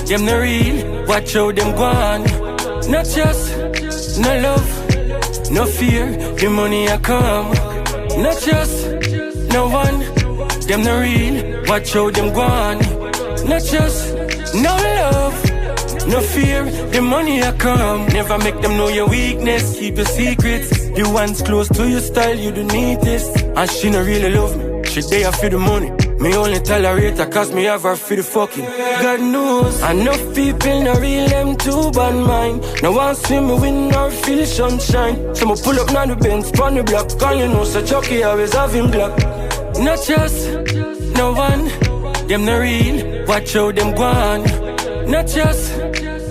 them no real. Watch how them gone. Not just, no love, no fear. The money I come. Not just, no one, them no real. Watch how them gone. Not just, no love, no fear. The money I come. Never make them know your weakness. Keep your secrets. The ones close to your style, you the neatest. And she no really love me. She there for the money. Me only tolerate her cause me have her for the fucking. God knows, enough people no real them too bad mind. No one see me win or feel sunshine. So me pull up now the Benz, pon the block. And you know so Chucky always have him black. Not just, no one, them no real. Watch how them gone. Not just,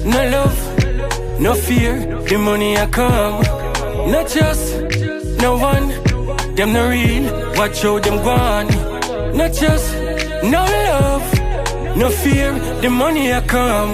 no love, no fear. The money I come. Not just, no one, them no real. Watch how them gone. Not just, no love, no fear. The money I come.